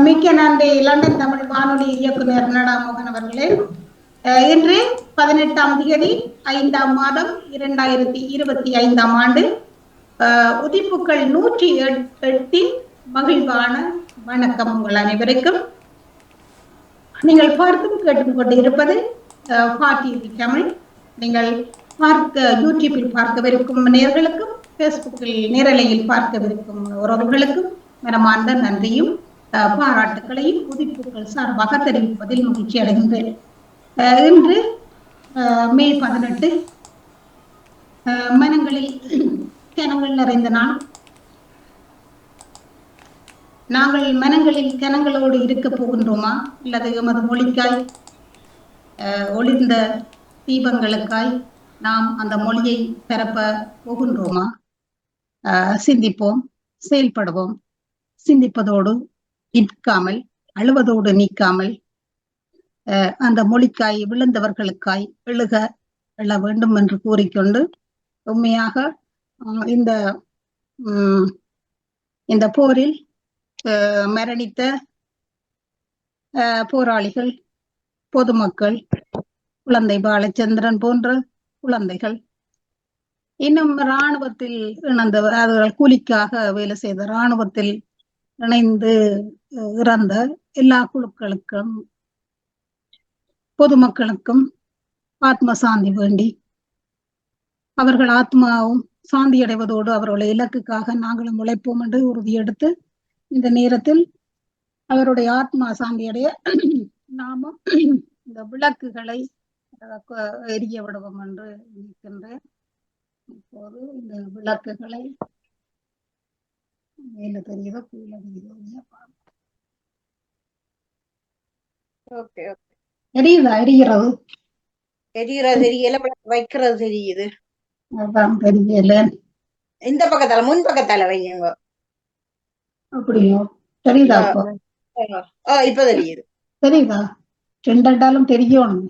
மிக்க நன்றி லண்டன் தமிழ் வானொலி இயக்குனர் நடா மோகன் அவர்களே. இன்று 18ஆம் தேதி 5ஆம் மாதம் 2025ஆம் ஆண்டு உதிப்புக்கள் 108 மகிழ்வான வணக்கம் உங்கள் அனைவருக்கும். நீங்கள் பார்த்தும் கேட்டுக் கொண்டு இருப்பது டிவி தமிழ். நீங்கள் யூடியூபில் பார்க்கவிருக்கும் நேயர்களுக்கும், பேஸ்புக்கில் நேரலையில் பார்க்கவிருக்கும் உறவுகளுக்கும் மனமார்ந்த நன்றியும் பாராட்டுகளையும் உதிப்புகள் சார்பாக தெரிவிப்பதில் மகிழ்ச்சி அடைகின்றேன். இன்று மே 18 மனங்களில் கனங்கள் நிறைந்த நாள். நாங்கள் மனங்களில் கனங்களோடு இருக்க போகின்றோமா, அல்லது எமது மொழிக்காய் ஒளிர்ந்த தீபங்களுக்காய் நாம் அந்த மொழியை பரப்ப போகின்றோமா? சிந்திப்போம், செயல்படுவோம். சிந்திப்பதோடு நிற்காமல், அழுவதோடு நீக்காமல், அந்த மொழிக்காய் விழுந்தவர்களுக்காய் எழ வேண்டும் என்று கூறிக்கொண்டு, உண்மையாக இந்த போரில் மரணித்த போராளிகள், பொதுமக்கள், குழந்தை பாலச்சந்திரன் போன்ற குழந்தைகள், இன்னும் இராணுவத்தில் இணைந்தவர், கூலிக்காக வேலை செய்த இராணுவத்தில் இணைந்து இறந்த எல்லா குழுக்களுக்கும், பொதுமக்களுக்கும் ஆத்ம சாந்தி வேண்டி, அவர்கள் ஆத்மாவும் சாந்தி அடைவதோடு அவர்களுடைய இலக்குக்காக நாங்களும் உழைப்போம் என்று உறுதியெடுத்து, இந்த நேரத்தில் அவருடைய ஆத்மா சாந்தி அடைய நாமும் இந்த விளக்குகளை எரிய விடுவோம் என்று நினைக்கின்றேன். இப்போது இந்த விளக்குகளை மேல தெரியுதோ கீழே எரியுதா? எரிகிறது தெரியல, வைக்கிறது தெரியுது. அதான் தெரியல. இந்த பக்கத்தால முன் பக்கத்தால வைங்க. அப்படியோ? தெரியுதா? இப்ப தெரியுது. தெரியுதா? ரெண்டாலும் தெரியணும்.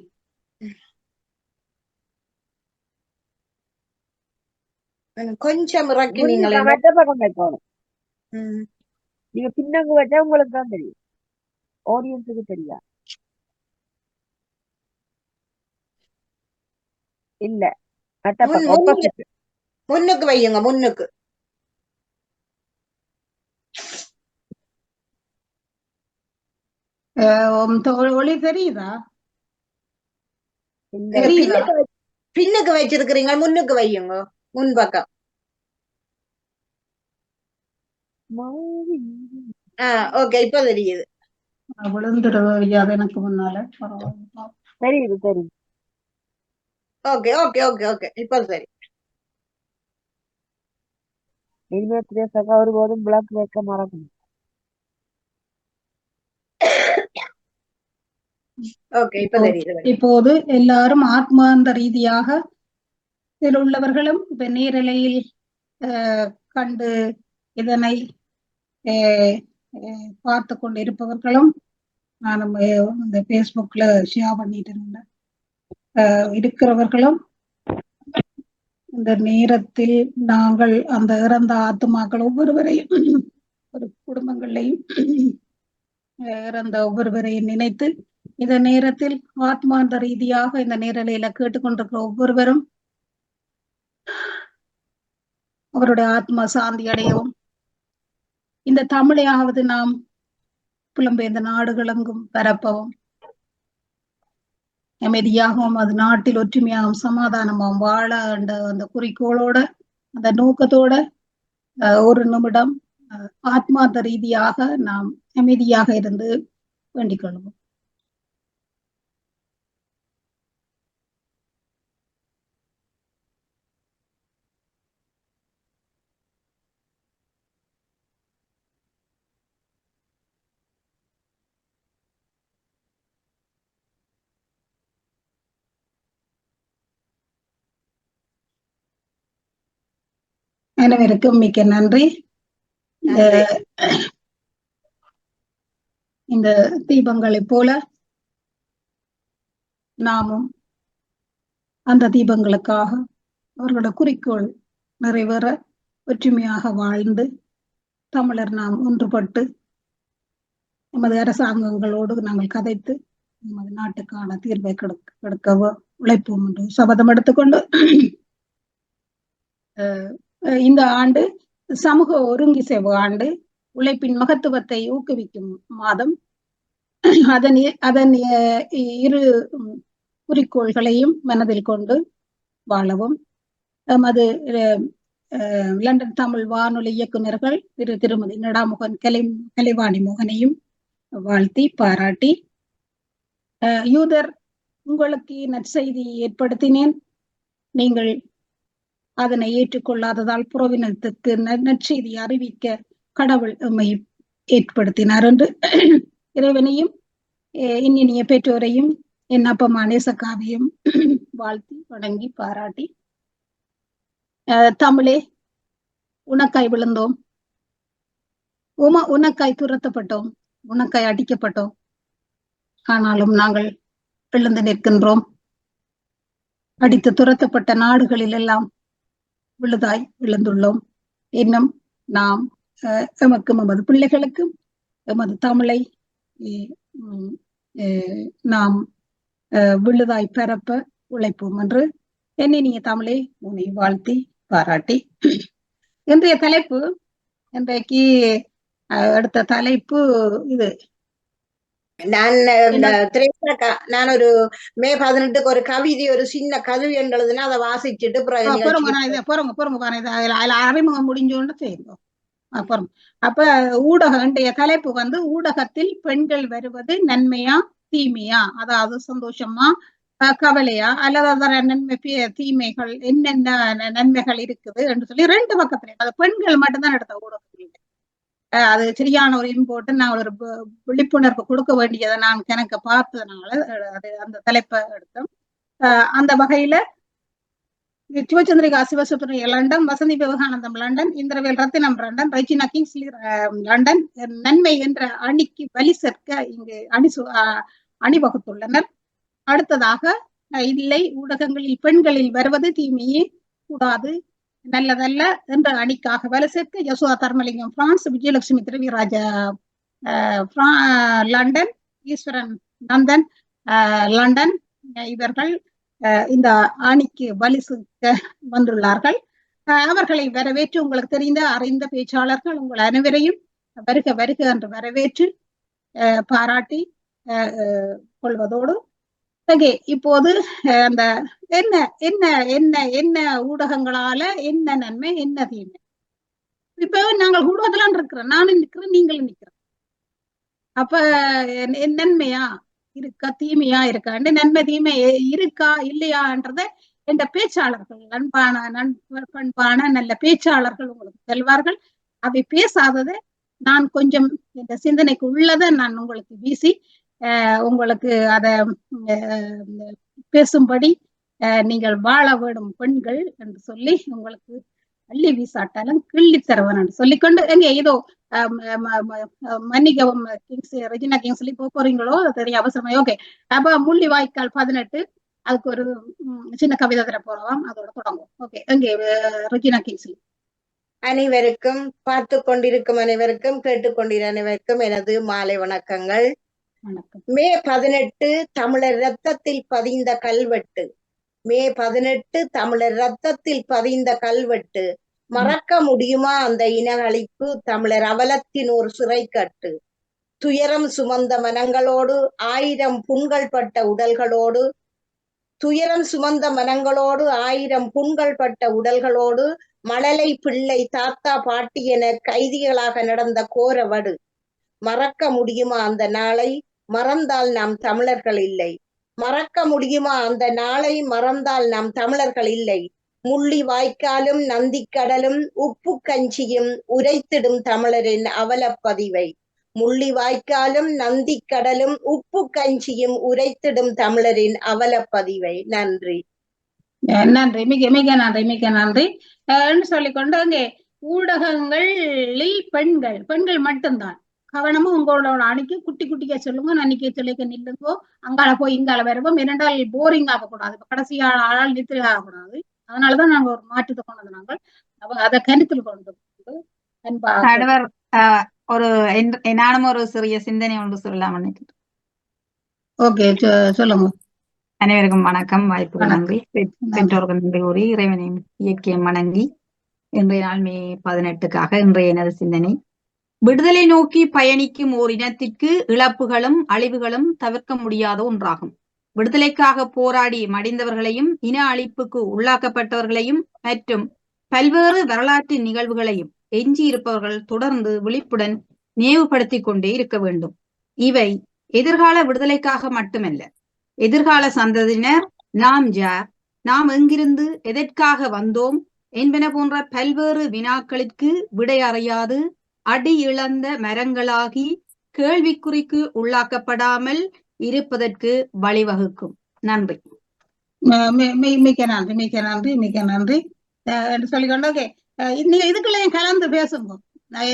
கொஞ்சம் இறக்கி நீங்கள் நீங்க பின்னங்க வச்சா உங்களுக்கு தான் தெரியும், ஆடியன்ஸுக்கு தெரியா. இல்ல முன்னுக்கு வையுங்க, முன்னுக்கு. ஒளி தெரியுதா? பின்னுக்கு வச்சிருக்கிறீங்க, முன்னுக்கு வையுங்க, முன்பக்கம். ஓகே, இப்ப தெரியுது. விழுந்துருவது எனக்கு முன்னால தெரியுது தெரியுது. ஓகே ஓகே ஓகே ஓகே, இப்ப சரி. ஒருபோதும் பிளாக் வைக்க மறக்கணும். இப்போது எல்லாரும் ஆத்மார்த்த ரீதியாக இதில் உள்ளவர்களும் இப்ப நேரலையில் கண்டு இதனை பார்த்து கொண்டு இருப்பவர்களும், நான் இந்த பேஸ்புக்ல ஷேர் பண்ணிட்டு இருந்தேன், இருக்கிறவர்களும் இந்த நேரத்தில் நாங்கள் அந்த இறந்த ஆத்மாக்கள் ஒவ்வொருவரையும், ஒரு குடும்பங்களையும் இறந்த ஒவ்வொருவரையும் நினைத்து இந்த நேரத்தில் ஆத்மார்த்த ரீதியாக இந்த நேரலையில கேட்டுக்கொண்டிருக்கிற ஒவ்வொருவரும் அவருடைய ஆத்மா சாந்தி அடையவும், இந்த தமிழையாவது நாம் புலம்பெயர்ந்த நாடுகளெங்கும் பரப்பவும், அமைதியாகவும் அது நாட்டில் ஒற்றுமையாகவும் சமாதானமாகவும் வாழ அந்த குறிக்கோளோட, அந்த நோக்கத்தோட ஒரு நிமிடம் ஆத்மார்த்த ரீதியாக நாம் அமைதியாக இருந்து வேண்டிக் கொள்வோம். அனைவருக்கும் மிக்க நன்றி. இந்த தீபங்களைப் போல நாமும் அந்த தீபங்களுக்காக அவர்களோட குறிக்கோள் நிறைவேற ஒற்றுமையாக வாழ்ந்து தமிழர் நாம் ஒன்றுபட்டு எமது அரசாங்கங்களோடு நாங்கள் கதைத்து எமது நாட்டுக்கான தீர்வை கொடுக்க உழைப்போம் என்று சபதம் எடுத்துக்கொண்டு இந்த ஆண்டு சமூக ஒருங்கிசைவு ஆண்டு, உழைப்பின் மகத்துவத்தை ஊக்குவிக்கும் மாதம். அதன் இரு குறிக்கோள்களையும் மனதில் கொண்டு வாழவும் எமது லண்டன் தமிழ் வானொலி இயக்குநர்கள் திருமதி நடாமுகன் கலைவாணி மோகனையும் வாழ்த்தி பாராட்டி, யூதர் உங்களுக்கு நற்செய்தி ஏற்படுத்தினேன், நீங்கள் அதனை ஏற்றுக்கொள்ளாததால் புறவினத்துக்கு நற்செய்தி அறிவிக்க கடவுள் எம்மை ஏற்படுத்தினார் என்று இறைவனையும் இன்னினிய பெற்றோரையும் என் அப்பமா நேசக்காவையும் வாழ்த்தி வணங்கி பாராட்டி, தமிழே உனக்காய் விழுந்தோம், உனக்காய் துரத்தப்பட்டோம், உனக்காய் அடிக்கப்பட்டோம், ஆனாலும் நாங்கள் எழுந்து நிற்கின்றோம். அடித்து துரத்தப்பட்ட நாடுகளில் எல்லாம் விழுதாய் விழுந்துள்ளோம். இன்னும் நாம் எமக்கும் எமது பிள்ளைகளுக்கும் எமது தமிழை நாம் விழுதாய் பரப்ப உழைப்போம் என்று என்னினிய தமிழை உன்னை வாழ்த்தி பாராட்டி, இன்றைய தலைப்பு, இன்றைக்கு அடுத்த தலைப்பு இது. நான் ஒரு மே 18 ஒரு கவிதை, ஒரு சின்ன கவிதை எழுதுனா அதை வாசிச்சுட்டு அறிமுகம் முடிஞ்சோன்னு செய்யுங்க. அப்புறம் அப்ப ஊடகம், இன்றைய தலைப்பு வந்து ஊடகத்தில் பெண்கள் வருவது நன்மையா தீமையா, அதாவது சந்தோஷமா கவலையா, அல்லது நன்மை தீமைகள் என்னென்ன நன்மைகள் இருக்குது என்று சொல்லி ரெண்டு பக்கத்துல, அது பெண்கள் மட்டும்தான் எடுத்த ஊடகத்தில். அது சரியான ஒரு இம்போர்ட், நான் ஒரு விழிப்புணர்வு கொடுக்க வேண்டியதை நான் எனக்கு பார்த்ததுனால அது அந்த தலைப்பை எடுத்தோம். அந்த வகையில சிவச்சந்திரிகா சிவசுப்ரமணிய லண்டன், வசந்தி விவேகானந்தம் லண்டன், இந்திரவேல் ரத்தினம் லண்டன், ரெஜினா கிங்ஸ்லி லண்டன் நன்மை என்ற அணிக்கு வலி சேர்க்க இங்கு அணிவகுத்துள்ளனர். அடுத்ததாக, இல்லை ஊடகங்களில் பெண்களில் வருவது தீமையே கூடாது, நல்லதல்ல என்ற அணிக்காக வலி சேர்க்க யசோதா தர்மலிங்கம் பிரான்ஸ், விஜயலட்சுமி திரவிராஜா லண்டன், ஈஸ்வரன் நந்தன் லண்டன், இவர்கள் இந்த அணிக்கு வலி சேர்க்க வந்துள்ளார்கள். அவர்களை வரவேற்று, உங்களுக்கு தெரிந்த அறிந்த பேச்சாளர்கள் உங்கள் அனைவரையும் வருக வருக என்று வரவேற்று பாராட்டி கொள்வதோடு, இப்போது அந்த என்ன என்ன என்ன என்ன ஊடகங்களால என்ன நன்மை என்ன தீமை, இப்ப நாங்கள் ஊடகத்துல இருக்கிறோம், நானும் நிக்கிறேன் நீங்களும் நிக்கிறோம். அப்ப நன்மையா இருக்கா தீமையா இருக்காண்டு, நன்மை தீமை இருக்கா இல்லையான்றத என்ற பேச்சாளர்கள், பண்பான நல்ல பேச்சாளர்கள் உங்களுக்கு செல்வார்கள். அவை பேசாததை நான் கொஞ்சம் இந்த சிந்தனைக்கு உள்ளதை நான் உங்களுக்கு வீசி உங்களுக்கு அதை பேசும்படி நீங்கள் வாழ வேணும் பெண்கள் என்று சொல்லி உங்களுக்கு அள்ளி வீசாட்டாலும் கிள்ளி தருவன் என்று சொல்லிக்கொண்டு, எங்க ஏதோ மன்னிக்கவும் ரெஜினா கிங்ஸ்லி போறீங்களோ தெரிய அவசரமா. ஓகே, அப்ப முள்ளிவாய்க்கால் 18 அதுக்கு ஒரு சின்ன கவிதை தர போறோம், அதோட தொடங்கும். ஓகே, எங்கே ரெஜினா கிங்ஸ்லி. அனைவருக்கும், பார்த்து கொண்டிருக்கும் அனைவருக்கும், கேட்டுக்கொண்டிருக்கும் அனைவருக்கும் எனது மாலை வணக்கங்கள். மே 18 தமிழர் ரத்தத்தில் பதிந்த கல்வெட்டு. மே 18 தமிழர் ரத்தத்தில் பதிந்த கல்வெட்டு. மறக்க முடியுமா அந்த இனஅழிப்பு, தமிழர் அவலத்தின் ஒரு சிறை கட்டு. துயரம் சுமந்த மனங்களோடு 1000 புண்கள் பட்ட உடல்களோடு, துயரம் சுமந்த மனங்களோடு 1000 புண்கள் பட்ட உடல்களோடு, மழலை பிள்ளை தாத்தா பாட்டி என கைதிகளாக நடந்த கோரவடு. மறக்க முடியுமா அந்த நாளை, மறந்தால் நாம் தமிழர்கள் இல்லை. மறக்க முடியுமா அந்த நாளை, மறந்தால் நாம் தமிழர்கள் இல்லை. முள்ளி வாய்க்காலும் நந்திக்கடலும் உப்பு கஞ்சியும் உரைத்திடும் தமிழரின் அவலப்பதிவை. முள்ளி வாய்க்காலும் நந்திக்கடலும் உப்பு கஞ்சியும் உரைத்திடும் தமிழரின் அவலப்பதிவை. நன்றி. நன்றி, மிக மிக நன்றி, மிக நன்றி சொல்லிக்கொண்டு, அங்கே ஊடகங்களில் பெண்கள் மட்டும்தான் கவனமும் உங்களோட அணிக்கு குட்டி குட்டிக்க சொல்லுங்க, நன்னிக்க சொல்லிக்க நில்லுங்கோ, அங்கால போய் இங்கால வருவோம். இரண்டால் போரிங் ஆகக்கூடாது, கடைசி ஆள் நித்திரை ஆகக்கூடாது. அதனாலதான் நாங்க ஒரு மாற்றத்தை கொண்டு நாங்கள் அதை கருத்தில் கொண்டு ஒரு நானும் ஒரு சிறிய சிந்தனை ஒன்று சொல்லலாம் நினைக்கிறேன். ஓகே, சொல்லுங்க. அனைவருக்கும் வணக்கம். வாய்ப்புக்கு நன்றி. நன்றி. பெற்றோர்கள் நன்றி கூறி இறைவனின் இயக்கியம் வணங்கி இன்றைய நாள் மே 18க்காக இன்றைய எனது சிந்தனை. விடுதலை நோக்கி பயணிக்கும் ஓர் இனத்திற்கு இழப்புகளும் அழிவுகளும் தவிர்க்க முடியாத ஒன்றாகும். விடுதலைக்காக போராடி மடிந்தவர்களையும் இன அழிப்புக்கு உள்ளாக்கப்பட்டவர்களையும் மற்றும் பல்வேறு வரலாற்று நிகழ்வுகளையும் எஞ்சி இருப்பவர்கள் தொடர்ந்து விழிப்புடன் நினைவுபடுத்திக் கொண்டே இருக்க வேண்டும். இவை எதிர்கால விடுதலைக்காக மட்டுமல்ல, எதிர்கால சந்ததியினர் நாம் யார், நாம் எங்கிருந்து எதற்காக வந்தோம் என்பன போன்ற பல்வேறு வினாக்களுக்கு விடையறியாது அடி இழந்த மரங்களாகி கேள்விக்குறிக்கு உள்ளாக்கப்படாமல் இருப்பதற்கு வழிவகுக்கும். நன்றி. மிக்க நன்றி, மிக்க நன்றி, மிக்க நன்றி என்று சொல்லிக்கொண்டு ஓகே, நீங்க இதுக்குள்ள கலந்து பேசுங்க.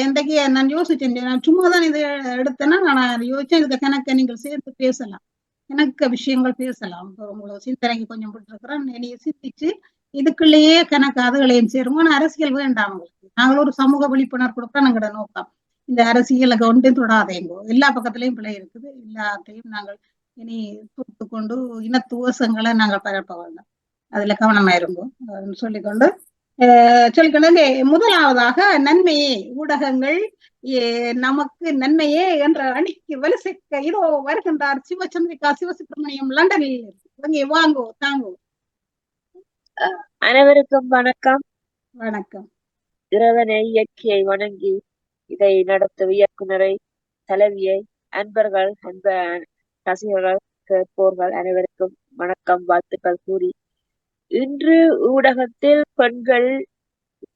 இன்றைக்கு நான் யோசிச்சேன், நான் சும்மாதான் இதை எடுத்தேன்னா நான் யோசிச்சேன், இதுக்கு கணக்க நீங்கள் சேர்த்து பேசலாம், கணக்க விஷயங்கள் பேசலாம். உங்களுக்கு சிந்தனைக்கு கொஞ்சம் விட்டுருக்கிறேன், நீ சிந்திச்சு இதுக்குள்ளேயே கணக்கு அதுகளையும் சேருங்க. ஆனால் அரசியல் வேண்டாம் உங்களுக்கு. நாங்கள் ஒரு சமூக விழிப்புணர்வு கொடுக்க எங்களோட நோக்கம். இந்த அரசியலுக்கு ஒன்றையும் தொடாதேங்கோ, எல்லா பக்கத்திலையும் பிள்ளை இருக்குது, எல்லாத்தையும் நாங்கள் இனி தூத்து கொண்டு இனத்துவசங்களை நாங்கள் பரப்ப வேண்டாம், அதுல கவனமா இருங்கோம் சொல்லிக்கொண்டு முதலாவதாக நன்மையே ஊடகங்கள் நமக்கு நன்மையே என்ற அணிக்கு வலு சேர்க்க இதோ வருகின்றார் சிவச்சந்திரிகா சிவசுப்பிரமணியம் லண்டனில். இங்கே வாங்கோ தாங்கோ. அனைவருக்கும் வணக்கம். வணக்கம். இறைவனை இயக்கியை வணங்கி இதை நடத்தும் இயக்குனரை, தலைவியை, அன்பர்கள், ரசிகர்கள், கேட்போர்கள் அனைவருக்கும் வணக்கம், வாழ்த்துக்கள் கூறி, இன்று ஊடகத்தில்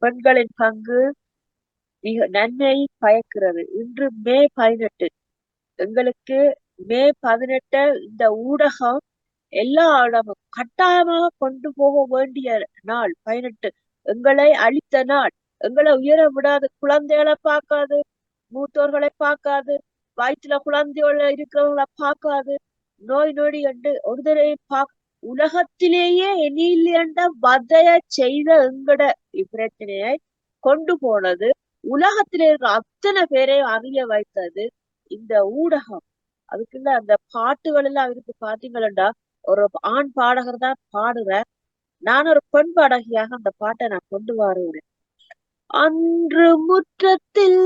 பெண்களின் பங்கு மிக நன்மை பயக்கிறது. இன்று மே 18. எங்களுக்கு மே 18 இந்த ஊடகம் எல்லா இடமும் கட்டாயமாக கொண்டு போக வேண்டிய நாள் 18. எங்களை அழித்த நாள், எங்களை உயர விடாது, குழந்தைகளை பார்க்காது, மூத்தோர்களை பார்க்காது, வயிற்றுல குழந்தையோட இருக்கிறவங்களை பார்க்காது, நோய் நொடி என்று ஒருத்தரையும் உலகத்திலேயே எண்ணில்லையண்ட வதைய செய்த எங்கட இப்பிரச்சனையை கொண்டு போனது, உலகத்திலே இருக்கிற அத்தனை பேரையும் அறிய வைத்தது இந்த ஊடகம். அதுக்குள்ள அந்த பாட்டுகள் எல்லாம் இருக்கு பாத்தீங்களா, ஒரு ஆண் பாடகர் தான் பாடுற, நான் ஒரு பெண் பாடகியாக அந்த பாட்டை நான் கொண்டு வருகிறேன். அன்று முற்றத்தில்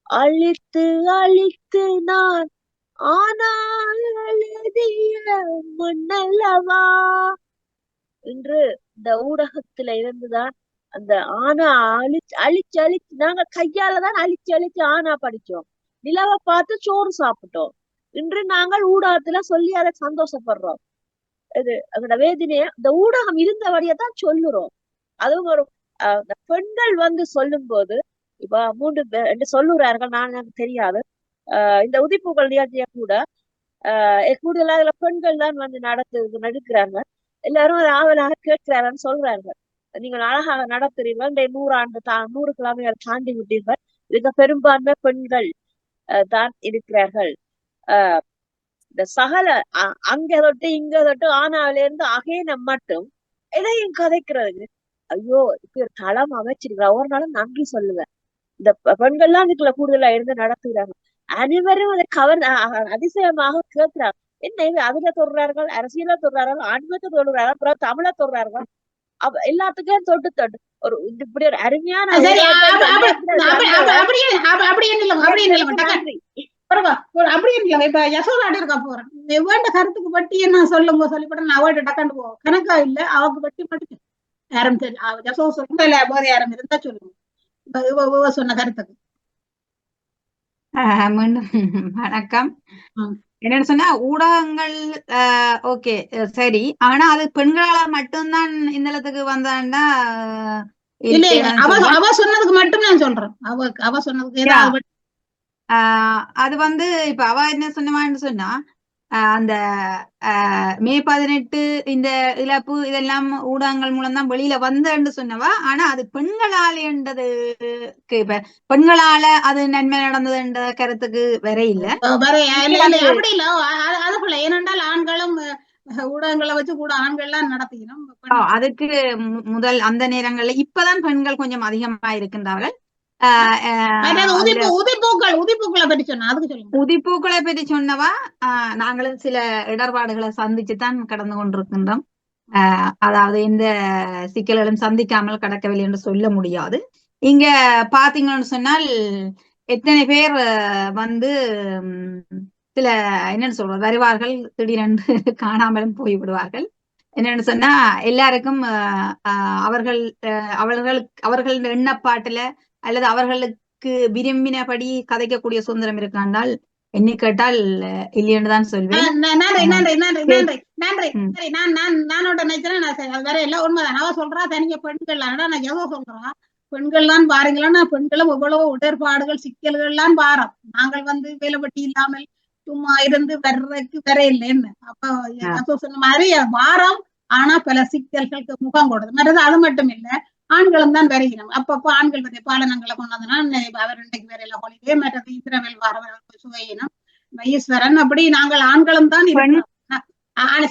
அழித்து அழித்து நான் ஆனால் எழுதிய மண்ணல்லவா என்று இந்த ஊடகத்துல இருந்துதான் அந்த ஆனா அழிச்சு அழிச்சு நாங்க கையாலதான் அழிச்சு ஆனா படிச்சோம், நிலவை பார்த்து சோறு சாப்பிட்டோம். இன்று நாங்கள் ஊடகத்துல சொல்லி அதை சந்தோஷப்படுறோம். இது அதோட வேதனைய இந்த ஊடகம் இருந்தபடியதான் சொல்லுறோம். அதுவும் ஒரு பெண்கள் வந்து சொல்லும் போது இப்ப 3 பேர் என்று சொல்லுறார்கள், நான் எனக்கு தெரியாது. இந்த உதிப்புகள் நிகழ்ச்சிய கூட கூடுதலா இதுல பெண்கள் தான் வந்து நடிக்கிறாங்க. எல்லாரும் ஆவலாக கேட்கிறார்கள், சொல்றார்கள், நீங்கள் அழகாக நடத்துறீர்கள், இந்த 100 கிழமைகள் தாண்டி விட்டீர்கள், இதுக்கு பெரும்பான்மை பெண்கள் தான் இருக்கிறார்கள். இந்த சகல அங்க தொட்டு இங்க தொட்டு ஆனாவில இருந்து அகையினம் மட்டும் எதையும் கதைக்கிறது. ஐயோ, இப்ப ஒரு தளம் அமைச்சிருக்கிறா, ஒரு நாளும் நன்றி சொல்லுவேன். இந்த பெண்கள்லாம் அதுக்குள்ள கூடுதலா இருந்து நடத்துகிறாங்க. அனைவரும் அதை அதிசயமாக கேட்கிறாங்க. என்ன அதுல தொடுறார்கள், அரசியல தொடுறார்கள், ஆன்மீகத்தை தொடுறார்கள், அப்புறம் தமிழ தொடுறார்கள், எல்லாத்துக்கும் தொட்டு ஒரு இப்படி ஒரு அருமையான இப்ப யசோதாடி இருக்கா போறேன் வேண்ட கருத்துக்கு பட்டி என்ன சொல்லுங்க சொல்லிப்பட்டு நான் அவட்ட டக்காண்டு போவோம், கணக்கா இல்ல அவங்க பட்டி மட்டும் யாரும் யசோ சொல்லுங்க, இல்ல போது யாரும் இருந்தா சொல்லுங்க சொன்ன கருத்துக்கு. வணக்கம். என்னன்னு சொன்னா ஊடகங்கள் ஓகே சரி, ஆனா அது பெண்களால மட்டும்தான் இந்த இடத்துக்கு வந்தாண்டா இல்ல, அவ சொன்னதுக்கு மட்டும் நான் சொல்றேன். அவ சொன்னதுக்கு அது வந்து இப்ப அவ என்ன சொன்னவான்னு சொன்னா, அந்த மே 18 இந்த இழப்பு இதெல்லாம் ஊடகங்கள் மூலம் தான் வெளியில வந்தன்னு சொன்னவா. ஆனா அது பெண்களாலேன்றதுக்கு இப்ப பெண்களால அது நன்மை நடந்ததுன்ற கருத்துக்கு வர இல்ல. அப்படி இல்ல, அதுக்குள்ள ஏனென்றால் ஆண்களும் ஊடகங்களை வச்சு கூட ஆண்கள்லாம் நடத்திக்கணும். அதுக்கு முதல் அந்த நேரங்கள்ல இப்பதான் பெண்கள் கொஞ்சம் அதிகமா இருக்கின்றார்கள். உதிப்பூக்களை பற்றி சொன்னா அதுக்கு சொல்லுங்க. உதிப்பூக்களை பற்றி சொன்னவா நாங்களும் சில இடர்பாடுகளை சந்திச்சுதான் கடந்து கொண்டிருக்கின்றோம். அதாவது எந்த சிக்கல்களும் சந்திக்காமல் கடக்கவில்லை என்று சொல்ல முடியாது. இங்க பாத்தீங்கன்னு சொன்னால் எத்தனை பேர் வந்து சில என்னன்னு சொல்றது வருவார்கள், திடீரென்று காணாமலும் போய்விடுவார்கள். என்னன்னு சொன்னா எல்லாருக்கும் அவர்கள் எண்ணப்பாட்டுல அல்லது அவர்களுக்கு விரும்பினபடி கதைக்கக்கூடிய சுதந்திரம் இருக்காண்டால் என்னை கேட்டால் இல்லையென்று தான் சொல்வேன். வேற எல்லாம் உண்மைதான். அவ சொல்றா தனிங்க பெண்கள் நான் எதோ சொல்றா பெண்கள்லாம் பாருங்களா, பெண்களும் எவ்வளவு உடற்பாடுகள் சிக்கல்கள் எல்லாம் பாரம். நாங்கள் வந்து வேலைப்பட்டி இல்லாமல் சும்மா இருந்து வர்றதுக்கு வர இல்லைன்னு அப்ப சொன்ன மாதிரி வாரம். ஆனா பல சிக்கல்களுக்கு முகம் கொடுது. மற்றது அது மட்டும் இல்ல, ஆண்களும் தான் வரைகிறோம். அப்பப்போ ஆண்கள் வரைய பாலனங்களை கொண்டதுன்னா அவர் இன்றைக்கு வேற எல்லாம் ஹாலிடே, மற்றது இந்திரவேல் வாரம் சுவையினம் ஈஸ்வரன், அப்படி நாங்கள் ஆண்களும் தான் இருக்கிறோம்.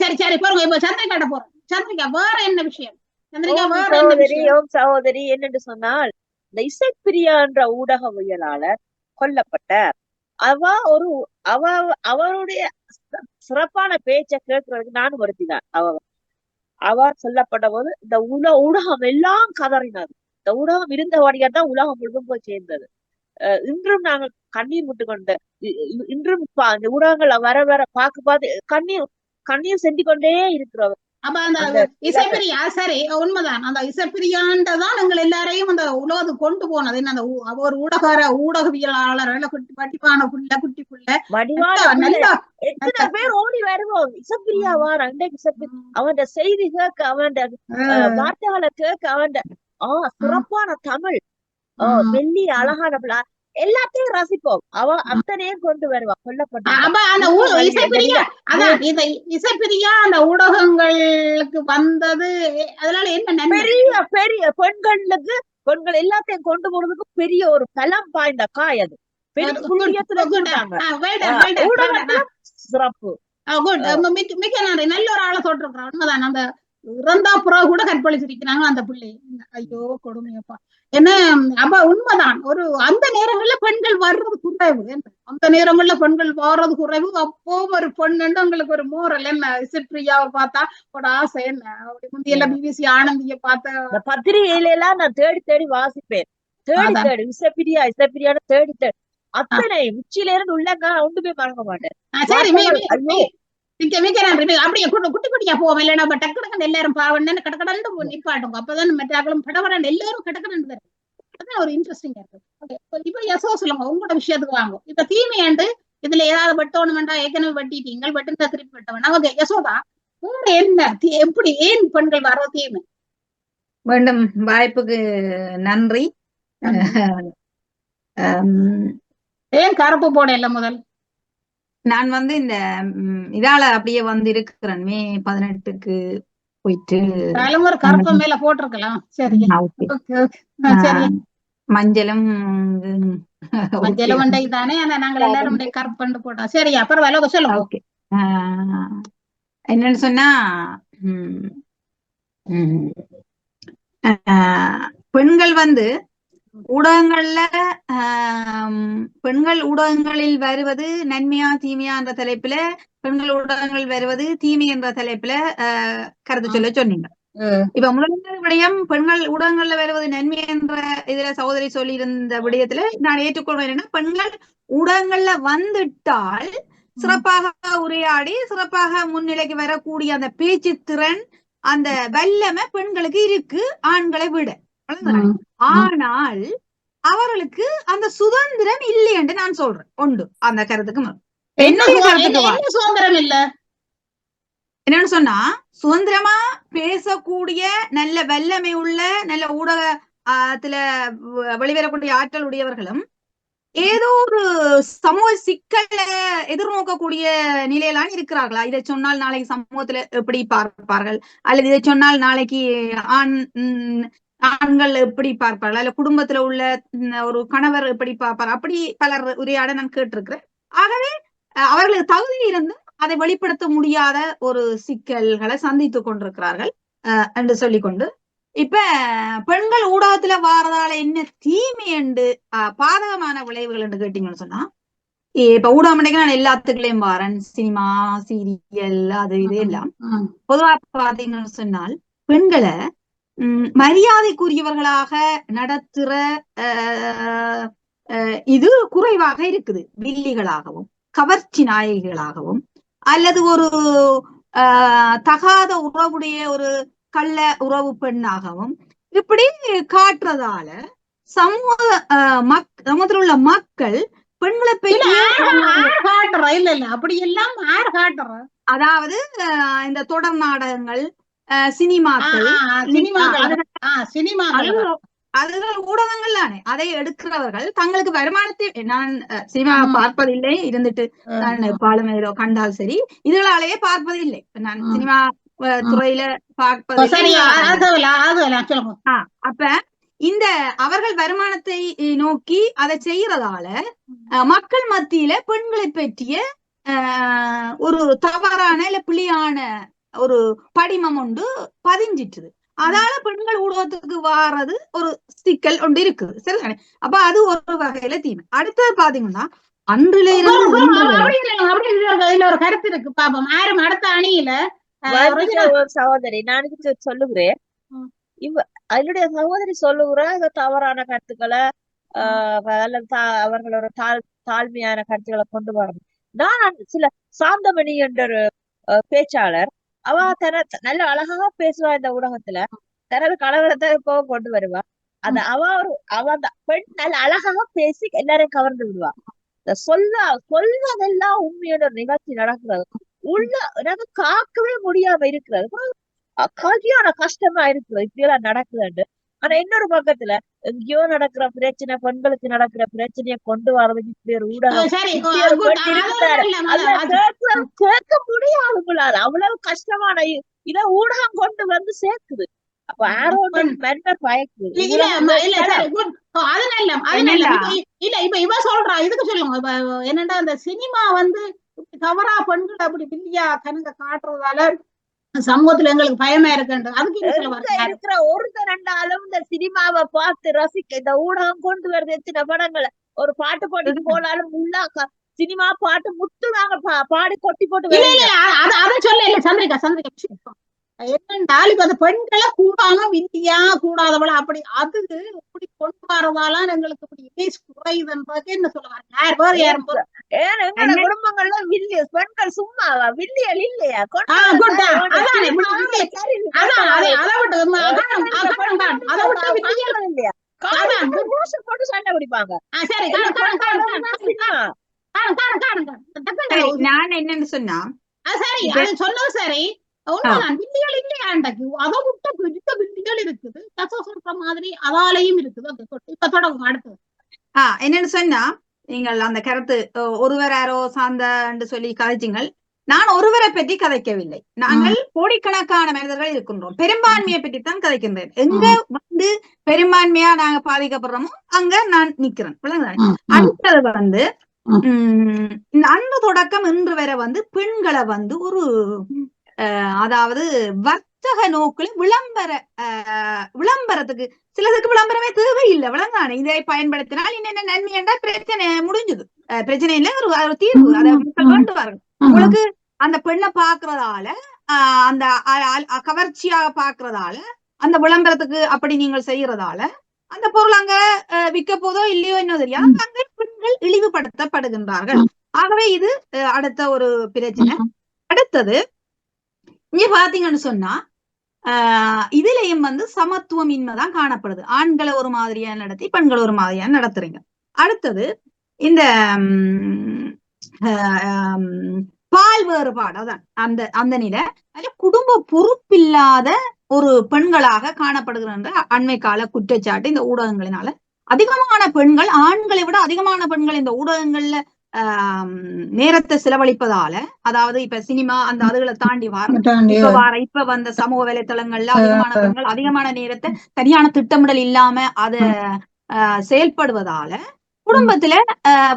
சரி சரி போறோம். இப்ப சந்திரிகாட்ட போறோம். சந்திரிகா வேற என்ன விஷயம்? சகோதரி என்னென்று சொன்னால், இந்த இசைப்பிரியா என்ற ஊடகவியலாளர் கொல்லப்பட்டார். அவருடைய சிறப்பான பேச்சை கேட்கறதுக்கு நானும் வருத்தினார். அவர் சொல்லப்பட்ட போது இந்த ஊடகம் எல்லாம் கதறினது. இந்த ஊடகம் இருந்தபடியா தான் உலகம் முழுவதும் போய் சேர்ந்தது. இன்றும் நாங்கள் கண்ணீர் விட்டு கொண்டு இன்றும் இந்த ஊடகங்கள் வர வர பார்த்து கண்ணீர் செஞ்சு கொண்டே இருக்கிறவர். அப்ப அந்த இசைப்பிரியா சரி உண்மைதான். அந்த இசைப்பிரியாண்டதான் எங்கள் எல்லாரையும் அந்த உலகத்து கொண்டு போனது. என்ன அந்த ஒரு ஊடகவியலாளர் வடிவான புள்ள குட்டி புள்ள எத்தனை பேர் ஓடி வருவோம். இசைப்பிரியா வார அவன் செய்தி கேட்க, அவன் வார்த்தைகளை கேட்க, அவன் சிறப்பான தமிழ் வெள்ளி அழகான பிள்ளை எல்லாத்தையும் ரசிப்போம். அவ அத்தனையும் கொண்டு வருவா. கொல்லப்பட்ட இசைப்பிரியா அந்த ஊடகங்களுக்கு வந்தது. அதனால என்ன பெரிய பெரிய பெண்கள் எல்லாத்தையும் கொண்டு போறதுக்கு பெரிய ஒரு பலம் பாய்ந்த காய் அது. சிறப்பு. மிக்க நன்றி. நல்ல ஒரு ஆளை சொல்லிருக்கிறோம். உண்மைதான். அந்த இறந்தா புறா கூட கற்பழிச்சிருக்கிறாங்க அந்த பிள்ளை. ஐயோ கொடுமையப்பா. என்ன அப்ப உண்மைதான். ஒரு அந்த நேரங்கள்ல பெண்கள் வர்றது குறைவு. அந்த நேரங்கள்ல பெண்கள் வர்றது குறைவு. அப்போ ஒரு பொண்ணு உங்களுக்கு ஒரு மோரல் என்ன இசைப்பிரியாவை பார்த்தா ஒரு ஆசை என்ன. முந்தியெல்லாம் பிபிசி ஆனந்திய பார்த்த பத்திரிகையில எல்லாம் நான் தேடி தேடி வாசிப்பேன். தேடி இசைப்பிரியான்னு தேடி அத்தனை உச்சியில இருந்து உள்ளங்க ஒன்றுமே மறக்க மாட்டேன். அப்படியே குட்டி குட்டியா போவோம். இல்லைன்னா டக்கு எல்லாரும் பாவன்னு கடக்கடன்னு நிப்பாட்டுங்க. அப்பதான் மற்றாக்களும் படவரன் எல்லாரும் கடக்கடன்னு தரும். அதான் ஒரு இன்ட்ரெஸ்டிங்கா இருக்கு. இப்ப யசோ சொல்லுங்க, உங்களோட விஷயத்துக்கு வாங்க. இப்ப தீமையாண்டு இதுல ஏதாவது வெட்டணும்டா ஏற்கனவே வெட்டிட்டீங்க, வெட்டுந்தா திருப்பி வெட்டவன். ஓகே யசோதா என்ன எப்படி ஏன் பெண்கள் வர தீமை? மீண்டும் வாய்ப்புக்கு நன்றி. ஏன் கருப்பு போட இல்ல முதல்? நான் வந்து இந்த இதால அப்படியே வந்து இருக்கிறேன். மே 18க்கு போயிட்டு ஒரு கருப்பு மேல போட்டிருக்கலாம். சரி மஞ்சளும் மண்டை தானே. நாங்கள் எல்லாரும் கருப்பு போட்டோம். சரி அப்புறம் வேலை சொல்லுங்க. ஓகே என்னன்னு சொன்னா பெண்கள் வந்து ஊடகங்கள்ல பெண்கள் ஊடகங்களில் வருவது நன்மையா தீமையா என்ற தலைப்புல, பெண்கள் ஊடகங்கள் வருவது தீமை என்ற தலைப்புல கருத்து சொல்ல சொன்னீங்க. இப்ப முதல் விடயம் பெண்கள் ஊடகங்கள்ல வருவது நன்மை என்ற இதுல சகோதரி சொல்லி இருந்த விடயத்துல நான் ஏற்றுக்கொள்வேன். என்னன்னா பெண்கள் ஊடகங்கள்ல வந்துட்டால் சிறப்பாக உரையாடி சிறப்பாக முன்னிலைக்கு வரக்கூடிய அந்த பேச்சு திறன், அந்த வல்லமை பெண்களுக்கு இருக்கு ஆண்களை விட. ஆனால் அவர்களுக்கு அந்த சுதந்திரம் இல்லை என்று நான் சொல்றேன். உண்டு அந்த கருத்துக்கு. சுதந்திரம் இல்ல என்னன்னு சொன்னா, சுதந்திரமா பேசக்கூடிய நல்ல வல்லமை உள்ள நல்ல ஊடகத்துல வெளிவரக்கூடிய ஆற்றல் உடையவர்களும் ஏதோ ஒரு சமூக சிக்கலை எதிர்நோக்கக்கூடிய நிலையிலான இருக்கிறார்களா? இதை சொன்னால் நாளைக்கு சமூகத்துல எப்படி பார்ப்பார்கள், அல்லது இதை சொன்னால் நாளைக்கு ஆண்கள் எப்படி பார்ப்பார்கள், அல்ல குடும்பத்துல உள்ள ஒரு கணவர் எப்படி பார்ப்பார், அப்படி பலர் உரையாட நான் கேட்டிருக்கிறேன். ஆகவே அவர்களுக்கு தகுதி இருந்து அதை வெளிப்படுத்த முடியாத ஒரு சிக்கல்களை சந்தித்துக் கொண்டிருக்கிறார்கள் என்று சொல்லிக்கொண்டு, இப்ப பெண்கள் ஊடகத்துல வாரதால என்ன தீமை என்று பாதகமான விளைவுகள் என்று கேட்டீங்கன்னு சொன்னா, இப்ப ஊடகம் நான் எல்லாத்துக்குள்ளேயும் வாரன், சினிமா, சீரியல், அது இது எல்லாம் பொதுவா பாத்தீங்கன்னு சொன்னால் பெண்களை மரியாதைக்குரியவர்களாக நடத்துற இது குறைவாக இருக்குது. வில்லிகளாகவும் கவர்ச்சி நாயகிகளாகவும் அல்லது ஒரு தகாத உறவுடைய ஒரு கள்ள உறவு பெண்ணாகவும் இப்படி காட்டுறதால சமூகத்தில் உள்ள மக்கள் பெண்களை பற்றி அப்படி எல்லாம் அதாவது இந்த தொடர் நாடகங்கள், சினிமாக்கள், அதுகள் ஊடகங்கள் தானே அதை எடுக்கிறவர்கள் தங்களுக்கு வருமானத்தை, நான் சினிமா பார்ப்பதில்லை, இருந்துட்டு நான் பாலும் ஏதோ கண்டால் சரி, இதுகளாலேயே பார்ப்பதில்லை. நான் சினிமா துறையில பார்ப்பதில்லை. அப்ப இந்த அவர்கள் வருமானத்தை நோக்கி அதை செய்யறதால மக்கள் மத்தியில பெண்களை பற்றிய ஒரு தவறான இல்ல பிள்ளையான ஒரு படிமம் ஒன்று பதிஞ்சிட்டுது. அதால பெண்கள் ஊடகத்துக்கு வாரது ஒரு சிக்கல் ஒன்று இருக்குது. சரிதானே? அப்ப அது ஒரு வகையில தீமை. அடுத்தது பாத்தீங்கன்னா அன்றில இருந்து ஒரு கருத்து இருக்கு பாப்போம். யாரும் அடுத்த அணியில சகோதரி நான் சொல்லுகிறேன். அதனுடைய சகோதரி சொல்லுகிற இந்த தவறான கருத்துக்களை அவர்களோட தாழ்மையான கருத்துக்களை கொண்டு வரணும். நான் சில சாந்தமணி என்ற ஒரு பேச்சாளர், அவ நல்ல அழகா பேசுவா. இந்த ஊடகத்துல தனது கலவரத்தை கொண்டு வருவா. அந்த அவ அந்த பெண் நல்ல அழகாக பேசி எல்லாரையும் கவர்ந்து விடுவா. சொல்வதெல்லாம் உண்மையான ஒரு நிகழ்ச்சி நடக்கிறது உள்ள எனக்கு காக்கவே முடியாம இருக்கிறது. கல்வியான கஷ்டமா இருக்குது இப்படி எல்லாம் நடக்குதுண்டு. ஆனா இன்னொரு பக்கத்துல எங்கேயோ நடக்கிற பிரச்சனை, பெண்களுக்கு நடக்கிற பிரச்சனையை கொண்டு வர்றதுக்கு இப்படி ஒரு ஊடகம் கேட்க முடியாது உங்களால. அவ்வளவு கஷ்டமான இத ஊடகம் கொண்டு வந்து சேர்க்குது. அப்ப பயக்குது. இவ சொல்றா இதுக்கு சொல்லுங்க என்னண்டா அந்த சினிமா வந்து தவறா பெண்கள் அப்படி பில்லியா கணங்க காட்டுறதால சமூகத்துல எங்களுக்கு பயமா இருக்கு. அதுக்கு இருக்கிற ஒருத்தர் ரெண்டாலும் இந்த சினிமாவை பார்த்து ரசிக்க இந்த ஊடகம் கொண்டு வருது. எத்தனை படங்களை ஒரு பாட்டு போட்டிக்கு போனாலும் உள்ளா சினிமா பாட்டு முத்து நாங்க பாடி கொட்டி போட்டு அதை சொல்ல இல்ல சந்திரிகா என்னென்றால் இப்ப அந்த பெண்களை கூடாம வில்லியா கூடாதவள அப்படி அது இப்படி கொண்டு வரதால எங்களுக்கு இப்படி குறையுதுன்றது என்ன சொல்லுவாங்க. குடும்பங்கள்ல வில்லிய பெண்கள் சும்மாவா? வில்லியல் இல்லையா? சண்டை பிடிப்பாங்க. நான் என்னன்னு சொன்னா சரி சொன்னது சரி. வில்லிகள் இல்லையாண்டக்கு அதை விட்ட பெரிய வில்லிகள் இருக்குது. சொல்ற மாதிரி அதாலையும் இருக்குது. இப்ப தொடங்கும் அடுத்தது. என்னன்னு சொன்னா நீங்கள் அந்த கருத்து ஒருவர் யாரோ சார்ந்த சொல்லி கதைச்சிங்கள். நான் ஒருவரை பற்றி கதைக்கவில்லை. நாங்கள் கோடிக்கணக்கான மனிதர்கள் இருக்கின்றோம். பெரும்பான்மையை பற்றி தான் கதைக்கின்றேன். எங்க வந்து பெரும்பான்மையா நாங்க பாதிக்கப்படுறோமோ அங்க நான் நிக்கிறேன். அடுத்தது வந்து அன்று தொடக்கம் இன்று வரை வந்து பெண்களை வந்து ஒரு அதாவது வர்த்தக நோக்கில் விளம்பரத்துக்கு சிலதுக்கு விளம்பரமே தேவையில்லை. விளங்கான இதை பயன்படுத்தினால் என்னென்ன நன்மை என்றால் பிரச்சனை முடிஞ்சது. பிரச்சனை இல்லை, ஒரு தீர்வு அதை மக்கள் வேண்டுவார்கள். உங்களுக்கு அந்த பெண்ணை பாக்குறதால அந்த கவர்ச்சியாக பாக்குறதால அந்த விளம்பரத்துக்கு அப்படி நீங்கள் செய்யறதால அந்த பொருள் அங்க விற்க போதோ இல்லையோ என்ன தெரியாது, அங்க பெண்கள் இழிவுபடுத்தப்படுகின்றார்கள். ஆகவே இது அடுத்த ஒரு பிரச்சனை. அடுத்தது இங்க பாத்தீங்கன்னு சொன்னா இதுலயும் வந்து சமத்துவம் இன்மைதான் காணப்படுது. ஆண்களை ஒரு மாதிரியா நடத்தி பெண்களை ஒரு மாதிரியா நடத்துறீங்க. அடுத்தது இந்த பால் வேறுபாடு, அதான் அந்த நிலை குடும்ப பொறுப்பில்லாத ஒரு பெண்களாக காணப்படுகின்ற அண்மை கால குற்றச்சாட்டு இந்த ஊடகங்களினால அதிகமான பெண்கள், ஆண்களை விட அதிகமான பெண்கள் இந்த ஊடகங்கள்ல நேரத்தை செலவழிப்பதால, அதாவது இப்ப சினிமா அந்த அதுகளை தாண்டி இப்ப வந்த சமூக வலைத்தளங்கள்ல அதிகமான பெண்கள் அதிகமான நேரத்தை சரியான திட்டமிடல் இல்லாம அத செயல்படுவதால குடும்பத்துல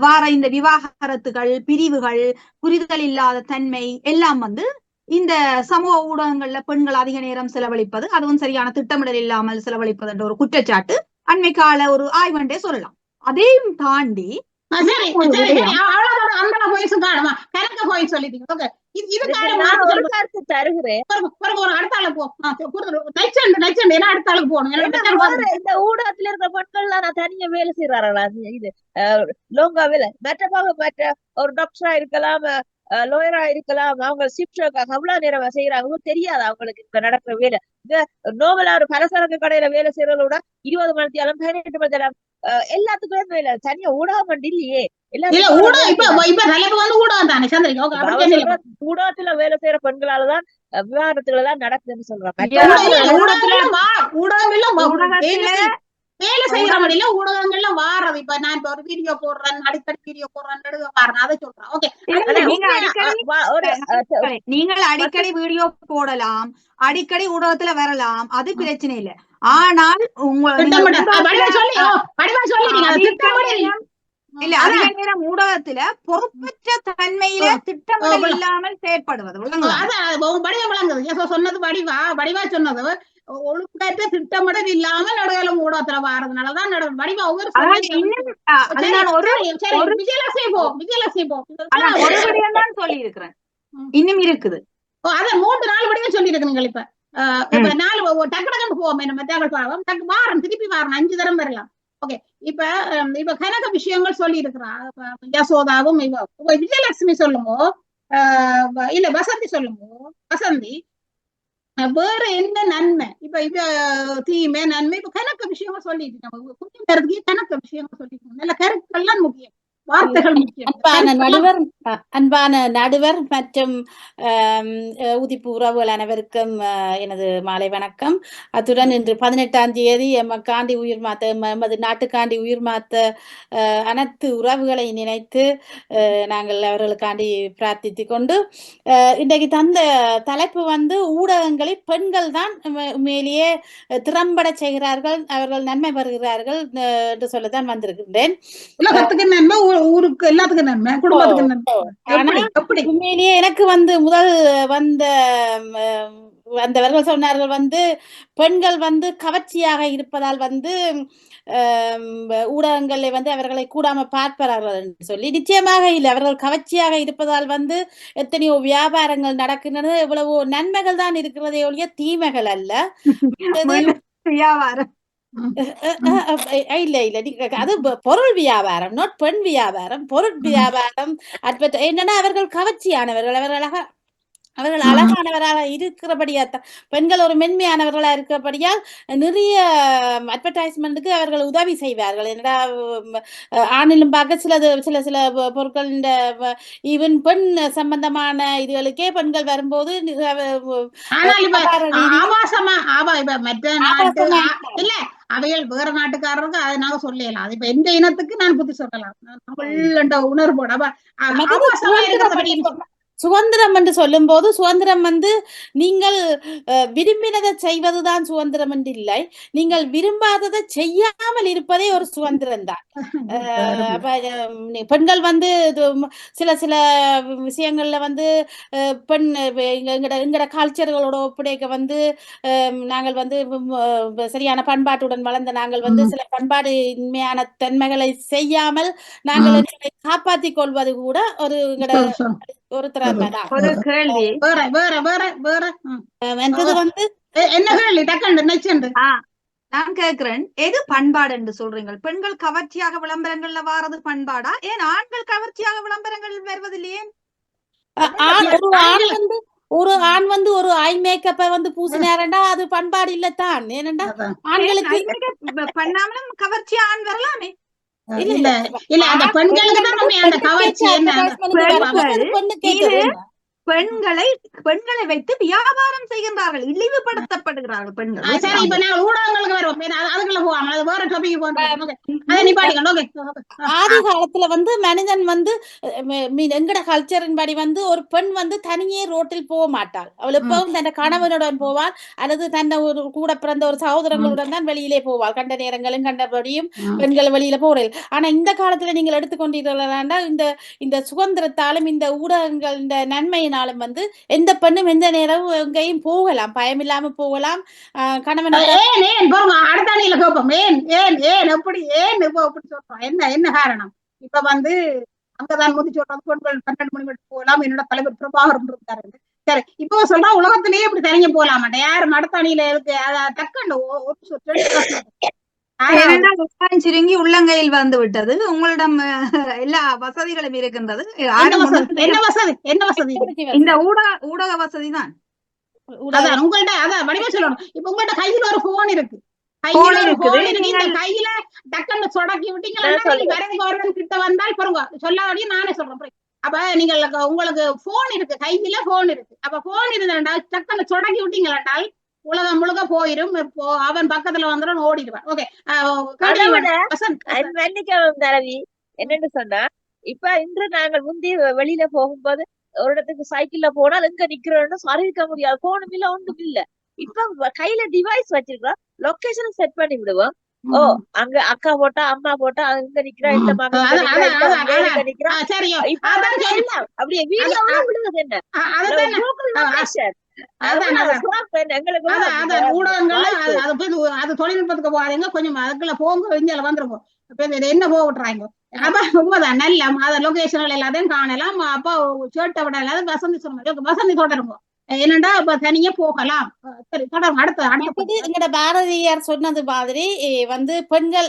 வார இந்த விவாகரத்துகள், பிரிவுகள், புரிதல் இல்லாத தன்மை எல்லாம் வந்து இந்த சமூக ஊடகங்கள்ல பெண்கள் அதிக நேரம் செலவழிப்பது, அதுவும் சரியான திட்டமிடல் இல்லாமல் செலவழிப்பது என்ற ஒரு குற்றச்சாட்டு அண்மை கால ஒரு ஆய்வண்டே சொல்லலாம். அதையும் தாண்டி ஒரு கருத்து தருகிறேன். இந்த ஊடகத்துல இருக்கிற பெண்கள் எல்லாம் தனியா வேலை செய்யறாங்களா? இது லோங்கா வேலை மற்ற ஒரு டாக்டரா இருக்கலாம், லோயரா இருக்கலாம், அவங்க ஷிப்டாக அவ்வளவு நேரம் செய்யறாங்க தெரியாது அவங்களுக்கு இப்ப நடக்கிற வேலை. நோமலா ஒரு பலசரக்கு கடையில வேலை செய்யறதோட 20 மணி நேரம் 18 மணி நேரம் எல்லாத்துக்கும் வேலை. தனியா ஊடகம் மட்டும் இல்லையே, ஊடகத்துல வேலை செய்யற பெண்களாலதான் விவாதத்துலதான் நடக்குதுன்னு சொல்றாங்க. வேலை செய்யற வழியில ஊடகங்கள்ல வாரது. இப்ப நான் இப்ப ஒரு வீடியோ போடுறேன், அடிக்கடி வீடியோ போடுறேன், அதை சொல்றேன். ஓகே, நீங்கள் அடிக்கடி வீடியோ போடலாம், அடிக்கடி ஊடகத்துல வரலாம், அது பிரச்சனை இல்லை. ஆனால் இல்ல அதிக நேரம் ஊடகத்துல பொறுப்பற்ற தன்மையில திட்டமிடல் இல்லாமல் செயற்படுவது சொன்னது வடிவா சொன்னது ஒழுக்கற்ற திட்டமிடல் இல்லாமல் நடுகளும் ஊடகத்துல வாரதுனாலதான் வடிவா ஒவ்வொரு தான் சொல்லி இருக்கிறேன். இன்னும் இருக்குது அதான் 3 நாள் வடிவம் சொல்லி இருக்குங்க. இப்ப 4 டக்கு டக்குன்னு போவோம், டக்கு வாரம் திருப்பி வாரம் 5 தரம் வரலாம். ஓகே, இப்ப கனக விஷயங்கள் சொல்லி இருக்கிறா யசோதாவும். விஜயலட்சுமி சொல்லுங்க, இல்ல வசந்தி சொல்லுங்க. வசந்தி வேற என்ன நன்மை, இப்ப தீமை நன்மை, இப்ப கணக்க விஷயங்கள் சொல்லிட்டு நம்ம கணக்க விஷயங்கள் சொல்லிட்டு நல்ல கருத்துக்கள்லாம் முக்கியம், வார்த்தைகள் முக்கியம். அன்பான நடுவர் மற்றும் உதிப்பு உறவுகள் அனைவருக்கும் எனது மாலை வணக்கம். அத்துடன் இன்று 18ஆம் தேதி எமக்காண்டி உயிர் மாத்த, எமது நாட்டுக்காண்டி உயிர் மாத்த அனைத்து உறவுகளை நினைத்து நாங்கள் அவர்களுக்காண்டி பிரார்த்தித்து கொண்டு இன்றைக்கு தந்த தலைப்பு ஊடகங்களில் பெண்கள் தான் உண்மையிலேயே திறம்பட செய்கிறார்கள், அவர்கள் நன்மை பெறுகிறார்கள் என்று சொல்லத்தான் வந்திருக்கின்றேன். உலகத்துக்கு நன்மை, ஊருக்கு எல்லாத்துக்கும் நன்மை, குடும்பத்துக்கு நன்மை. உண்மையிலேயே எனக்கு முதல் வந்தவர்கள் சொன்னார்கள் பெண்கள் கவர்ச்சியாக இருப்பதால் ஊடகங்களை அவர்களை கூடாம பார்ப்பார்கள் என்று சொல்லி. நிச்சயமாக இல்லை, அவர்கள் கவர்ச்சியாக இருப்பதால் எத்தனையோ வியாபாரங்கள் நடக்கின்றன, எவ்வளவோ நன்மைகள் தான் இருக்கிறதே ஒழிய தீமைகள் அல்ல. வியாபாரம் இல்ல அது பொருள் வியாபாரம், not பெண் வியாபாரம், பொருள் வியாபாரம். என்னன்னா அவர்கள் கவர்ச்சியானவர்கள், அவர்கள் அழகானவராக இருக்கிறபடியா, பெண்கள் ஒரு மென்மையானவர்களா இருக்கிறபடியால் நிறைய அட்வர்டைஸ்மெண்ட்டுக்கு அவர்கள் உதவி செய்வார்கள். என்னடா ஆணிலும் பார்க்க சில பொருட்கள், இந்த ஈவன் பெண் சம்பந்தமான இதுகளுக்கே பெண்கள் வரும்போது இல்ல அவைகள் வேற நாட்டுக்காரருக்கு அதை நாங்க சொல்லலாம். அது இப்ப எந்த இனத்துக்கு நான் புத்தி சொல்லலாம், உணர்வோட சுதந்திரம் என்று சொல்லும் போது சுதந்திரம் நீங்கள் விரும்பினதை செய்வதுதான் சுதந்திரம் என்று இல்லை, நீங்கள் விரும்பாததை செய்யாமல் இருப்பதே ஒரு சுதந்திரம் தான். பெண்கள் சில விஷயங்கள்ல பெண் எங்கட கல்ச்சர்களோட ஒப்படைக்க நாங்கள் சரியான பண்பாட்டுடன் வளர்ந்த நாங்கள் சில பண்பாடு இன்மையான தன்மைகளை செய்யாமல் நாங்கள் காப்பாற்றிக் கொள்வது கூட ஒரு ஒரு திறமைதான். ஒரு கேள்வி நான் கேக்குறேன், எது பண்பாடு என்று சொல்றீங்க? பெண்கள் கவர்ச்சியாக விளம்பரங்கள்ல வாரது பண்பாடா? ஏன் ஆண்கள் கவர்ச்சியாக விளம்பரங்கள் வருவதில்லையே? ஒரு ஆண் ஒரு ஐ மேக்கப்ப பூசினாரண்டா அது பண்பாடு இல்லத்தான். ஏனண்டா ஆண்களுக்கு பண்ணாமலும் கவர்ச்சி ஆண் வரலாமே. பெண்களை வைத்து வியாபாரம் செய்கின்றார்கள், இழிவுபடுத்தப்படுகிறார்கள் பெண்கள். ஆதி காலத்துல மனிதன் எங்கட கல்ச்சரின் படி ஒரு பெண் தனியே ரோட்டில் போக மாட்டாள். அவள் எப்பவும் தன் கணவனுடன் போவாள், அல்லது தன்னை ஒரு கூட பிறந்த ஒரு சகோதரங்களுடன் தான் வெளியிலே போவாள். கண்ட நேரங்களும் கண்டபடியும் பெண்கள் வெளியில போறேன். ஆனா இந்த காலத்துல நீங்கள் எடுத்துக்கொண்டீர்களா, இந்த சுதந்திரத்தாலும் இந்த ஊடகங்கள் இந்த நன்மையினாலும் வேணுமானாலும் வந்து எந்த பெண்ணும் எந்த நேரம் எங்கேயும் போகலாம், பயம் இல்லாம போகலாம். கணவனை அடுத்தாணியில கேட்போம் ஏன் எப்படி இப்ப எப்படி சொல்றோம், என்ன காரணம்? இப்ப வந்து அங்கதான் முதி சொல்றது பெண்கள் 12 மணி மட்டும் போகலாம். என்னோட தலைவர் பிரபாகரன் இருக்காரு. சரி, இப்போ சொல்றா உலகத்திலேயே இப்படி தனிங்க போகலாம் மாட்டேன். யாரும் அடுத்தாணியில இருக்கு டக்குன்னு சுருங்கி உள்ளங்கையில் வந்து விட்டது. உங்களிடம் எல்லா வசதிகளும் இருக்கின்றது. என்ன வசதி? இந்த ஊடக வசதி தான். அதான் உங்கள்ட்ட அதான் வடிவா சொல்லணும். இப்ப உங்கள்ட்ட கையில ஒரு போன் இருக்கு, கையில டக்குன்னு சொடக்கி விட்டீங்கன்னா கிட்ட வந்தால் பாருங்க சொல்லாதே நானே சொல்றேன். அப்ப நீங்கள் உங்களுக்கு போன் இருக்கு, கையில போன் இருக்கு. அப்ப போன் இருந்தால் டக்குன்னு சொடக்கி விட்டீங்களாண்டால் உலகம் முழுக்க போயிரும். இப்போ அவன் பக்கத்துல வந்துடும், ஓடிடுவான். ஓகே, தரவி என்னன்னு சொன்னா, இப்ப இன்று நாங்கள் முந்தி வெளியில போகும்போது ஒரு இடத்துக்கு சைக்கிள்ல போனால் எங்க நிக்கிறோம்னு அறிவிக்க முடியாது. போனும் இல்ல ஒன்றும் இல்ல. இப்ப கையில டிவைஸ் வச்சிருக்கோம், லொகேஷன் செட் பண்ணி விடுவோம். ஓ அங்க அக்கா போட்டா அம்மா போட்டா அங்க நிக்கிறா, இந்த மகன் நிக்கிறா, அப்படியே வீடியோ விடுவது என்ன அது தொழில்நுட்பத்துக்கு போகாதீங்க, கொஞ்சம் அதுக்குள்ள போங்க, இங்க வந்துருங்க. என்ன போக விட்டுறாங்க. அதான் உண்மைதான், நல்ல அத லொகேஷன்கள் எல்லாத்தையும் காணலாம். அப்போ சேட்டை விட எல்லாத்தையும் வசந்தி சொன்ன வசந்தி தொடருங்க. என்னண்டா இப்ப தனியா போகலாம். சரி, தொடரும். அடுத்து எங்கட பாரதியார் சொன்னது மாதிரி வந்து பெண்கள்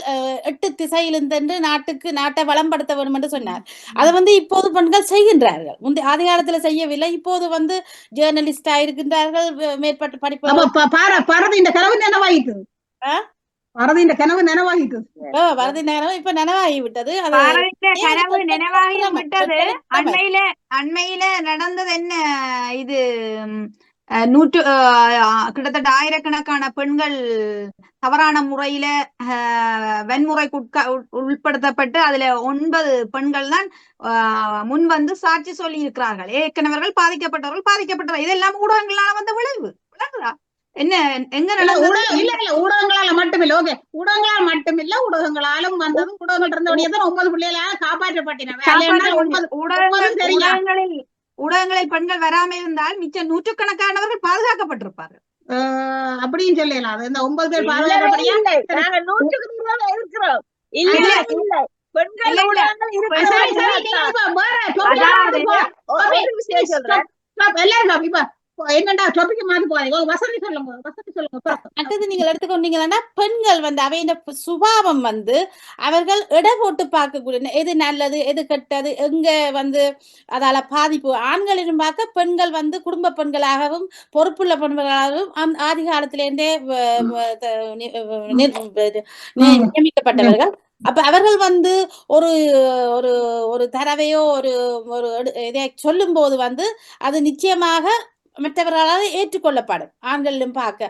8 திசையிலிருந்து நாட்டை வளம்படுத்த வேண்டும் என்று சொன்னார். அதை வந்து இப்போது பெண்கள் செய்கின்றார்கள். முந்தைய ஆதி காலத்துல செய்யவில்லை. இப்போது வந்து ஜேர்னலிஸ்டா இருக்கின்றார்கள், மேற்பட்ட படிப்பு. பாரதியின் கனவு நினைவாயிட்டு பாரதியின் கனவு நினைவாகிட்டு பாரதி நகரம் இப்ப நினைவாகி விட்டது. கனவு நினைவாகி விட்டது. அண்மையில நடந்தது என்ன? இது கிட்டத்தட்ட ஆயிரக்கணக்கான பெண்கள் தவறான முறையில வன்முறைக்கு உட்படுத்தப்பட்டு அதுல 9 பெண்கள் தான் முன் வந்து சாட்சி சொல்லி இருக்கிறார்கள். ஏற்கனவர்கள் பாதிக்கப்பட்டவர்கள் இதெல்லாம் ஊடகங்களால வந்து விளங்குதா என்ன? எங்க ஊடகங்களால மட்டுமில்ல. ஓகே, ஊடகங்களால் மட்டுமில்ல, ஊடகங்களாலும் வந்தது. ஊடகங்கள் இருந்தபடியே 9 பிள்ளைகளால காப்பாற்றப்பட்டன. ஊடகங்களில் பெண்கள் வராமல் இருந்தால் மிச்ச நூற்றுக்கணக்கானவர்கள் பாதுகாக்கப்பட்டிருப்பார்கள். அப்படின்னு சொல்லலாம். இந்த 9 பேர் பாதுகாக்கப்படியா எல்லாரும் என்னடா டாபிக் மாத்தி போறீங்க. வசதி சொல்லுங்க. அடுத்தது நீங்கள் எடுத்துக்கொண்டீங்கன்னா பெண்கள் வந்து அவையின் சுபாவம் வந்து அவர்கள் எடை போட்டு பார்க்கக்கூடிய எது நல்லது எது கெட்டது எங்க வந்து அதால பாதிப்பு ஆண்களிடம் பார்க்க பெண்கள் வந்து குடும்ப பெண்களாகவும் பொறுப்புள்ள பெண்களாகவும் ஆதி காலத்திலேருந்தே நியமிக்கப்பட்டவர்கள். அப்ப அவர்கள் வந்து ஒரு ஒரு ஒரு தரவையோ ஒரு இதை சொல்லும் போது வந்து அது நிச்சயமாக மற்றவர்களால் ஏற்றுக்கொள்ளப்படும். ஆண்களிலும் பார்க்க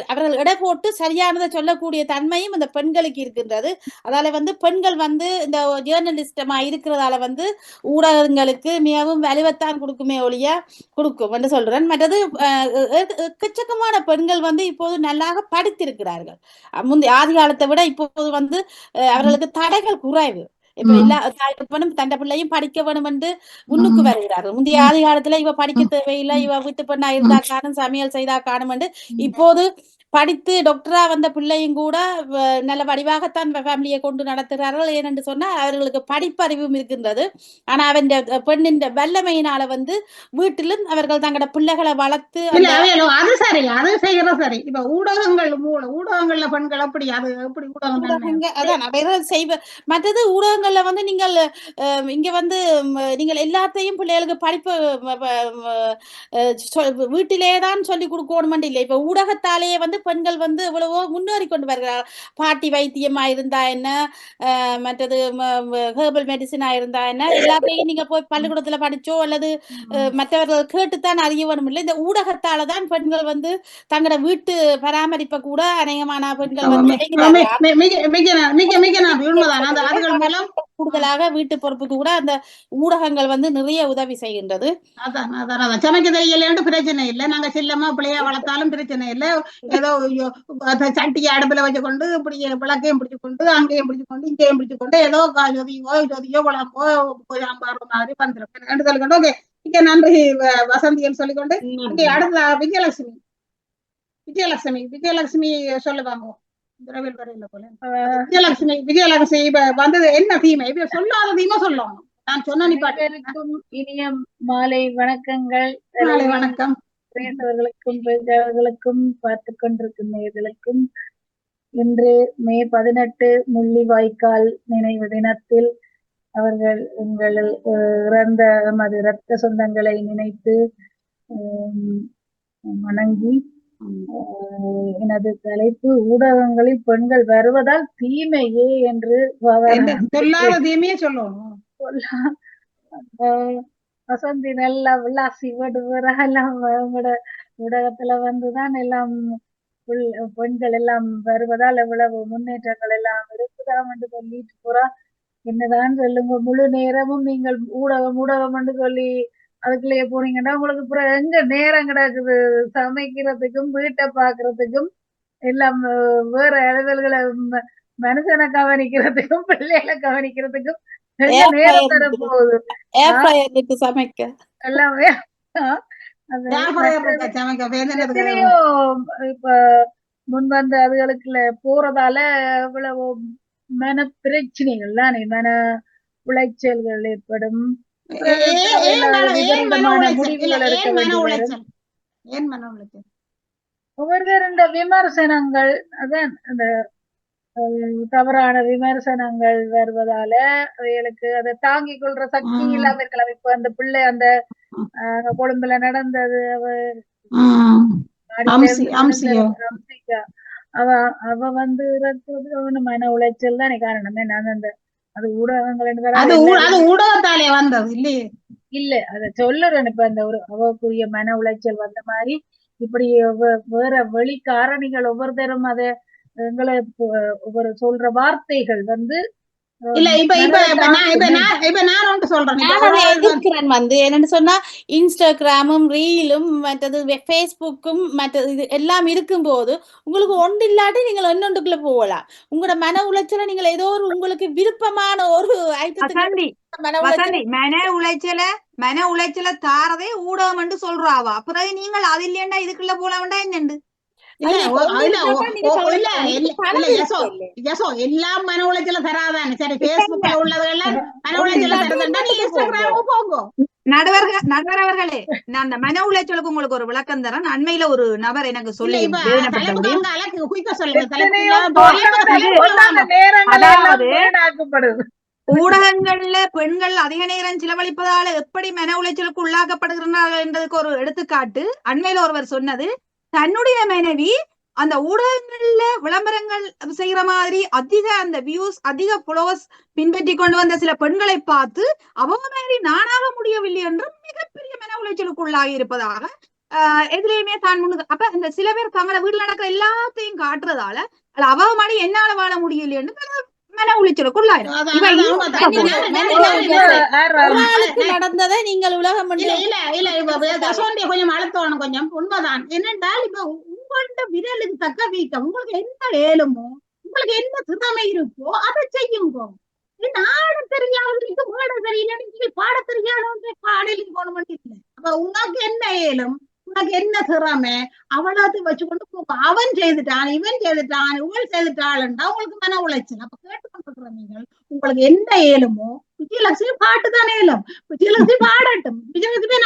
அவர்கள் எடை போட்டு சரியானதை சொல்லக்கூடிய தன்மையும் இந்த பெண்களுக்கு இருக்கின்றது. அதால வந்து பெண்கள் வந்து இந்த ஜேர்னலிஸ்டமா இருக்கிறதால வந்து ஊடகங்களுக்கு மிகவும் வலுவத்தான் கொடுக்குமே ஒழிய கொடுக்கும் என்று சொல்றேன். மற்றது எக்கச்சக்கமான பெண்கள் வந்து இப்போது நல்லாக படித்திருக்கிறார்கள். முந்தைய ஆதி காலத்தை விட இப்போது வந்து அவர்களுக்கு தடைகள் குறைவு. இப்ப எல்லா தாய்ப்பனும் தண்ட பிள்ளையும் படிக்க வேணும் என்று முன்னுக்கு வருகிறார்கள். முந்தைய ஆதி காலத்துல இவ படிக்க தேவையில்லை, இவ வீட்டு பெண்ணா இருந்தா காணும், சமையல் செய்தா காணும் என்று இப்போது படித்து டாக்டரா வந்த பிள்ளையும் கூட நல்ல வடிவாகத்தான் ஃபேமிலியை கொண்டு நடத்துகிறார்கள். ஏனென்று சொன்னா அவர்களுக்கு படிப்பறிவும் இருக்கின்றது. ஆனா அவன் பெண்ணின் வல்லமையினால வந்து வீட்டிலும் அவர்கள் தங்களோட பிள்ளைகளை வளர்த்து அது சரி, அது செய்யறது சரி. இப்ப ஊடகங்கள்ல பெண்கள் அப்படி அது எப்படி ஊடகங்கள் அதான் அவர்கள் செய்வ. மற்றது ஊடகங்கள்ல வந்து நீங்கள் இங்க வந்து நீங்கள் எல்லாத்தையும் பிள்ளைகளுக்கு படிப்பு வீட்டிலேதான் சொல்லி கொடுக்கணும் இல்லை. இப்ப ஊடகத்தாலேயே வந்து பெண்கள் வந்து எவ்வளவோ முன்னேறி கொண்டு வருகிறார். பாட்டி வைத்தியமா இருந்தா என்ன, மற்றது ஹெர்பல் மெடிசினா இருந்தா என்ன, எல்லாத்தையும் நீங்க போய் பள்ளிக்கூடத்துல படிச்சோ அல்லது மற்றவர்கள் கேட்டுத்தான் அறிய வேணும் இல்லை. இந்த ஊடகத்தாலதான் பெண்கள் வந்து தங்களோட வீட்டு பராமரிப்பை கூட அநேகமான பெண்கள் வந்து கூடுதலாக வீட்டு பொறுப்புக்கு கூட அந்த ஊடகங்கள் வந்து நிறைய உதவி செய்கின்றது. சமைக்க தெரியலன்னு பிரச்சனை இல்லை, நாங்க செல்லமா பிள்ளையா வளர்த்தாலும் பிரச்சனை இல்லை. ஏதோ சட்டியை அடுப்புல வச்சு கொண்டு இப்படி விளக்கையும் பிடிச்சு கொண்டு அங்கேயும் பிடிச்சு கொண்டு இங்கேயும் பிடிச்சு கொண்டு ஏதோ ஜோதியோ குழம்போ சாம்பார் மாதிரி வந்துடும். மிக்க நன்றி வசந்தியம் சொல்லிக்கொண்டு இங்கே அடுத்த விஜயலட்சுமி விஜயலட்சுமி சொல்லுவாங்க விஜயலட்சுமி வந்தது என்ன தீமை இப்ப சொல்லாத தீமை சொல்லணும். நான் சொன்ன இனிய மாலை வணக்கங்கள். மாலை வணக்கம் பேசுபவர்களுக்கும் பார்த்து கொண்டிருக்கும் நேயர்களுக்கும். இன்று மே 18 முள்ளிவாய்க்கால் நினைவு தினத்தில் அவர்கள் எங்கள் இறந்த எமது இரத்த சொந்தங்களை நினைத்து வணங்கி, எனது தலைப்பு ஊடகங்களில் பெண்கள் வருவதால் தீமையே என்று வசந்தி நல்லா விளாசி எல்லாம் ஊடகத்துல வந்துதான் எல்லாம் பெண்கள் எல்லாம் வருவதால் எவ்வளவு முன்னேற்றங்கள் எல்லாம் இருக்குதாம் என்று சொல்லிட்டு போறா. என்னதான் சொல்லுங்க, முழு நேரமும் நீங்கள் ஊடகம் என்று சொல்லி அதுக்குள்ளேயே போனீங்கன்னா உங்களுக்கு அப்புறம் எங்க நேரம் கிடக்குது சமைக்கிறதுக்கும் வீட்டை பாக்குறதுக்கும் எல்லாம் வேற அலுவல்களை மனுஷனை கவனிக்கிறதுக்கும் பிள்ளைகளை கவனிக்கிறதுக்கும் நேரம் தர போகுது சமைக்க எல்லாமே. எத்தனையோ இப்ப முன்வந்த அதுகளுக்குள்ள போறதால இவ்வளவு மன பிரச்சனைகள் தானே, மன உளைச்சல்கள் ஏற்படும், முடிவுகள் எடுக்க வேண்டிய ஒவ்வொருத்தருடைய விமர்சனங்கள், அதான் அந்த தவறான விமர்சனங்கள் வருவதால அவைகளுக்கு அதை தாங்கிக் கொள்ற சக்தி இல்லாம இருக்கலாம். இப்ப அந்த பிள்ளை அந்த கொழும்புல நடந்தது, அவ வந்து மன உளைச்சல் தானே காரணம். அந்த அது ஊடகத்தாலே வந்தது இல்லையே, இல்ல அத சொல்லுறேன். இப்ப அந்த ஒரு அவக்குரிய மன உளைச்சல் வந்த மாதிரி இப்படி வேற வெளி காரணிகள் ஒவ்வொருத்தரும் அதை எங்களை ஒவ்வொரு சொல்ற வார்த்தைகள் வந்து இல்ல நான் சொல்றேன் வந்து என்னன்னு சொன்னா, இன்ஸ்டாகிராமும் ரீலும் மற்றது பேஸ்புக்கும் மற்றது இது எல்லாம் இருக்கும் போது உங்களுக்கு ஒன்று இல்லாட்டி நீங்கள் இன்னொன்றுக்குள்ள போகலாம். உங்களோட மன உளைச்சல நீங்கள் ஏதோ ஒரு உங்களுக்கு விருப்பமான ஒரு மன உளைச்சல தாரதே ஊடகம் என்று சொல்றாவா, பிறகு நீங்கள் அது இல்லையா இதுக்குள்ள போல வேண்டாம் என்னண்டு எல்லாம் மன உளைச்சல தராதானே. சரி, பேஸ்புக்ல உள்ளதெல்லாம் மன உளைச்சல தரதா இன்ஸ்டாகிராம் போங்க. நடுவர் அவர்களே, நான் அந்த மன உளைச்சலுக்கு உங்களுக்கு ஒரு விளக்கம் தரேன். அண்மையில ஒரு நபர் எனக்கு சொல்லி, ஊடகங்கள்ல பெண்கள் அதிக நேரம் செலவழிப்பதால எப்படி மன உளைச்சலுக்கு உள்ளாக்கப்படுகிறார்கள் என்றதுக்கு ஒரு எடுத்துக்காட்டு அண்மையில ஒருவர் சொன்னது, தன்னுடைய மனைவி அந்த ஊடகங்கள்ல விளம்பரங்கள் செய்யற மாதிரி அதிக அந்த வியூஸ் அதிக ஃபாலோவர்ஸ் பின்பற்றி கொண்டு வந்த சில பெண்களை பார்த்து அவங்க மாதிரி நானாக முடியவில்லை என்று மிகப்பெரிய மன உளைச்சலுக்கு உள்ளாகி இருப்பதாக எதிரையுமே தான் முன்னு. அப்ப இந்த சில பேர் தங்களை வீட்டுல நடக்கிற எல்லாத்தையும் காட்டுறதால அவ மாதிரி என்னால வாழ முடியலைன்னு மன உளைச்சலுக்குள்ளாயிரும். நடந்ததை நீங்கள் உலகம் கொஞ்சம் அழுத்தணும், கொஞ்சம் உண்மைதான். என்னென்றால் இப்ப உங்கள்கிட்ட விரலுக்கு தக்க வீக்க உங்களுக்கு என்ன ஏழுமோ, உங்களுக்கு என்ன திறமை இருக்கோ அதை செய்யுங்க. ஆட தெரியாதவங்களுக்கு பாட தெரியல, பாட தெரியாதவங்க பாடலுக்கு போன மட்டும் இல்லை. அப்ப உனக்கு என்ன ஏழும், உனக்கு என்ன திறமை, அவ்வளவு வச்சுக்கொண்டு அவன் செய்துட்டான் இவன் செய்துட்டான் இவள் செய்துட்டாள்ன்றா உங்களுக்கு மன உளைச்சல். அப்ப கேட்டுக்கொண்டிருக்கிற நீங்கள் உங்களுக்கு என்ன ஏழுமோ, விஜயலட்சுமி பாட்டு தானே ஏழும், விஜயலட்சுமி பாடட்டும், விஜயலட்சுமி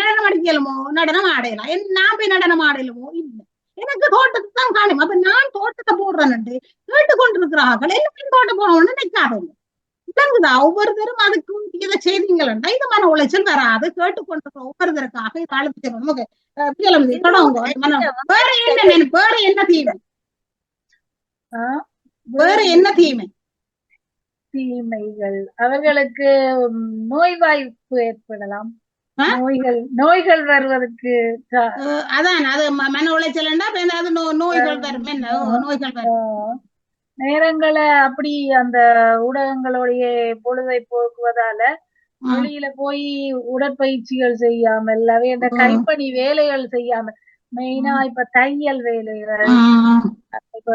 நடனம் அடிக்கலுமோ, நடனம் ஆடையலாம், நான் போய் நடனம் ஆடையலுமோ இல்லை, எனக்கு தோட்டத்தை தான் காணும். அப்ப நான் தோட்டத்தை போடுறேன்னு கேட்டுக்கொண்டிருக்கிறார்கள் எல்லாரும் தோட்டம் போனோம்னு நினைக்காதவங்க விளங்குதா. ஒவ்வொருத்தரும் அதுக்கு இதை செய்தீங்களா இந்த மன உளைச்சல் வராது. கேட்டுக்கொண்டிருக்கிற ஒவ்வொருத்தருக்காக இது அழுத்திக்கிறோம். நமக்கு வேற என்ன தீமை, வேற என்ன தீமை தீமைகள் அவர்களுக்கு நோய் வாய்ப்பு ஏற்படலாம். நோய்கள் வருவதற்கு அதான் அது மன உளைச்சல் நோய்கள் வரும். நோய்கள் வரும் நேரங்களை அப்படி அந்த ஊடகங்களுடைய பொழுதை போக்குவதால வெளியில போய் உடற்பயிற்சிகள் செய்யாமல் அந்த கைப்பணி வேலைகள் செய்யாமல், மெயினா இப்ப தையல் வேலைகள், இப்ப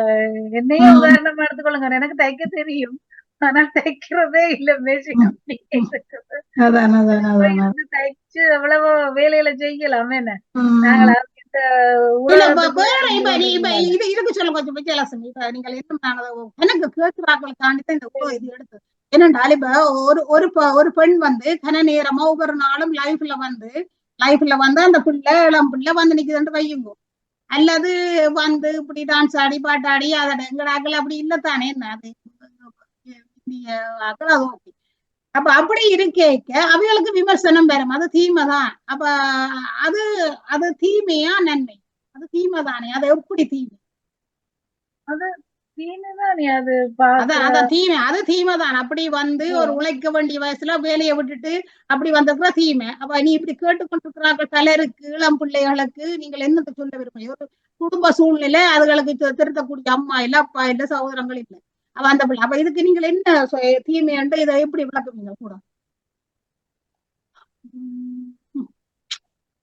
என்னையே உதாரணமா எடுத்துக்கொள்ளுங்க, எனக்கு தைக்க தெரியும். ஆனா தைக்கிறதே இல்ல மிஷின் அப்படியே இருக்குது. அதான் அதான் போய் அதான் இருந்து தைச்சு எவ்வளவோ வேலையில செய்யலாம் என்ன உம் நாங்கள் இந்த இல்ல உலகத்துக்குள்ள வேற இருந்து இப்ப நீ இப்ப கொண்டிருக்கிறோம். இது இதுக்கு சொல்ல கொஞ்சம் வித்தியாசம். இப்ப நீங்கள் எனக்கு கேட்கிறாக்களை தாண்டித்தான் இந்த இது எடுத்து என்னென்றால் இப்ப ஒரு பெண் வந்து கன நேரமா ஒவ்வொரு நாளும் லைஃப்ல வந்து அந்த பிள்ளை இளம் பிள்ளை வந்து நிக்குதுன்னு வையுங்க, அல்லது வந்து இப்படி டான்ஸ் ஆடி பாட்டாடி அதோட எங்கடாக்கள் அப்படி இல்லத்தானே என்ன அது அது ஓகே. அப்ப அப்படி இருக்கேக்க அவைகளுக்கு விமர்சனம் பெறும், அது தீமை தான். அப்ப அது அது தீமையா நன்மை? அது தீமை தானே, அது எப்படி தீமை? அது தீமைதானே அது அது தீமை தான். அப்படி வந்து ஒரு உழைக்க வேண்டிய வயசுல வேலையை விட்டுட்டு அப்படி வந்ததுதான் தீமை. அப்ப நீ இப்படி கேட்டுக்கொண்டிருக்கிறாங்க பலருக்கு, இளம் பிள்ளைகளுக்கு நீங்கள் என்னத்தை சொல்ல விரும்புறீங்க? ஒரு குடும்ப சூழ்நிலை, அதுகளுக்கு திருத்தக்கூடிய அம்மா இல்ல, அப்பா இல்ல, சகோதரங்கள் இல்லை. அவ அந்த பிள்ளை அப்ப இதுக்கு நீங்கள் என்ன தீமையண்டு இதை எப்படி விளக்குவீங்க கூட?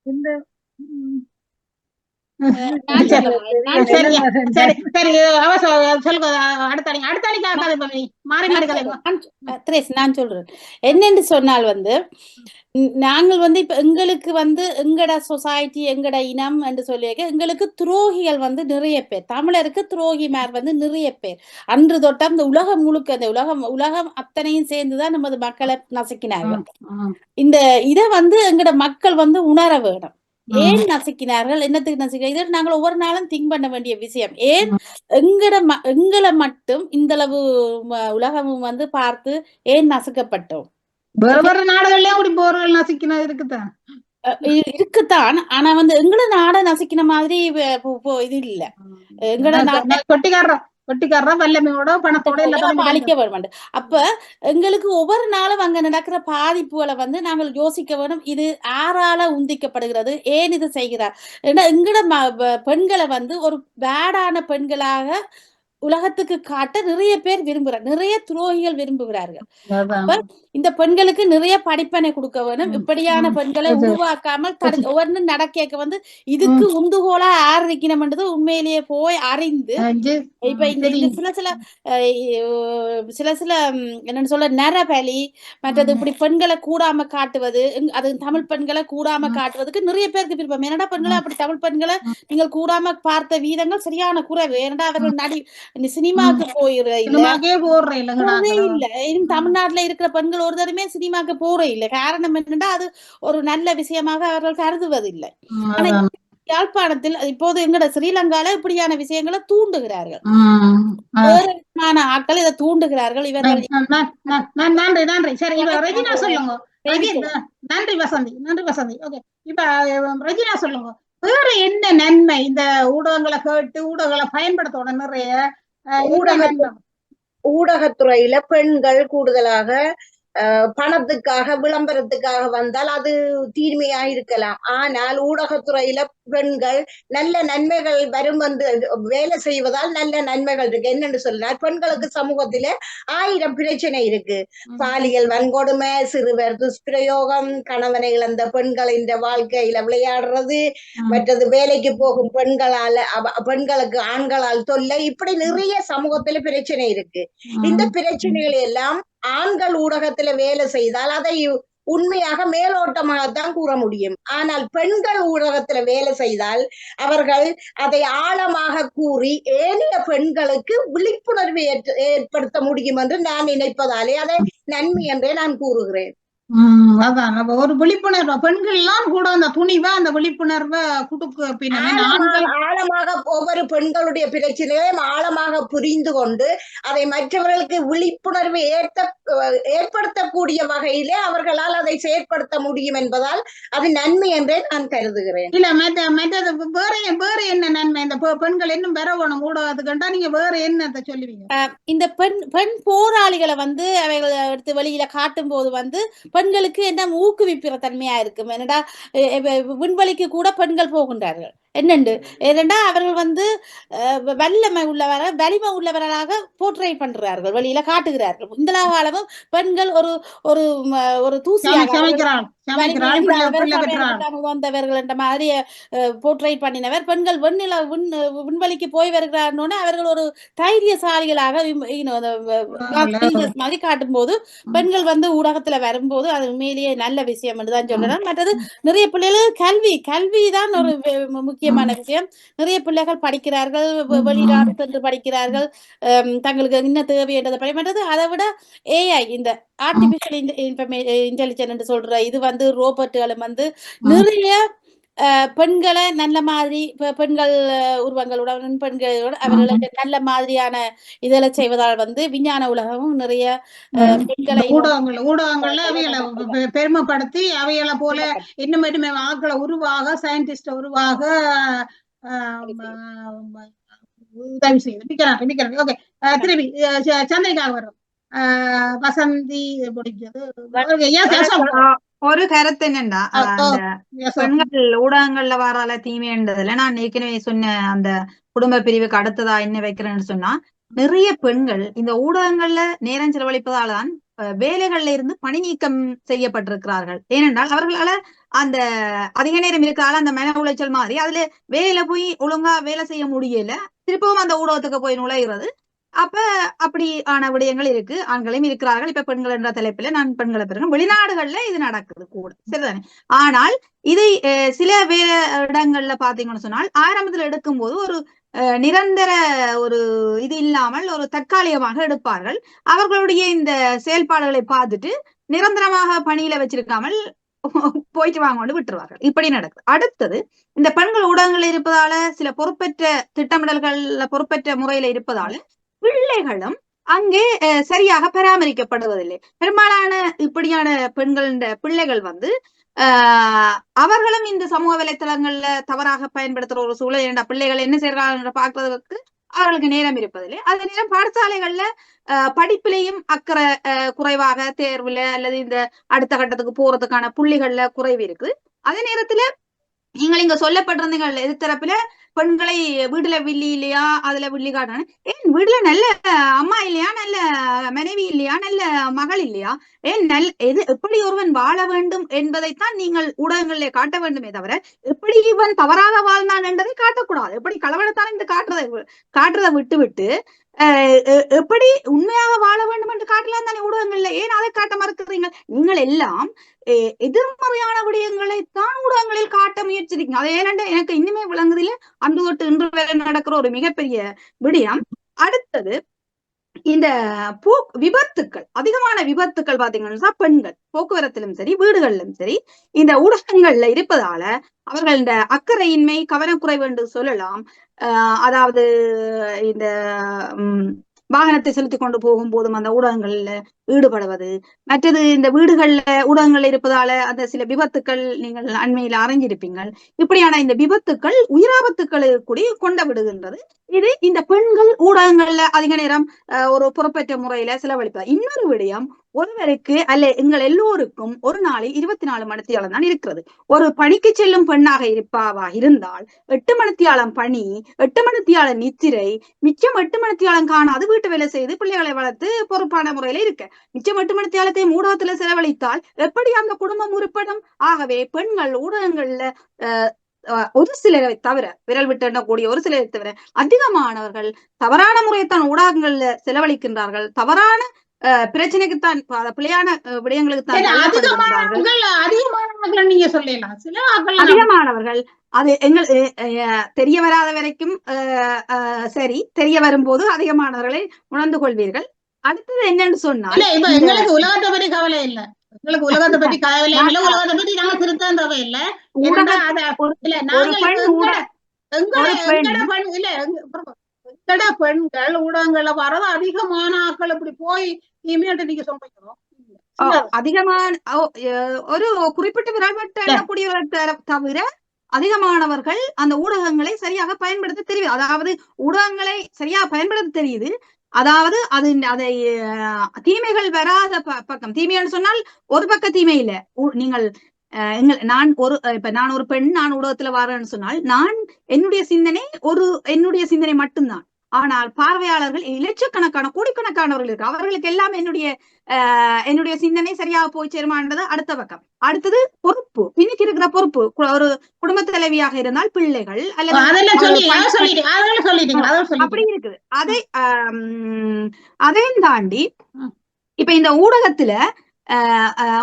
இந்த நான் சொல்றேன் என்னன்னு சொன்னால் வந்து நாங்கள் வந்து இப்ப எங்களுக்கு வந்து எங்கட சொசைட்டி எங்கட இனம் என்று சொல்லியிருக்க எங்களுக்கு துரோகிகள் வந்து நிறைய பேர், தமிழருக்கு துரோகிமார் வந்து நிறைய பேர். அன்று தொட்ட அந்த உலகம் முழுக்க அந்த உலகம் அத்தனையும் சேர்ந்துதான் நமது மக்களை நசுக்கினார்கள். இந்த இதை வந்து எங்கட மக்கள் வந்து உணர வேணும். ஏன் நசுக்கினார்கள், என்னத்துக்கு நசுக்க, இதை நாங்கள் ஒவ்வொரு நாளும் திங்க் பண்ண வேண்டிய விஷயம். ஏன் எங்களை மட்டும் இந்த அளவு உலகமும் வந்து பார்த்து ஏன் நசுக்கப்பட்டோம்? வேறு நாடுகள்லயே அப்படி போர்கள் நசுக்கின இருக்குத்தான். ஆனா வந்து எங்களை நாட நசுக்கின மாதிரி இது இல்ல. எங்கட கொட்டிக்கார வல்லமையோட பணத்தோட அழிக்க வேண்டும். அப்ப எங்களுக்கு ஒவ்வொரு நாளும் அங்க நடக்கிற பாதிப்புகளை வந்து நாங்கள் யோசிக்க வேணும். இது யாரால உந்திக்கப்படுகிறது, ஏன் இது செய்கிறார்? ஏன்னா எங்கட பெண்களை வந்து ஒரு பேடான பெண்களாக உலகத்துக்கு காட்ட நிறைய பேர் விரும்புகிறார், நிறைய துரோகிகள் விரும்புகிறார்கள். அப்ப இந்த பெண்களுக்கு நிறைய படிப்பனை கொடுக்க வேணும். இப்படியான பெண்களை உருவாக்காமல் ஒவ்வொரு நடக்க வந்து இதுக்கு உந்துகோலா யார் இருக்கணும்ன்றது உண்மையிலேயே போய் அறிந்து இப்ப இந்த சில என்னன்னு சொல்ல நரபலி மற்றது இப்படி பெண்களை கூடாம காட்டுவது, அது தமிழ் பெண்களை கூடாம காட்டுவதுக்கு நிறைய பேருக்கு விருப்பம். என்னடா பெண்களை அப்படி தமிழ் பெண்களை நீங்கள் கூடாம பார்த்த வீதங்கள் சரியான குறைவு. ஏன்னா அவர்கள் சினிமாவுக்கு போயிடுற இல்ல, இன்னும் தமிழ்நாட்டுல இருக்கிற பெண்கள் ஒரு தடமே சினிமாக்கு போற இல்லை. காரணம் என்னன்னா அது ஒரு நல்ல விஷயமாக அவர்கள் கருதுவதில்லை. ஆனா யாழ்ப்பாணத்தில் இப்போது எங்கட ஸ்ரீலங்கால இப்படியான விஷயங்களை தூண்டுகிறார்கள், வேறு விதமான ஆட்கள் இதை தூண்டுகிறார்கள். இவர்கள் நன்றி. சரி, இப்ப ரெஜினா சொல்லுங்க. நன்றி வசந்தி. ஓகே, இப்ப ரெஜினா சொல்லுங்க, வேற என்ன நன்மை இந்த ஊடகங்களை கேட்டு ஊடகங்களை பயன்படுத்தோட? நிறைய ஊடகத்துறையில பெண்கள் கூடுதலாக பணத்துக்காக விளம்பரத்துக்காக வந்தால் அது தீமையா இருக்கலாம். ஆனால் ஊடகத்துறையில பெண்கள் நல்ல நன்மைகள் வரும் வந்து வேலை செய்வதால் நல்ல நன்மைகள் இருக்கு. என்னன்னு சொன்னால் பெண்களுக்கு சமூகத்தில 1000 பிரச்சனை இருக்கு. பாலியல் வன்கொடுமை, சிறுவர் துஷ்பிரயோகம், கணவனை இழந்த பெண்களின் வாழ்க்கையில விளையாடுறது, மற்றது வேலைக்கு போகும் பெண்களுக்கு ஆண்களால் தொல்லை, இப்படி நிறைய சமூகத்துல பிரச்சனை இருக்கு. இந்த பிரச்சனைகள் எல்லாம் ஆண்கள் ஊடகத்துல வேலை செய்தால் அதை உண்மையாக மேலோட்டமாகத்தான் கூற முடியும். ஆனால் பெண்கள் ஊடகத்துல வேலை செய்தால் அவர்கள் அதை ஆழமாக கூறி ஏனைய பெண்களுக்கு விழிப்புணர்வு ஏற்படுத்த முடியும் என்று நான் நினைப்பதாலே அதை நன்மை என்றே நான் கூறுகிறேன். அதான் ஒரு விழிப்புணர்வு பெண்கள் எல்லாம் கூட அந்த துணிவா அந்த விழிப்புணர்வை கொடுக்க ஆழமாக ஒவ்வொரு பெண்களுடைய பிரச்சனைகளையும் ஆழமாக புரிந்து கொண்டு அதை மற்றவர்களுக்கு விழிப்புணர்வு ஏற்படுத்தக்கூடிய வகையிலே அவர்களால் அதை செயற்படுத்த முடியும் என்பதால் அது நன்மை என்றே நான் கருதுகிறேன். இல்ல மற்றது வேற என்ன நன்மை? இந்த பெண்கள் இன்னும் பெற வேணும் ஊடகத்துக்குண்டா நீங்க வேற என்னத்தை சொல்லுவீங்க? இந்த பெண் போராளிகளை வந்து அவைகளை எடுத்து வெளியில காட்டும் போது வந்து பெண்களுக்கு என்ன ஊக்குவிப்பிற தன்மையா இருக்கும். என்னடா விண்வெளிக்கு கூட பெண்கள் போகின்றார்கள். என்னண்டு ஏனென்றா அவர்கள் வந்து வலிமை உள்ளவர்களாக போர்ட்ரை பண்றார்கள், வெளியில காட்டுகிறார்கள். இந்த காலமும் பெண்கள் ஒரு ஒரு ஒரு தூசியாக வந்தவர்கள் என்ற மாதிரி போர்ட்ரை பண்ணினவர். பெண்கள் விண்வெளிக்கு போய் வருகிறார்னு அவர்கள் ஒரு தைரியசாலிகளாக மாதிரி காட்டும் போது பெண்கள் வந்து ஊடகத்துல வரும்போது அது உண்மையிலேயே நல்ல விஷயம் என்றுதான் சொல்லலாம். மற்றது நிறைய பிள்ளைகள் கல்விதான் ஒரு முக்கியமான விஷயம். நிறைய பிள்ளைகள் படிக்கிறார்கள், வெளிநாடு சென்று படிக்கிறார்கள், தங்களுக்கு என்ன தேவை என்றதை படிப்பது. அதை விட ஏஐ இந்த ஆர்டிபிஷியல் இன்டெலிஜென்ஸ் என்று சொல்ற இது வந்து ரோபோட்டுகளும் வந்து நிறைய பெண்களை நல்ல மாதிரி பெண்கள் உருவங்களுடன் பெண்களோட அவர்களுக்கு நல்ல மாதிரியான இதெல்லாம் செய்வதால் வந்து விஞ்ஞான உலகமும் நிறைய பெண்களை ஊடகங்கள்ல அவைகளை பெருமைப்படுத்தி அவைகளை போல இன்னும் ஆட்களை உருவாக சயின்டிஸ்ட உருவாக உதவி செய்யுது. ஓகே, திரும்பி சந்திரிக்காக வரும். வசந்தி முடிஞ்சது. ஒரு கருத்து என்னண்டா, பெண்கள் ஊடகங்கள்ல வரால தீமைன்றதுல நான் ஏற்கனவே சொன்ன அந்த குடும்ப பிரிவுக்கு அடுத்ததா என்ன வைக்கிறேன்னு சொன்னா, நிறைய பெண்கள் இந்த ஊடகங்கள்ல நேரம் செலவழிப்பதால்தான் வேலைகள்ல இருந்து பணி நீக்கம் செய்யப்பட்டிருக்கிறார்கள். ஏனென்றால் அவர்களால அந்த அதிக நேரம் இருக்கிறால அந்த மன உளைச்சல் மாதிரி அதுல வேலையில போய் ஒழுங்கா வேலை செய்ய முடியல, திருப்பவும் அந்த ஊடகத்துக்கு போய் நுழைகிறது. அப்ப அப்படி ஆன விடயங்கள் இருக்கு. ஆண்களையும் இருக்கிறார்கள். இப்ப பெண்கள் என்ற தலைப்புல நான் பெண்களை பிறகு வெளிநாடுகள்ல இது நடக்குது கூட, சரிதானே? ஆனால் இதை சில வேற இடங்கள்ல பாத்தீங்கன்னு சொன்னால் ஆரம்பத்துல எடுக்கும் போது ஒரு நிரந்தர ஒரு இது இல்லாமல் ஒரு தற்காலிகமாக எடுப்பார்கள். அவர்களுடைய இந்த செயல்பாடுகளை பார்த்துட்டு நிரந்தரமாக பணியில வச்சிருக்காமல் போயிட்டு வாங்கன்னு விட்டுருவார்கள். இப்படி நடக்குது. அடுத்தது, இந்த பெண்கள் ஊடகங்கள் இருப்பதால சில பொறுப்பற்ற திட்டமிடல்கள்ல பொறுப்பற்ற முறையில இருப்பதால பிள்ளைகளும் அங்கே சரியாக பராமரிக்கப்படுவதில்லை. பெரும்பாலான இப்படியான பெண்களின் பிள்ளைகள் வந்து அவர்களும் இந்த சமூக வலைத்தளங்கள்ல தவறாக பயன்படுத்துற ஒரு சூழல். என்ற பிள்ளைகள் என்ன செய்யறாங்க பார்க்கறதுக்கு அவர்களுக்கு நேரம் இருப்பதில்லை. அதே நேரம் பாடசாலைகள்ல படிப்பிலையும் அக்கறை குறைவாக, தேர்வுல அல்லது இந்த அடுத்த கட்டத்துக்கு போறதுக்கான புள்ளிகள்ல குறைவு இருக்கு. அதே நேரத்துல நீங்கள் இங்க சொல்லப்பட்டிருந்தீங்க எதிர்த்தரப்புல பெண்களை வீட்டுல வில்லி இல்லையா, அதுல வில்லி காட்டான, ஏன் வீட்டுல நல்ல அம்மா இல்லையா, நல்ல மனைவி இல்லையா, நல்ல மகள் இல்லையா, ஏன் எப்படி ஒருவன் வாழ வேண்டும் என்பதைத்தான் நீங்கள் ஊடகங்களிலே காட்ட வேண்டுமே தவிர எப்படி இவன் தவறாக வாழ்ந்தான் என்பதை காட்டக்கூடாது. எப்படி களவெடுத்தான் என்று காட்டுறதை விட்டு எப்படி உண்மையாக வாழ வேண்டும் என்று காட்டலாம் தானே ஊடகங்கள்ல. ஏன் அதை காட்ட மறுக்கிறீங்க? நீங்கள் எல்லாம் எதிர்மறையான விடயங்களைத்தான் ஊடகங்களில் காட்ட முயற்சிருக்கீங்க. அது ஏனென்ற எனக்கு இன்னுமே விளங்குதில்ல. அன்று தொட்டு இன்று வரை நடக்கிற ஒரு மிகப்பெரிய விடயம். அடுத்தது, இந்த விபத்துக்கள், அதிகமான விபத்துக்கள் பாத்தீங்கன்னா பெண்கள் போக்குவரத்திலும் சரி வீடுகளிலும் சரி இந்த ஊடகங்கள்ல இருப்பதால அவர்கள் இந்த அக்கறையின்மை, கவனக்குறைவு என்று சொல்லலாம். அதாவது இந்த வாகனத்தை செலுத்தி கொண்டு போகும் போதும் அந்த ஊடகங்கள்ல ஈடுபடுவது, மற்றது இந்த வீடுகள்ல ஊடகங்கள் இருப்பதால அந்த சில விபத்துக்கள் நீங்கள் அண்மையில அறிஞ்சிருப்பீங்கள். இப்படியான இந்த விபத்துக்கள் உயிராபத்துக்களை கூட கொண்டு விடுகின்றது. இது இந்த பெண்கள் ஊடகங்கள்ல அதிக நேரம் ஒரு பொறுப்பற்ற முறையில செலவழிப்பது. இன்னொரு விடயம், ஒருவருக்கு அல்ல எங்கள் எல்லோருக்கும் ஒரு நாளில் 24 மணித்தியாலம் தான் இருக்கிறது. ஒரு பணிக்கு செல்லும் பெண்ணாக இருப்பாவா இருந்தால் 8 மணித்தியாலம் பணி, 8 மணித்தியாலம் நித்திரை, மிச்சம் 8 மணித்தியாலம் காணாது வீட்டு வேலை செய்து பிள்ளைகளை வளர்த்து பொறுப்பான முறையில இருக்க, மிச்சம் 8 மணித்தியாலத்தை ஊடகத்துல செலவழித்தால் எப்படி அந்த குடும்பம் உருப்படும்? ஆகவே பெண்கள் ஊடகங்கள்ல ஒரு சிலரை தவிர, விரல் விட்டு எண்ணக்கூடிய ஒரு சிலரை தவிர அதிகமானவர்கள் தவறான முறையைத்தான் ஊடகங்கள்ல செலவழிக்கின்றார்கள். தவறான பிரச்சனைக்குத்தான், பிழையான விடயங்களுக்கு நீங்க சொல்லலாம். சில அதிகமானவர்கள் அது எங்கள் தெரிய வராத வரைக்கும் சரி, தெரிய வரும்போது அதிகமானவர்களை உணர்ந்து கொள்வீர்கள். அடுத்தது என்னன்னு சொன்னா, எங்களுக்கு உலகத்தை பற்றி கவலை இல்லை. எங்களுக்கு உலகத்தை பற்றி கவலை இல்லை. உலகத்தை பற்றி நாங்க திருத்தம் தேவை இல்லை. பெண்கள் ஊடகங்கள்ல வர்றது அதிகமான ஆட்கள் இப்படி போய் இமேட்டு நீங்க சொல்றீங்க. அதிகமான ஒரு குறிப்பிட்ட விரல் விட்டு எண்ணக்கூடியவர்களை தவிர அதிகமானவர்கள் அந்த ஊடகங்களை சரியாக பயன்படுத்த தெரியுது. அதாவது ஊடகங்களை சரியாக பயன்படுத்த தெரியுது. அதாவது அதை தீமைகள் வராத பக்கம், தீமைன்னு சொன்னால் ஒரு பக்க தீமை இல்லை. நீங்கள் நான் ஒரு பெண், நான் ஊடகத்துல வரேன்னு சொன்னால் என்னுடைய சிந்தனை மட்டும்தான். ஆனால் பார்வையாளர்கள் லட்சக்கணக்கான கோடிக்கணக்கானவர்கள் இருக்கு. அவர்களுக்கு எல்லாம் என்னுடைய சிந்தனை சரியாக போய் சேருமான்றது அடுத்த பக்கம். அடுத்தது பொறுப்பு, இன்னைக்கு இருக்கிற பொறுப்பு. ஒரு குடும்ப தலைவியாக இருந்தால் பிள்ளைகள் அல்லது அப்படி இருக்குது. அதையும் தாண்டி இப்ப இந்த ஊடகத்துல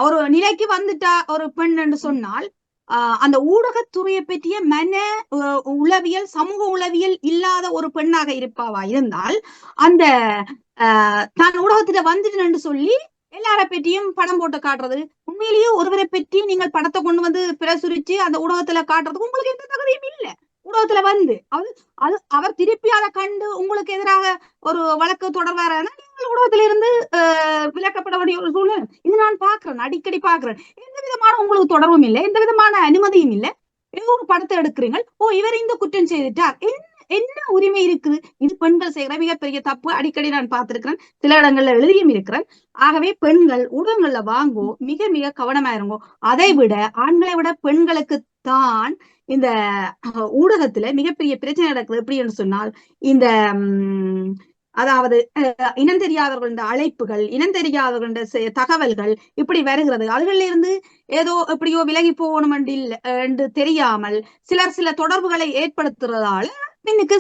ஒரு நிலைக்கு வந்துட்டா ஒரு பெண் என்று சொன்னால் அந்த ஊடகத்துறையை பற்றிய மன உளவியல், சமூக உளவியல் இல்லாத ஒரு பெண்ணாக இருப்பாவா இருந்தால் அந்த தான் ஊடகத்துல வந்துட்டேன்னு சொல்லி எல்லார பற்றியும் படம் போட்டு காட்டுறது, உண்மையிலேயே ஒருவரை பற்றி நீங்கள் படத்தை கொண்டு வந்து பிரசுரிச்சு அந்த ஊடகத்துல காட்டுறதுக்கு உங்களுக்கு எந்த தகுதியும் இல்லை. ஊடகத்துல வந்து அவர் திருப்பி அதை கண்டு உங்களுக்கு எதிராக ஒரு வழக்கு தொடர்வாரான நீங்கள் ஊடகத்தில இருந்து விலக்கப்பட வேண்டிய ஒரு சூழ்நிலை. இது நான் பாக்குறேன், அடிக்கடி பாக்குறேன். எந்த விதமான உங்களுக்கு தொடர்பும் இல்லை, எந்த விதமான அனுமதியும் இல்லை. ஏதோ ஒரு படத்தை எடுக்கிறீங்க, இவர் இந்த குற்றம் செய்துட்டார், என்ன உரிமை இருக்குது? இது பெண்கள் செய்கிற மிகப்பெரிய தப்பு. அடிக்கடி நான் பார்த்திருக்கிறேன், சில இடங்கள்ல எழுதியும் இருக்கிறேன். ஆகவே பெண்கள் ஊடகங்கள்ல வாங்கோ, மிக மிக கவனமா இருங்கோ. அதை விட ஆண்களை விட பெண்களுக்கு தான் இந்த ஊடகத்துல மிகப்பெரிய பிரச்சனை நடக்குது. எப்படின்னு சொன்னால் இந்த அதாவது இனம் தெரியாதவர்கள அழைப்புகள், இனம் தெரியாதவர்கள தகவல்கள் இப்படி வருகிறது. அதுகள்ல இருந்து ஏதோ எப்படியோ விலகி போகணும் என்று தெரியாமல் சில தொடர்புகளை ஏற்படுத்துறதால பெண்ணுக்கு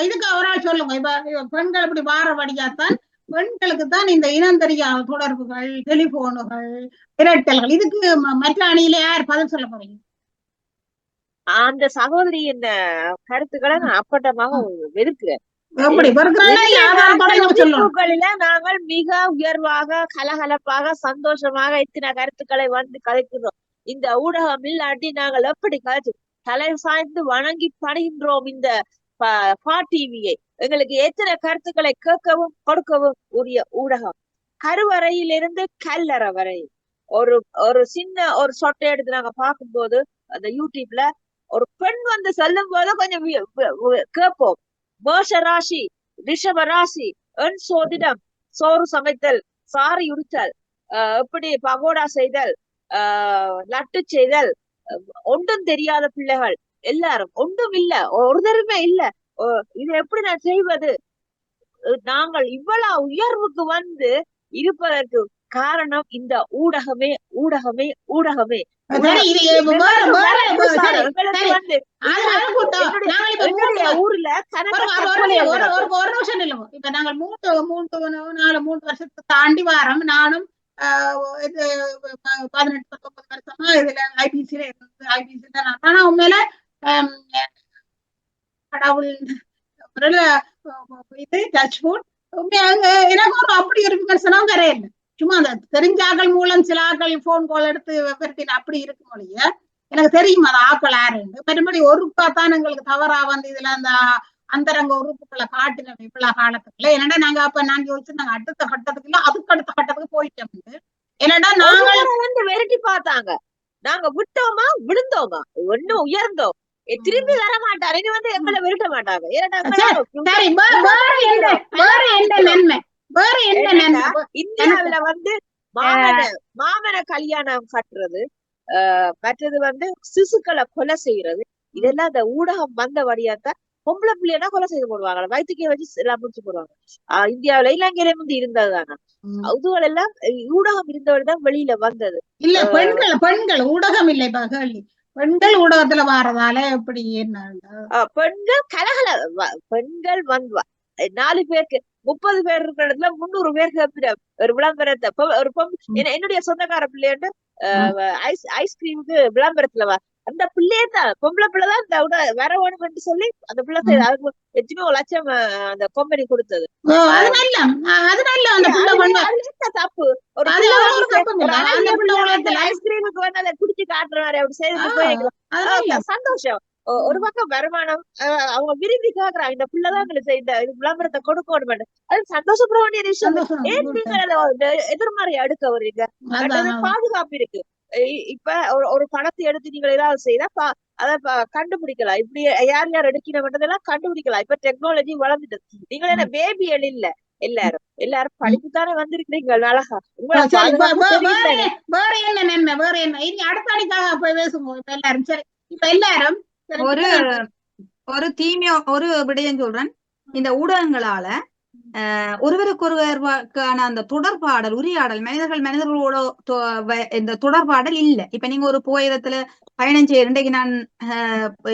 இதுக்கு அவரால் சொல்லுங்க. இப்ப பெண்கள் இப்படி வாரபடியாத்தான் பெண்களுக்கு தான் இந்த இனம் தெரியாத தொடர்புகள், டெலிபோனுகள், மிரட்டல்கள். இதுக்கு மற்ற அணியில யார் பதில் சொல்ல போறீங்க? அந்த சகோதரியின் கருத்துக்களை நான் அப்பட்டமாக வெறுக்கிறேன். நாங்கள் மிக உயர்வாக, கலகலப்பாக, சந்தோஷமாக இத்தனை கருத்துக்களை வந்து கதைக்கிறோம். இந்த ஊடகம் இல்லாட்டி நாங்கள் எப்படி கதைச்சு தலை சாய்ந்து வணங்கி படுகின்றோம் இந்த டிவியை. எங்களுக்கு எத்தனை கருத்துக்களை கேட்கவும் கொடுக்கவும் உரிய ஊடகம். கருவறையிலிருந்து கல்லறை வரை ஒரு சின்ன ஒரு சொட்டை எடுத்து நாங்க பார்க்கும்போது அந்த யூடியூப்ல ஒரு பெண் வந்து சொல்லும் போது கொஞ்சம் கேட்போம். மேஷ ராசி, ரிஷப ராசி, எண் சோதிடம், சோறு சமைத்தல், சாரி உடுத்தல், எப்படி பகோடா செய்தல், லட்டு செய்தல், ஒன்றும் தெரியாத பிள்ளைகள் எல்லாரும் ஒன்றும் இல்ல, ஒருத்தருமே இல்ல, இது எப்படி நான் செய்வது? நாங்கள் இவ்வளவு உயர்வுக்கு வந்து இருப்பதற்கு காரணம் இந்த ஊடகமே, ஊடகமே, ஊடகமே. ஊர்ல இப்ப நாங்கள் 3 வருஷத்துக்கு தாண்டி வாரம். நானும் 18-19 வருஷமா இதுல ஐபிசில தான். ஆனா உண்மையில கடவுள் இது டச் ஃபுட் எனக்கு அப்படி ஒரு விமர்சனம் வரையில. சும்மா அந்த தெரிஞ்சாக்கள் மூலம் சில ஆக்கள் போன் கால் எடுத்து அப்படி இருக்கும் மொழிய எனக்கு தெரியும் அது ஆக்கள் யாருன்னு. மறுபடி ஒருக்கா தான் எங்களுக்கு தவறா வந்து இதுல அந்த அந்தரங்க உறுப்புகளை காட்டின இவ்வளவு காலத்துக்குள்ள. என்னடா நாங்க அப்ப நான் யோசிச்சு நாங்க அடுத்த கட்டத்துக்கு இல்ல அதுக்கு அடுத்த கட்டத்துக்கு போயிட்டோம். என்னடா நாங்க விரட்டி பார்த்தாங்க, நாங்க விட்டோமா விழுந்தோமா ஒன்னும் உயர்ந்தோம், திரும்பி வர மாட்டாரு. இனி வந்து எங்களை விருட்ட மாட்டாங்க. இந்தியாவில வந்து மாமன கல்யாணம் கட்டுறது, மற்றது வந்து சிசுக்களை கொலை செய்யறது, இதெல்லாம் இந்த ஊடகம் வந்த வழியாத்தான். பொம்பளை பிள்ளைனா கொலை செய்து போடுவாங்க, வயிற்றுக்கே வச்சு எல்லாம் முடிச்சு போடுவாங்க. இந்தியாவில இலங்கையில வந்து இருந்ததுதானா இதுகள் எல்லாம் ஊடகம் இருந்தவரைதான் வெளியில வந்தது. இல்ல பெண்கள் ஊடகம் இல்லை, பெண்கள் ஊடகத்துல வாரதால எப்படி பெண்கள் கலகல பெண்கள் வந்து 4 பேருக்கு 30 பேர் இருக்கிற இடத்துல 300 பேருக்கு ஒரு விளம்பரத்தை ஒரு என்னுடைய சொந்தக்கார பிள்ளைன்னு ஐஸ்கிரீமுக்கு விளம்பரத்துல அந்த பிள்ளையதான் பொம்பளை பிள்ளைதான் இந்த வர வேணும்னு சொல்லி அந்த பிள்ளை எத்தனையோ லட்சம் அந்த கம்பெனி கொடுத்தது. தப்பு. ஒரு ஐஸ்கிரீமுக்கு வந்து அதை குடிச்சு காட்டுற மாதிரி அப்படி செய்து சந்தோஷம். ஒரு பக்கம் வருமானம் அவங்க விரும்பி கேக்குறாங்க, இந்த பிள்ளைதான் எங்களுக்கு இந்த விளம்பரத்தை கொடுக்க மாட்டேன், அது சந்தோஷப்பட வேண்டிய விஷயம். ஏன் நீங்க அதை எதிர்மறை அடுக்க வரீங்க? பாதுகாப்பு இருக்கு. இப்ப ஒரு படத்தை எடுத்து நீங்க ஏதாவது செய்தா அதை கண்டுபிடிக்கலாம், இப்படி யார் யார் எடுக்கிறவன்றதெல்லாம் கண்டுபிடிக்கலாம். இப்ப டெக்னாலஜி வளர்ந்துட்டு நீங்க என்ன பேபியல் இல்ல, எல்லாரும் படிப்புத்தானே வந்திருக்கிறீங்க அழகா உங்களை சரி பாதுகாப்பு தெரியும் தானே. வேற என்ன நன்மை வேற என்ன இனி அடுத்த அடிக்காக போய் பேசுவோம் இப்ப எல்லாரும் சரி இப்ப எல்லாரும் சரி, ஒரு இப்ப ஒரு ஒரு விடயம் சொல்றேன். இந்த ஊடகங்களால ஒருவருக்கொருவருக்கான அந்த தொடர்பாடல் உரையாடல் மனிதர்களோட இந்த தொடர்பாடல் இல்ல. இப்ப நீங்க ஒரு போயிடத்துல பயணம் செய்ய இன்றைக்கு நான்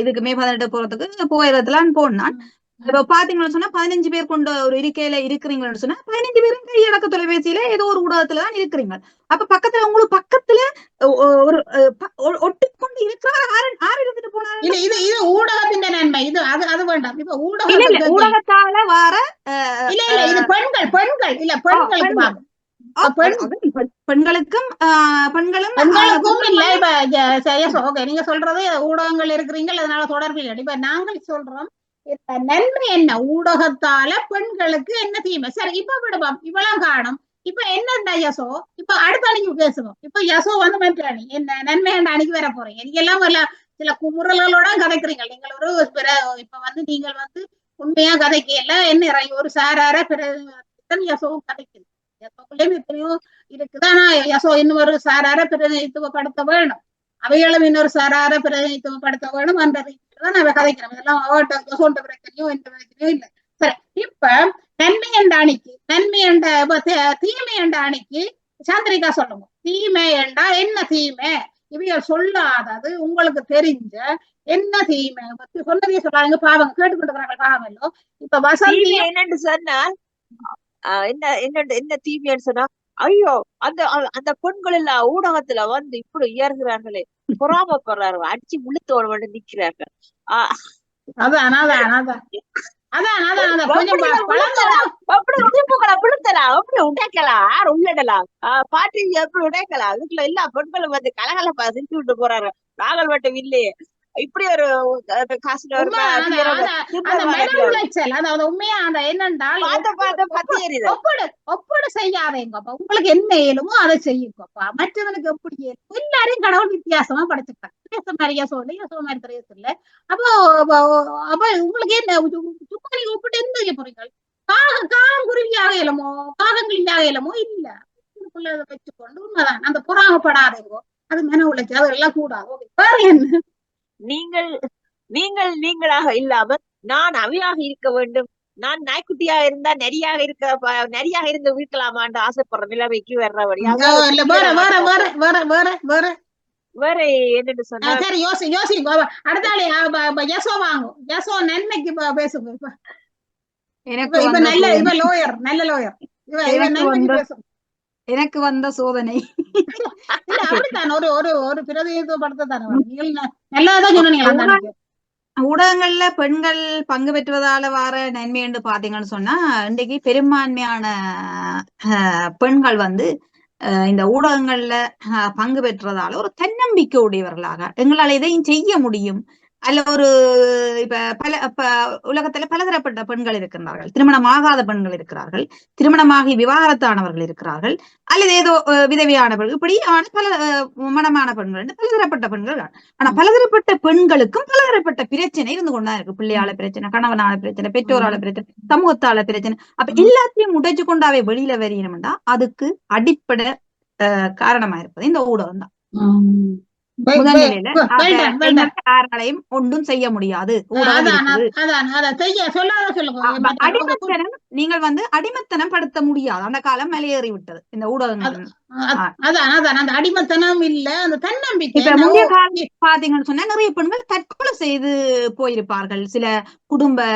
இதுக்கு மே 18 போறதுக்கு போயிடத்துல போனான். இப்ப பாத்தீங்கன்னு சொன்னா 15 பேர் கொண்ட ஒரு இருக்கையில இருக்கிறீங்கன்னு சொன்னா 15 பேரும் கையடக்க தொலைபேசியில ஏதோ ஒரு ஊடகத்துலதான் இருக்கிறீங்க. அப்ப பக்கத்துல உங்களுக்கு பக்கத்துல ஒரு ஒட்டிக்கொண்டு இருக்கிற ஆறு இருந்துட்டு போனாங்க. இது ஊடகத்தின் நன்மை இது அது வேண்டாம். இப்ப ஊடகத்தால வார இல்ல இது பெண்கள் இல்ல பெண்களுக்கும் இல்ல. இப்ப நீங்க சொல்றது ஊடகங்கள் இருக்கிறீங்க அதனால தொடர்பு இல்லை. இப்ப நாங்கள் சொல்றோம் நன்மை என்ன ஊடகத்தால பெண்களுக்கு என்ன தீமை. சரி இப்ப விடுவோம் இவ்வளவு காணும். இப்ப என்னண்டா யசோ இப்ப அடுத்த அணிக்கு பேசுவோம். இப்ப யசோ வந்து மற்ற என்ன நன்மை என்ற அணிக்கு வர போறீங்க. நீங்க எல்லாம் சில குமுறல்களோட கதைக்கிறீங்க. நீங்கள் ஒரு இப்ப வந்து நீங்கள் வந்து உண்மையா கதைக்கல என்ன ஒரு சாரார யசோவும் கதைக்குது. யசோக்குள்ளேயும் எத்தனையோ இருக்குது. ஆனா யசோ இன்னொரு சாரார பிரதிநிதித்துவப்படுத்த வேணும். அவைகளும் இன்னொரு சாரார பிரதிநிதித்துவப்படுத்த வேணும் என்ற ரீதியில்தான் நம்ம கதைக்கிறோம். இதெல்லாம் அவட்ட சொல்ற பிரச்சனையும் எந்த பிரச்சனையும் இல்லை. சரி இப்ப நன்மை என்ற அணிக்கு தீமை என்ற அணிக்கு சாந்திரிகா சொல்லுங்க. தீமை என்றா என்ன தீமை இவைகள் சொல்லாதது உங்களுக்கு தெரிஞ்ச என்ன தீமை சொன்னதே சொல்லாங்க. பாவம் கேட்டுக்கொண்டிருக்கிறாங்க பாவம் இல்லோ. இப்ப வசந்தி என்னன்னு சொன்னா என்ன தீமைன்னு சொன்னா ஐயோ அந்த பெண்கள் எல்லாம் ஊடகத்துல வந்து இப்படி உயர்கிறார்களே பொறாமப்படுறாரு அடிச்சு முழுத்தோடு வந்து நிக்கிறார்கள். பாட்டி எப்படி உடைக்கலாம் அதுக்குள்ள எல்லா பெண்களும் வந்து கலகலப்பா செஞ்சு விட்டு போறாரு. நாங்கள் மட்டும் இல்லையே இப்படி ஒரு உண்மையா அந்த என்னென்றால் ஒப்படு செய்யாதேங்கப்பா. உங்களுக்கு என்ன இயலுமோ அதை செய்யுங்கப்பா. மற்றவனுக்கு எப்படி இயலும் எல்லாரையும் கடவுள் வித்தியாசமா படைச்சிருக்காங்க. நிறைய மாதிரி தெரியல. அப்போ உங்களுக்கு என்ன சும்மா நீங்க ஒப்பிட்டு என்ன செய்ய போறீங்க. காகம் குருவியாக இயலுமோ காகங்களியாக இயலுமோ இல்ல வச்சுக்கொண்டு உண்மைதான் அந்த பொறாமப்படாதேங்கோ. அது மன உழைச்சி அதெல்லாம் கூடாது. வேற என்ன நீங்களாக இல்லாமல் நான் அவையாக இருக்க வேண்டும். நான் நாய்க்குட்டியாக இருந்தா நரியாக இருந்து வீட்டலாமான்னு ஆசைப்படுற நிலைமைக்கு வர்றபடியா வேற என்னன்னு சொன்னா சரி யோசி அடுத்த யசோ வாங்கும். யசோ நன்மைக்கு பேசுங்க. இப்ப நல்ல லோயர் எனக்கு வந்த சோதனை அப்படித்தான் ஒரு பிரதிநிதித்துவப்படுத்தான நல்லதான் சொன்னீங்க. ஊடகங்கள்ல பெண்கள் பங்கு பெற்றுவதால வர நன்மை என்று பாத்தீங்கன்னு சொன்னா இன்றைக்கு பெரும்பான்மையான பெண்கள் வந்து இந்த ஊடகங்கள்ல பங்கு பெற்றதால ஒரு தன்னம்பிக்கை உடையவர்களாக எங்களால் எதையும் செய்ய முடியும் அல்ல ஒரு இப்ப உலகத்துல பலதரப்பட்ட பெண்கள் இருக்கிறார்கள். திருமணமாகாத பெண்கள் இருக்கிறார்கள், திருமணமாகி விவாகரத்தானவர்கள் இருக்கிறார்கள், அல்லது ஏதோ விதவியானவர்கள், இப்படியான பல மனமான பெண்கள் பலதரப்பட்ட பெண்கள். ஆனா பலதரப்பட்ட பெண்களுக்கும் பலதரப்பட்ட பிரச்சனை இருந்து கொண்டா இருக்கு. பிள்ளையால பிரச்சனை, கணவனால பிரச்சனை, பெற்றோரால பிரச்சனை, சமூகத்தால பிரச்சனை. அப்ப எல்லாத்தையும் உடைச்சு கொண்டாவே வெளியில வரணும்னா அதுக்கு அடிப்படை காரணமா இருப்பது இந்த ஊடகம் தான். யாராலையும் ஒன்றும் செய்ய முடியாது. அடிமத்தனம் நீங்கள் வந்து அடிமத்தனம் படுத்த முடியாது. அந்த காலம் மேலேறி விட்டது இந்த ஊடகங்கள். அடிமத்தனம் இல்ல அந்த தன்னம்பிக்கை. முந்தைய காலம் பாத்தீங்கன்னு சொன்னா நிறைய பெண்கள் தற்கொலை செய்து போயிருப்பார்கள். சில குடும்ப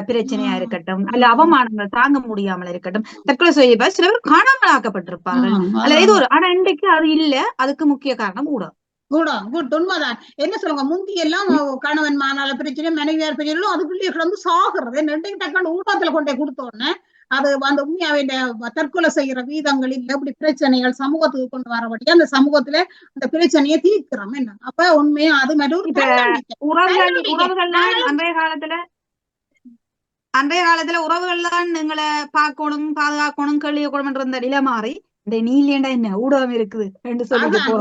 பிரச்சனையா இருக்கட்டும் அல்ல அவமானங்கள் தாங்க முடியாமல் இருக்கட்டும் தற்கொலை செய்ய சில பேர் காணாமல் ஆக்கப்பட்டிருப்பார்கள் அல்ல ஏதோ ஒரு. ஆனா இன்றைக்கு அது இல்ல. அதுக்கு முக்கிய காரணம் ஊடகம். உண்மைதான். என்ன சொல்லுங்க முந்தி எல்லாம் கணவன் மானால பிரச்சனை மனைவியார் பிரச்சனை அதுக்குள்ளே வந்து சாகுறது டக்குனு ஊடகத்துல கொண்டே கொடுத்தோன்னு அது அந்த உண்மையாவே தற்கொலை செய்யற வீதங்கள் இல்ல. இப்படி பிரச்சனைகள் சமூகத்துக்கு கொண்டு வரபடியா அந்த சமூகத்துல அந்த பிரச்சனையை தீர்க்கிறோம். என்ன அப்ப உண்மையா அது மாதிரி அன்றைய காலத்துல உறவுகள் தான் எங்களை பார்க்கணும் பாதுகாக்கணும் கேள்விக்கணும் இருந்த நிலை மாறி நீ இல்லையண்டா என்ன ஊடகம் இருக்குது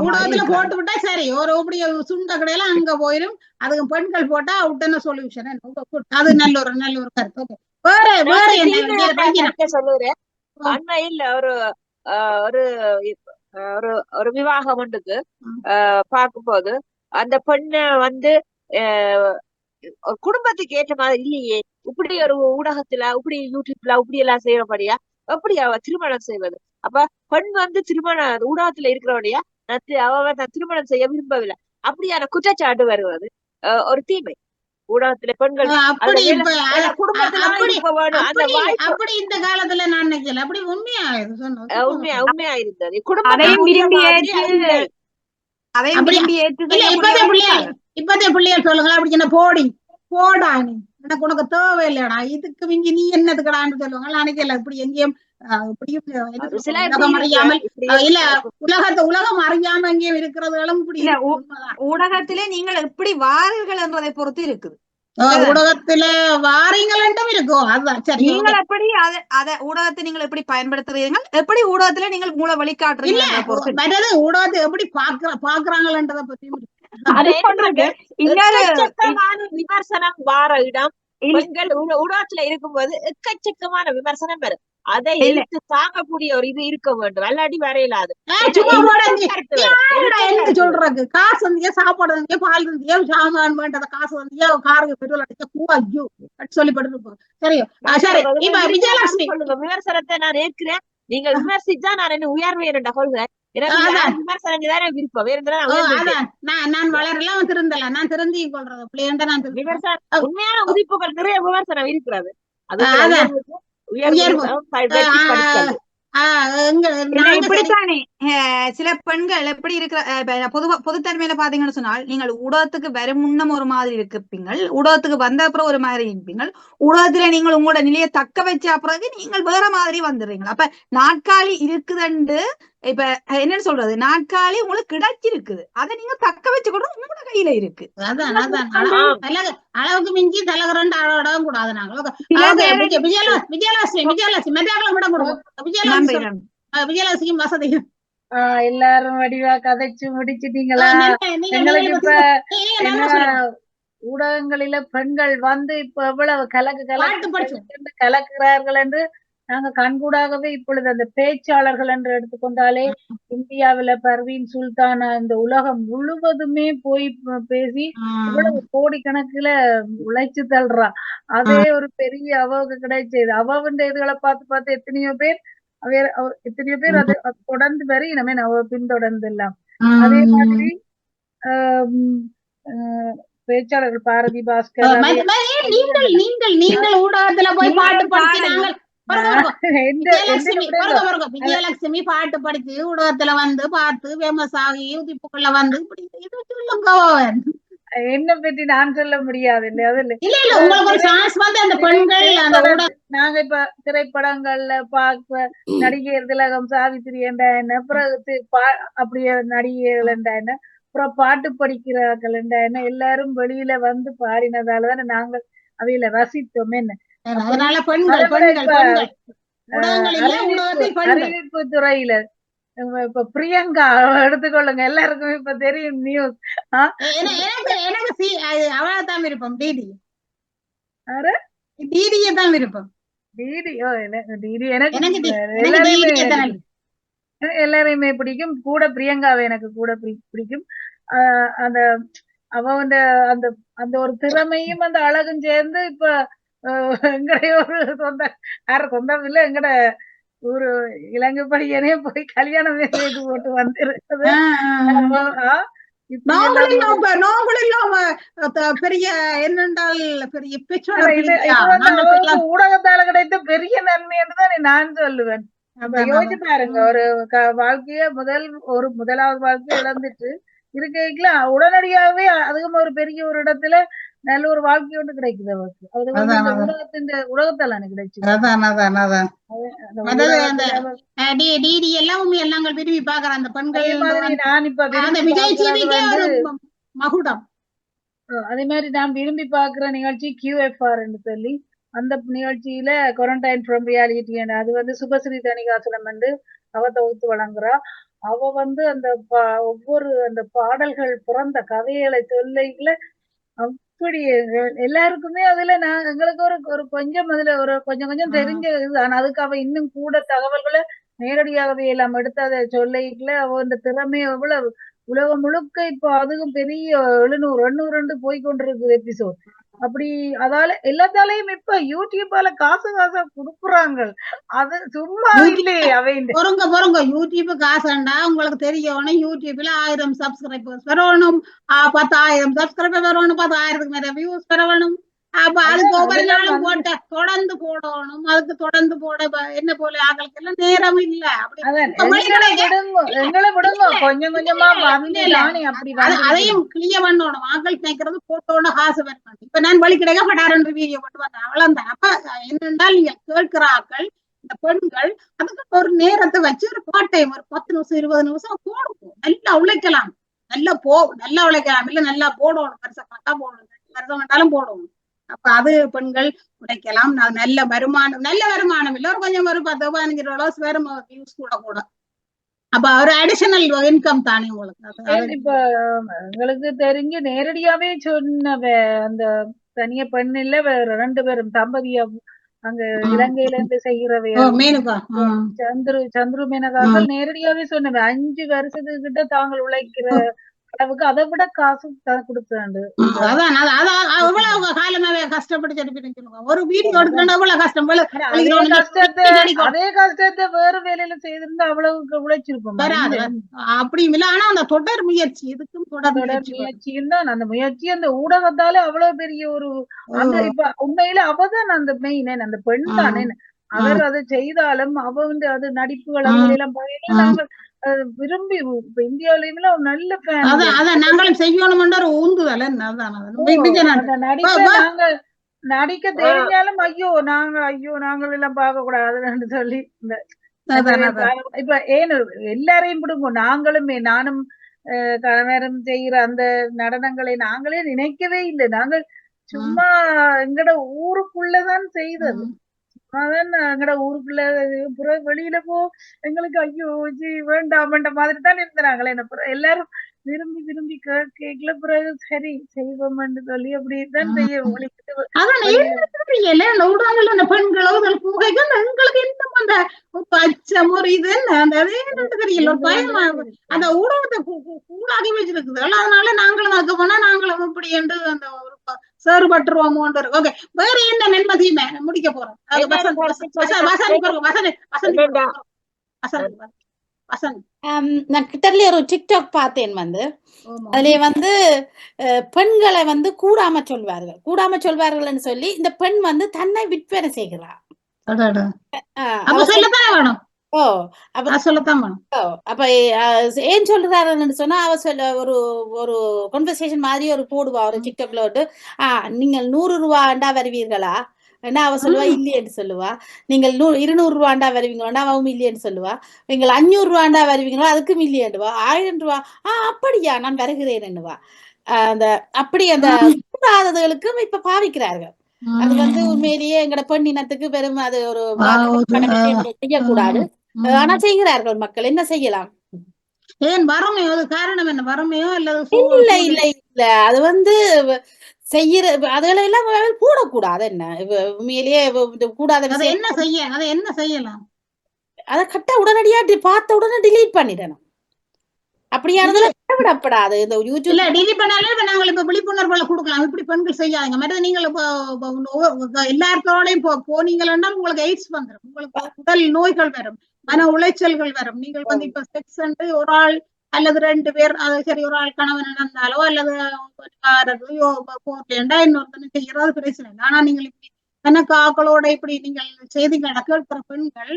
ஊடகத்துல போட்டு விட்டா சரி ஒரு சுண்ட கடையெல்லாம் அங்க போயிடும். அதுக்கு பெண்கள் போட்டா உடனே சொல்யூஷன். அது நல்ல ஒரு கருத்து. வேற வேற நான் என்ன தீவிர வைக்கிறேன் கருத்தை சொல்லுறேன். அண்மையில் ஒரு ஒரு ஒரு ஒரு விவாகம் ஒன்றுக்கு பார்க்கும்போது அந்த பெண்ணை வந்து ஒரு குடும்பத்துக்கு ஏற்ற மாதிரி இல்லையே, இப்படி ஒரு ஊடகத்துல இப்படி யூடியூப்ல இப்படி எல்லாம் செய்யறபடியா எப்படி அவ திருமணம் செய்வது? அப்ப பெண் வந்து திருமண ஊடகத்துல இருக்கிறபடியா அவ திருமணம் செய்ய விரும்பவில்லை, அப்படியான குற்றச்சாட்டு வருவது ஒரு தீமை. ஊடகத்துல பெண்கள் அப்படி இப்ப குடும்பத்துல அப்படி இருக்க வேணும் அந்த அப்படி வாய்ப்பு. அப்படி இந்த காலத்துல நான் நினைக்கல, அப்படி உண்மையா உண்மையா இருந்தது. அதையும் விரும்பி ஏற்று அதையும் அப்படி விரும்பி ஏற்று இல்ல. இப்பதே பிள்ளைகள் சொல்லுங்க, அப்படி என்ன போடி போடா நீ, எனக்கு உனக்கு தேவையில்லைடா, இதுக்கு மிஞ்சி நீ என்னதுக்கடான்னு சொல்லுவாங்க. நினைக்கல இப்படி எங்கேயும் உலகம் அறியாமல் இல்ல, உலகம் அறியாம எங்கேயும் இருக்கிறதுகளும் இப்படி ஊடகத்திலே நீங்கள் எப்படி வாரீர்கள் என்றதை பொறுத்து இருக்குது. ஊடகத்துல வாரீங்கள் என்றும் இருக்கும். அதுதான் சரி. நீங்கள் எப்படி அத ஊடகத்தை நீங்கள் எப்படி பயன்படுத்துறீர்கள், எப்படி ஊடகத்துல நீங்கள் மூல வழிகாட்டுறீங்க மற்றது ஊடகத்தை எப்படி பாக்குறாங்கன்றத பத்தி விமர்சனம் வார இடம். பெண்கள் ஊடகத்துல இருக்கும்போது எக்கச்சக்கமான விமர்சனம் வரும். அதை எடுத்து தாங்கக்கூடிய ஒரு இது இருக்க வேண்டும், அல்லாட்டி வரையிலாது. சொல்றது காசு வந்தியா, சாப்பாடு வந்தியா, பால் வந்தியா, சாமான் வேண்டத காசு வந்தியா, காருக்கு பெட்ரோல் அடிச்சா கூவாஜு சொல்லி படுத்து. சரி சரி. இப்ப விஜயலட்சுமி விமர்சனத்தை நான் ஏற்கிறேன். நீங்க விமர்சிச்சா நான் என்ன உயர்வேன் கொள்கை. விமர்சனம் தான் விருப்பம். நான் வளரலாம் திருந்தல, நான் திருந்தி கொள்றது பிள்ளைண்ட. நான் உண்மையான உதிப்புகள் நிறைய விமர்சனம் இருக்கிறது. அது இப்படித்தானே சில பெண்கள் எப்படி இருக்கிற பொதுத்தன்மையில பாத்தீங்கன்னு சொன்னால், நீங்கள் ஊடகத்துக்கு வரும் முன்னம் ஒரு மாதிரி இருப்பீங்கள், ஊடகத்துக்கு வந்த அப்புறம் ஒரு மாதிரி இருப்பீங்கள், ஊடகத்துல நீங்கள் உங்களோட நிலையை தக்க வச்ச பிறகு நீங்கள் வேற மாதிரி வந்துடுறீங்க. அப்ப நாட்காலி இருக்குதுண்டு, இப்ப என்னன்னு சொல்றது, நாட்காலி உங்களுக்கு கிடைச்சிருக்குது, அதை நீங்க தக்க வச்சுக்கணும், உங்களோட கையில இருக்கு. அளவுக்கு மிஞ்சி தலைகரண்டு அளவிடவும் கூடாது. விஜயலட்சுமி வசதியும் எல்லாரும் வடிவா கதைச்சு முடிச்சிட்டீங்களா? எங்களுக்கு இப்ப என்ன ஊடகங்களில பெண்கள் வந்து இப்ப எவ்வளவு கலக்குறார்கள் என்று நாங்க கண்கூடாகவே இப்பொழுது அந்த பேச்சாளர்கள் என்று எடுத்துக்கொண்டாலே இந்தியாவில பர்வீன் சுல்தான் இந்த உலகம் முழுவதுமே போய் பேசி இவ்வளவு கோடிக்கணக்குல உழைச்சு தள்ளுறா. அதே ஒரு பெரிய அவாவுக்கு கிடைச்சது. அவாவுன்ற இதுகளை பார்த்து எத்தனையோ பேர் அதை தொடர்ந்து வரை இனமே அவ பின்தொடர்ந்து எல்லாம். அதே மாதிரி பேச்சாளர்கள் பாரதி பாஸ்கர், நீங்கள் ஊடகத்துல போய் பாட்டு படிக்கிறாங்க. விஜயலட்சுமி பாட்டு படிச்சு ஊடகத்துல வந்து பார்த்து ஃபேமஸ் ஆகி உதிப்புக்குள்ள வந்து சொல்லுங்க. என்ன பற்றி நான் சொல்ல முடியாது. நாங்க இப்ப திரைப்படங்கள்ல பார்க்க நடிகர் திலகம், சாவித்திரி என்ற என்ன, பிறகு அப்படியே நடிகைகள் என்ற என்ன, அப்புறம் பாட்டு படிக்கிறார்கள் என்ற என்ன, எல்லாரும் வெளியில வந்து பாடினதாலதானே நாங்கள் அவையில ரசித்தோம். என்ன அறிவிப்பு துறையில இப்ப பிரியங்கா எடுத்துக்கொள்ளுங்க, எல்லாருக்குமே இப்ப தெரியும் நியூஸ். அவளதான் விருப்பம், டிடியை தான் விருப்பம். டிடி எனக்கு எல்லாரையுமே பிடிக்கும். கூட பிரியங்காவை எனக்கு கூட பிடிக்கும். அந்த அவன் அந்த அந்த ஒரு திறமையும் அந்த அழகும் சேர்ந்து இப்ப எங்கடைய ஒரு சொந்தம் இல்ல, எங்கட ஒரு இலங்கை பையனே போய் கல்யாணம் செய்து போட்டு வந்திருக்குது. பெரிய என்னென்றால் பெரிய ஊடகத்தால கிடைத்த பெரிய நன்மை என்றுதான் நான் சொல்லுவேன். யோசிச்சு பாருங்க, ஒரு வாழ்க்கைய முதலாவது வாழ்க்கையை இழந்துட்டு இருக்கைக்குல உடனடியாகவே அதுவும் ஒரு பெரிய ஒரு இடத்துல நல்ல ஒரு வாழ்க்கை ஒன்று கிடைக்குது அவருக்கு. அது உலகத்தால கிடைச்சு விரும்பி பாக்குற அந்த பெண்கள். நான் இப்ப மகுடம் அதே மாதிரி நான் விரும்பி பாக்குற நிகழ்ச்சி QFR சொல்லி, அந்த நிகழ்ச்சியில குவாரண்டைன் ஃப்ரம் ரியாலிட்டி, அது வந்து சுபஸ்ரீ தணிகாசலம் அவ தொகுத்து வழங்குறா. அவ அந்த ஒவ்வொரு அந்த பாடல்கள் பிறந்த கதைகளை சொல்லைகளை அப்படி எல்லாருக்குமே அதுல எங்களுக்கு ஒரு கொஞ்சம் அதுல ஒரு கொஞ்சம் கொஞ்சம் தெரிஞ்ச இதுதான். அதுக்கு அவ இன்னும் கூட தகவல்களை நேரடியாகவே எல்லாம் எடுத்து அதை சொல்லிக்கல. அவ இந்த திறமை எவ்வளவு உலகம் முழுக்க இப்போ அதுவும் பெரிய 700 800 போய் கொண்டிருக்கு எபிசோட். அப்படி அதால எல்லாத்தாலையும் இப்ப யூடியூப்பால காசா குடுக்குறாங்க. அது சும்மா இல்லையே அவைண்டு பொறுங்க யூடியூப் காசுண்டா உங்களுக்கு தெரியணும். யூடியூப்ல 1000 சப்ஸ்கிரைபர்ஸ் வரணும், 10,000 சப்ஸ்கிரைபர் வரணும், 10,000க்கு மேல வியூஸ் வரணும். அப்ப அதுக்கு ஒவ்வொரு நாளும் போட்ட தொடர்ந்து போடணும். அதுக்கு தொடர்ந்து போட என்ன போல ஆக்களுக்கு எல்லாம் நேரம் இல்ல. எங்களை விடுங்க கொஞ்சம் கொஞ்சமா அப்படி அதையும் கிளியர் பண்ணணும். ஆக்கள் நினைக்கிறது போட்டோன்னு காசு வரணும். இப்ப நான் வழி கிடைக்க படாரண்டு வீடியோ போட்டு வந்தேன், அவ்வளவுதான். அப்ப என்னென்றால் நீங்க கேட்கிற ஆக்கள் இந்த பெண்கள் அதுக்கு ஒரு நேரத்தை வச்சு ஒரு பார்ட் டைம் ஒரு 10 நிமிஷம் 20 நிமிஷம் போடுவோம். நல்லா உழைக்கலாம், நல்லா உழைக்கலாம். இல்ல நல்லா போடணும், வருஷ கணக்கா போடணும், 2 வருஷம் வேண்டாலும் போடணும். அப்ப அது பெண்கள் உழைக்கலாம். நல்ல வருமானம் இல்ல, ஒரு கொஞ்சம் ஒரு 10-15 வரும் வியூஸ் கூட. அப்ப ஒரு அடிஷனல் இன்கம் தானே உங்களுக்கு. இப்ப உங்களுக்கு தெரிஞ்சு நேரடியாவே சொன்ன அந்த தனிய பெண் இல்ல வேற 2 பேரும் தம்பதியா அங்க இலங்கையில இருந்து செய்யறவை சந்துரு மேனகாக்கள் நேரடியாவே சொன்னவ 5 வருஷத்துக்கு கிட்ட தாங்கள் உழைக்கிற அளவுக்கு அதை விட காசு கொடுத்தாண்டு. ஒரு வீடியோ அதே கஷ்டத்தை வேற வேலையில செய்திருந்தா அவ்வளவுக்கு உழைச்சிருப்போம். அப்படியும் இல்ல, ஆனா அந்த தொடர் முயற்சி இதுக்கும் தொடர் முயற்சியும் தான். அந்த முயற்சி அந்த ஊடகத்தால அவ்வளவு பெரிய ஒரு அந்த இப்ப உண்மையில அவதான் அந்த மெயின் அந்த பெண் தானே. அவர் அதை செய்தாலும் அவ வந்து அது நடிப்புகள் எல்லாம் நாங்கள் விரும்பி இந்தியாவில ஒரு நல்ல நாங்களும் செய்யணும் ஊந்துதல் நடிக்க தெரிஞ்சாலும் நாங்கள் எல்லாம் பார்க்க கூடாதுன்னு சொல்லி இப்ப ஏன்னு எல்லாரையும் விடுங்க. நானும் கணவரும் செய்யற அந்த நடனங்களை நாங்களே நினைக்கவே இல்லை. நாங்கள் சும்மா எங்கட ஊருக்குள்ளதான் செய்தது. எங்கட ஊருக்குள்ள வெளியில எங்களுக்கு ஐயோ வேண்டாமன்ற மாதிரி தான் இருந்தாங்களே. எல்லாரும் விரும்பி கேட்கல. பிறகு சரி செய்வோம்னு சொல்லி அப்படிதான் செய்ய பெண்களோ எங்களுக்கு இந்த அச்சம் ஒரு இது தெரியல, ஒரு பயமா அந்த ஊடகத்தை கூடாகி வச்சிருக்குது. அதனால நாங்களும் அதுக்கு போனா நாங்களும் இப்படி என்று அந்த ஒரு சேறுபட்டுருவோமோன்ற. ஓகே, வேற என்ன நன்மதியுமே முடிக்க போறோம். நான் கிட்டத்தட்ட ஒரு டிக்டாக் பார்த்தேன் வந்து அதுல வந்து பெண்களை வந்து கூடாம சொல்வார்கள் சொல்லி இந்த பெண் வந்து தன்னை விற்பனை செய்கிறார். அப்ப ஏன் சொல்றாருன்னு சொன்னா அவ சொல்ல ஒரு கான்வர்சேஷன் மாதிரி ஒரு போடுவா ஒரு டிக்டாக்ல விட்டு நீங்கள் 100 ரூபாண்டா வருவீர்களா ஏன்னா அவ சொல்லுவா இல்லையேன்னு சொல்லுவா. நீங்கள் 200 ரூபாண்டா வருவீங்களா அவவும் இல்லையேன்னு சொல்லுவா. நீங்கள் 500 ரூபாண்டா வருவீங்களா அதுக்கும் இல்லையேன்னுவா. 1000 ரூபா அப்படியா நான் வருகிறேன்னுவா. அந்த அப்படி அந்த கூடாததுகளுக்கும் இப்ப பாவிக்கிறார்கள். அது வந்து உண்மையிலேயே எங்கட பெண் இனத்துக்கு பெரும் அது ஒரு செய்யக்கூடாது. ஆனா செய்கிறார்கள் மக்கள். என்ன செய்யலாம்? ஏன் வறுமையோ காரணம் என்ன? வறுமையோ இல்ல அது வந்து செய்யற அதுகளை எல்லாம் போடக்கூடாது. என்ன உண்மையிலேயே கூடாத என்ன செய்யலாம்? அதை கட்ட உடனடியா பார்த்த உடனே டிலீட் பண்ணிடணும். அப்படியானப்படாது. இந்த யூடியூப்ல டிலீட் பண்ணாலே நாங்கள் இப்ப விழிப்புணர்வுகளை கொடுக்கலாம். இப்படி பெண்கள் செய்யாதீங்க. மற்ற நீங்கள் எல்லாத்தோடையும் போனீங்கன்னா உங்களுக்கு எய்ட்ஸ் வந்துடும், உங்களுக்கு உடல் நோய்கள் வரும், மன உளைச்சல்கள் வரும். நீங்கள் வந்து இப்ப செக்ஸ் ஒரு ஆள் அல்லது 2 பேர் அது சரி ஒரு ஆள் கணவன் நடந்தாலோ அல்லது இன்னொருத்தனை செய்யறது பிரச்சனை இல்லை. ஆனா நீங்கள் இப்படி எனக்கு ஆக்களோட இப்படி நீங்கள் செய்திகளை கேட்கிற பெண்கள்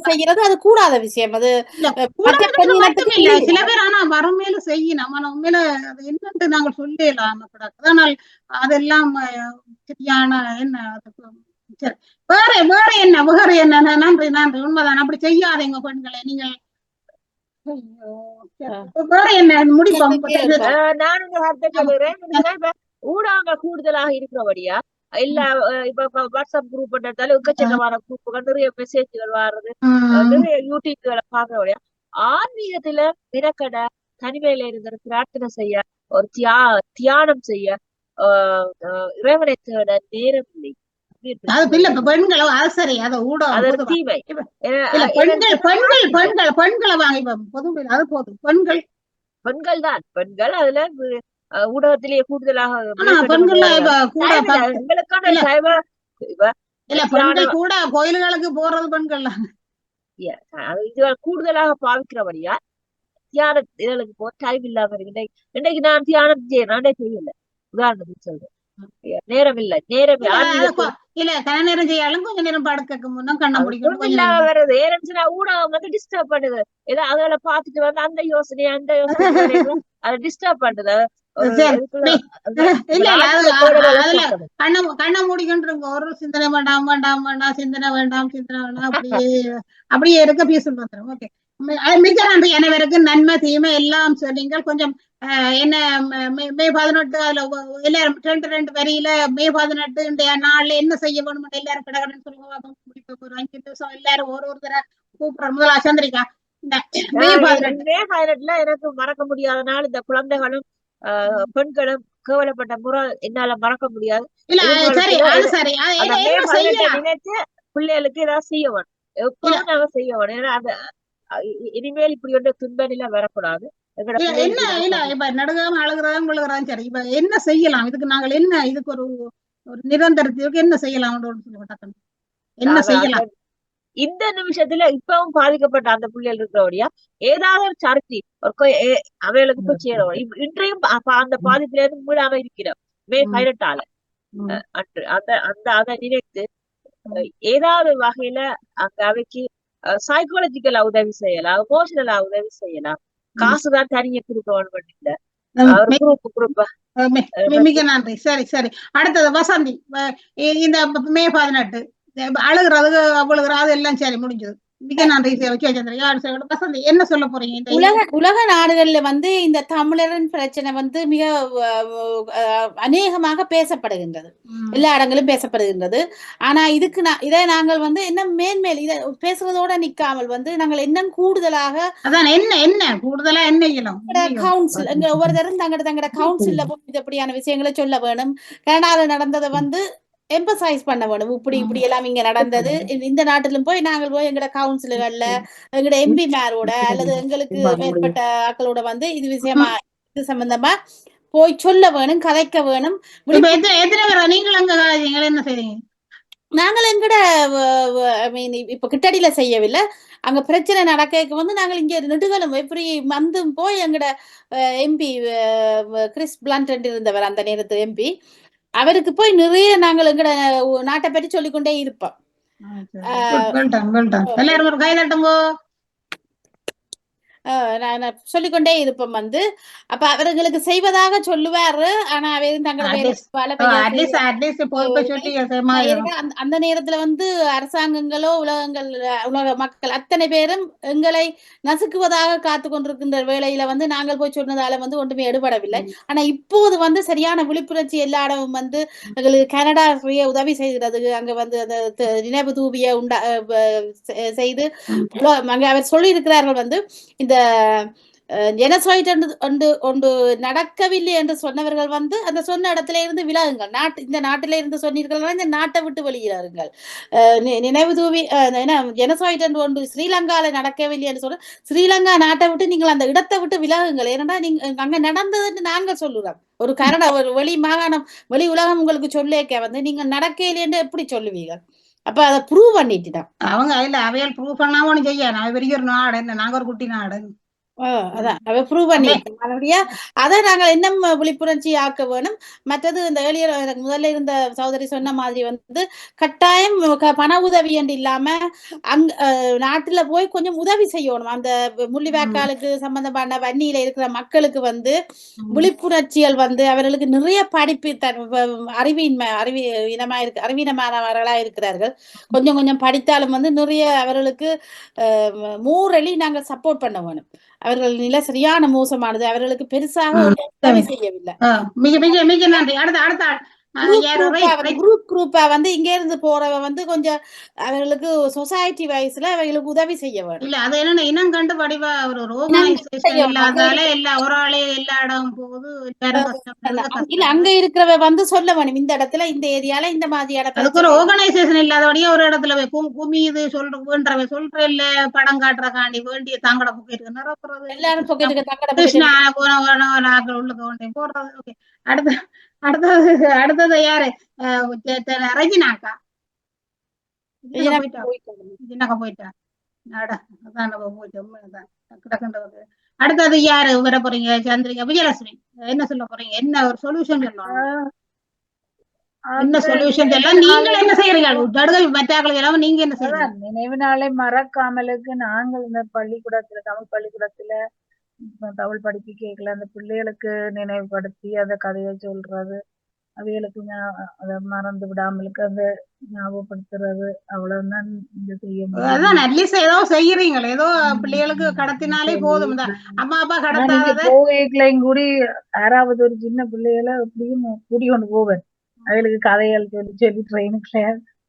செய்யறது அது கூடாத விஷயம். அது சில பேர் ஆனா வறுமையில செய்யணும். ஆனா உண்மையில அது என்னன்னு நாங்கள் சொல்லலாம். அதனால் அதெல்லாம் சரியான என்ன வேற என்ன நன்றி உண்மைதான். அப்படி செய்யாதீங்க பெண்களை. நீங்கள் வேற என்ன முடிப்போம். ஊடகங்க கூடுதலாக இருக்கிறபடியா எல்லா இப்ப வாட்ஸ்அப் குரூப் பண்றதால எக்கச்சக்கமான குரூப்புகள் நிறைய மெசேஜ்கள் வர்றது, நிறைய யூடியூப்களை பாக்குறபடியா ஆன்மீகத்துல விரக்கடை தனிமையில இருந்த பிரார்த்தனை செய்ய ஒரு தியானம் செய்ய இறைவனை தேட நேரம் இல்லை. பெண்களை அது சரி, அதை அது தீமை. பெண்களை வாங்கி பொதுவில் அது போதும். பெண்கள் தான் பெண்கள் அதுல ஊடகத்திலேயே கூடுதலாக கூட கோயில்களுக்கு போறது பெண்கள் இது கூடுதலாக பாவிக்கிறபடியா தியான இதழுக்கு போ டைம் இல்லாம இருக்கு. இன்னைக்கு நான் தியானம் செய்யல, உதாரணத்துக்கு சொல்றேன். நேரம் இல்ல, நேரம் இல்ல கன நேரம் செய்யாலும் கொஞ்ச நேரம் படுக்க முன்னும் கண்ண முடிக்கும் வருது. ஏன்னா ஊடகம் வந்து டிஸ்டர்ப் பண்ணுது. ஏதோ அதோட பாத்துட்டு வந்து அந்த யோசனை அதை டிஸ்டர்ப் பண்ணுது. கண்ண மூடிக்கிட்டு ஒரு சிந்தனை வேண்டாம் வேண்டாம் வேண்டாம் சிந்தனை வேண்டாம் சிந்தனை வேண்டாம் அப்படியே இருக்க பேச மாத்திரம். ஓகே, மிக நன்றி. அனைவருக்கு நன்மை தீமை எல்லாம் சொன்னீங்க. கொஞ்சம் என்ன மே 18 அதுல எல்லாரும் 2 வரியில மே 18 நாள்ல என்ன செய்ய வேணும் எல்லாரும் கடகடன்னு சொல்லுங்க. 5 நிமிஷம் எல்லாரும் ஒரு தர கூப்பிடுற. முதலா சந்திரிகா, மே 18 எனக்கு மறக்க முடியாத நாள். இந்த குழந்தைகளும் பெண்களும் கேவலப்பட்ட முறை என்னால மறக்க முடியாது. நினைச்சு பிள்ளைகளுக்கு ஏதாவது செய்ய வேணும், எப்பவும் நாங்க செய்ய வேணும். ஏன்னா அந்த இனிமேல் இப்படி ஒன்று துன்பநிலை வரக்கூடாது. நடுகாம அழுகிறதும் விழுகிறதும் சரி. இப்ப என்ன செய்யலாம் இதுக்கு? நாங்கள் என்ன இதுக்கு ஒரு நிரந்தரத்துக்கு என்ன செய்யலாம்? என்ன செய்யலாம் இந்த நிமிஷத்துல? இப்பவும் பாதிக்கப்பட்ட அந்த பிள்ளைகள் இருக்கிறபடியா ஏதாவது ஒரு சர்ச்சை அவைகளுக்கு போய் சேரும். இன்றையும் அந்த பாதிப்புல இருந்து மீளாம இருக்கிறோம். மே 18 அன்று அதை நினைத்து ஏதாவது வகையில அங்க அவைக்கு சைக்காலஜிக்கலா உதவி செய்யலாம், எமோஷனலா உதவி செய்யலாம். காசுதான் தனியா கொடுக்க வேணும் இல்ல. மிக நன்றி. சரி சரி, அடுத்தது வசந்தி. இந்த மே 18 அழுகிறது அவ்வளவு எல்லாம் சரி முடிஞ்சது. மிக நன்றி வசந்தி, என்ன சொல்ல போறீங்க? உலக நாடுகள்ல வந்து இந்த தமிழரின் பிரச்சனை வந்து மிக அநேகமாக பேசப்படுகின்றது, எல்லா இடங்களும் பேசப்படுகின்றது. ஆனா இதுக்கு இதை நாங்கள் வந்து என்ன மேன்மேல் இதை பேசுறதோட நிக்காமல் வந்து நாங்கள் இன்னும் கூடுதலாக கூடுதலா என்ன கவுன்சில் ஒவ்வொருத்தரும் தங்கட கவுன்சில்ல போய் இப்படியான விஷயங்களை சொல்ல வேணும். கனடால நடந்ததை வந்து எம்பசைஸ் பண்ண வேணும். இப்படி எல்லாம் இங்க நடந்தது. இந்த நாட்டிலும் போய் நாங்கள் போய் எங்கட கவுன்சிலர்கள்ல எங்கட எம்பி மேரோட அல்லது எங்களுக்கு மேற்பட்ட ஆக்களோட வந்து இது விஷயமா இது சம்பந்தமா போய் சொல்ல வேணும், கதைக்க வேணும். நாங்கள் எங்கட இப்ப கிட்டடியில செய்யவில்லை. அங்க பிரச்சனை நடக்க வந்து நாங்கள் இங்க நெடுகளும் எப்படி வந்தும் போய் எங்கட எம்பி கிறிஸ் பிளண்ட் இருந்தவர் அந்த நேரத்து எம்பி, அவருக்கு போய் நிறைய நாங்கள் எங்கட நாட்டை பற்றி சொல்லிக்கொண்டே இருப்போம். சொல்லிக்கொண்டே இருப்போம் வந்து. அப்ப அவர்களுக்கு செய்வதாக சொல்லுவாரு. ஆனா அந்த நேரத்துல வந்து அரசாங்கங்களோ உலக மக்கள் அத்தனை பேரும் எங்களை நசுக்குவதாக காத்து கொண்டிருக்கின்ற வேளையில வந்து நாங்கள் போய் சொன்னதால வந்து ஒன்றுமே எடுபடவில்லை. ஆனா இப்போது வந்து சரியான விழிப்புணர்ச்சி எல்லா இடமும் வந்து எங்களுக்கு கனடா உதவி செய்கிறது. அங்க வந்து அந்த நினைவு தூவிய செய்து அங்க அவர் சொல்லி இருக்கிறார்கள் வந்து இந்த ஜெனசைட் ஒன்று நடக்கவில்லை என்று சொன்னவர்கள் வந்து அந்த சொன்ன இடத்துல இருந்து விலகுங்கள். இந்த நாட்டில இருந்து சொன்னீர்கள், இந்த நாட்டை விட்டு வெளியிறார்கள். நினைவு தூவி ஜெனசைட் என்று ஒன்று ஸ்ரீலங்கால நடக்கவில்லை என்று சொல்ல ஸ்ரீலங்கா நாட்டை விட்டு நீங்கள் அந்த இடத்தை விட்டு விலகுங்கள். ஏன்னா நீங்க அங்க நடந்ததுன்னு நாங்கள் சொல்லுறோம். ஒரு கனடா ஒரு வெளி மாகாணம் வெளி உலகம் உங்களுக்கு சொல்லேக்க வந்து நீங்க நடக்கலைன்னு எப்படி சொல்லுவீங்க? அப்ப அதை ப்ரூவ் பண்ணிட்டுதான் அவங்க இல்ல அவையால் ப்ரூவ் பண்ணாம ஒண்ணு செய்ய. நான் பெரிய ஒரு நாடு, என்ன நாங்க ஒரு குட்டி நாடு. அதான் அவ ப்ரூவ் பண்ணியா அதை நாங்கள் இன்னும் விழிப்புணர்ச்சி ஆக்க வேணும். மற்றது இந்த எனக்கு முதல்ல இருந்த சகோதரி சொன்ன மாதிரி வந்து கட்டாயம் பண உதவி என்று இல்லாம நாட்டுல போய் கொஞ்சம் உதவி செய்யணும். அந்த முள்ளிவாய்க்காலுக்கு சம்பந்தமான வன்னியில இருக்கிற மக்களுக்கு வந்து விழிப்புணர்ச்சிகள் வந்து அவர்களுக்கு நிறைய படிப்பு அறிவீனமானவர்களா இருக்கிறார்கள். கொஞ்சம் கொஞ்சம் படித்தாலும் வந்து நிறைய அவர்களுக்கு மூரலி நாங்கள் சப்போர்ட் பண்ண வேணும். அவர்கள் நிலை சரியான மோசமானது. அவர்களுக்கு பெருசாக உதவி செய்யவில்லை. மிக மிக மிக நன்றி. அடுத்த குரூப்பா வந்து இங்க இருந்து போறவ வந்து கொஞ்சம் அவர்களுக்கு சொசைட்டி வைஸ்ல அவங்களுக்கு உதவி செய்ய வேண்டும். இல்ல அது என்ன இனம் கண்டு படிவா ஒரு ஆர்கனைசேஷன் இல்லாதால எல்லா ஒரு ஆளே எல்லா இடம் போகுது இல்ல அங்க இருக்கிறவ வந்து சொல்ல வேணும் இந்த இடத்துல இந்த ஏரியால இந்த மாதிரியான அதுக்கு ஒரு ஆர்கனைசேஷன் இல்லாதபடியே ஒரு இடத்துல குமியுது வேண்டவ சொல்ற இல்ல படம் காட்டுறக்காண்டி வேண்டிய தாங்கட புக்கெட்டு நிரப்புறது எல்லாரும் உள்ள போடுறது. ஓகே அடுத்தது யாரு ரஜினாக்கா போயிட்டா அடுத்தது யாரு வர போறீங்க? சந்திரிகா, விஜயலட்சுமி என்ன சொல்ல போறீங்க? என்ன ஒரு சொல்யூஷன் சொல்லலாம்? என்ன சொல்யூஷன் சொல்லலாம்? நீங்க என்ன செய்யறீங்க? மற்றாக்கள் எல்லாம் நீங்க என்ன செய்யறீங்க? நினைவு நாளை மறக்காமலுக்கு நாங்கள் இந்த பள்ளிக்கூடத்துல தமிழ் பள்ளிக்கூடத்துல தமிழ் படிக்க அந்த பிள்ளைகளுக்கு நினைவுபடுத்தி அந்த கதையை சொல்றது, அவைகளுக்கு அதை மறந்து விடாமலுக்கு அந்த ஞாபகப்படுத்துறது, அவ்வளவுதான் இங்க செய்ய முடியும். அட்லீஸ்ட் ஏதோ செய்யறீங்களே, ஏதோ பிள்ளைகளுக்கு கடத்தினாலே போதும். அம்மா அப்பா கடத்தாதையும் கூடி யாராவது ஒரு சின்ன பிள்ளைகளை எப்படியும் கூடி கொண்டு போவேன். அவைகளுக்கு கதைகள் சொல்லி சொல்லி ட்ரெயினுக்குள்ள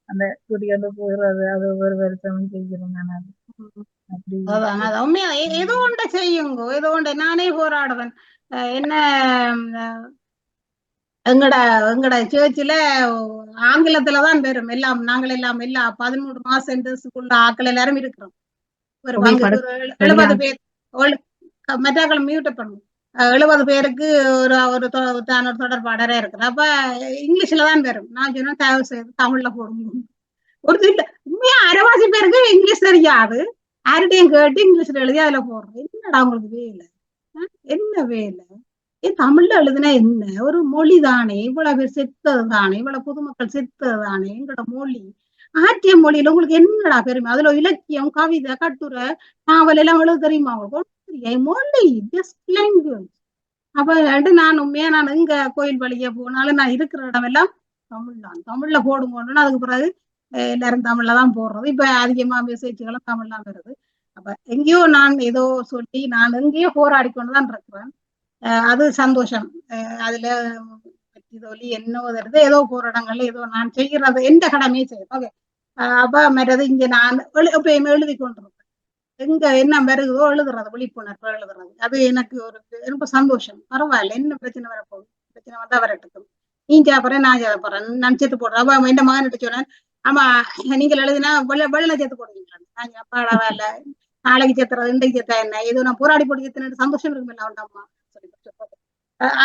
அந்த கூடி கொண்டு போகிறது, அது ஒரு வருஷம் செய்கிறேன் நான். அது உண்மையா ஏதோ ஒன்றை செய்யுங்க, ஏதோ ஒன்றை. நானே போராடுவேன். என்ன எங்கட சேர்ச்சில ஆங்கிலத்துலதான் பெறும் எல்லாம். நாங்கள் எல்லாம் எல்லா 13 மாசம் ஸ்கூல்ல ஆக்கள் எல்லாரும் இருக்கிறோம். ஒரு 70 பேர் மெட்டாக்கள் மியூட் பண்ணும். 70 பேருக்கு ஒரு தொடர்பாடரே இருக்கு. அப்ப இங்கிலீஷ்ல தான் பெறும். நான் சொன்னேன் தயவு செய்து தமிழ்ல போடுங்க. ஒரு உண்மையா அரைவாசி பேருக்கு இங்கிலீஷ் தெரியாது. யார்கிட்டையும் கேட்டு இங்கிலீஷ்ல எழுதி அதுல போடுறோம். என்னடா உங்களுக்கு வேலை? என்ன வேலை? தமிழ்ல எழுதுனா என்ன? ஒரு மொழி தானே, இவ்வளவு பேர் செத்தது தானே, இவ்வளவு பொதுமக்கள் செத்தது தானே எங்களோட மொழி. ஆற்றிய மொழியில உங்களுக்கு என்னடா பெருமை? அதுல இலக்கியம், கவிதை, கட்டுரை, நாவல் எல்லாம் எழுத தெரியுமா உங்களுக்கு? மொழி ஜஸ்ட் லாங்குவேஜ். அப்ப நான் உண்மையா நான் எங்க கோயில் வழிய போனாலும் நான் இருக்கிற இடம் எல்லாம் தமிழ் தான். தமிழ்ல போடுங்கன்னு அதுக்கு பிறகு எல்லாரும் தமிழ்ல தான் போடுறது. இப்ப அதிகமா மெசேஜ்களும் தமிழ் தான் வருது. அப்ப எங்கேயோ நான் ஏதோ சொல்லி நான் எங்கேயோ போராடி கொண்டுதான் இருக்கிறேன். அது சந்தோஷம். அதுல சொல்லி என்ன வருது, ஏதோ போராட்டங்கள்ல ஏதோ நான் செய்யறது எந்த கடமையை செய்யறேன். ஓகே. அப்ப மற்றது இங்க நான் எப்பயுமே எழுதி கொண்டிருக்கேன். எங்க என்ன வருதோ எழுதுறது, விழிப்புணர்வு எழுதுறது. அது எனக்கு ஒரு ரொம்ப சந்தோஷம். பரவாயில்ல, என்ன பிரச்சனை வரப்போகுது, பிரச்சனை வந்தா வரட்டும். நீ சாப்பிட்றேன், நான் சாப்பிட்றேன், நான் சேர்த்து போடுறேன். அப்ப என் மகன் சொன்னேன், ஆமா நீங்கள் எழுதினா வெள்ள சேர்த்து போடுவீங்களா? நான் சாப்பாடா இல்லை, நாளைக்கு சேர்த்துறது, இன்றைக்கு சேர்த்தா என்ன, ஏதோ நான் போராடி போட்டு சேர்த்து சந்தோஷம் இருக்குமில்ல உண்டம்மா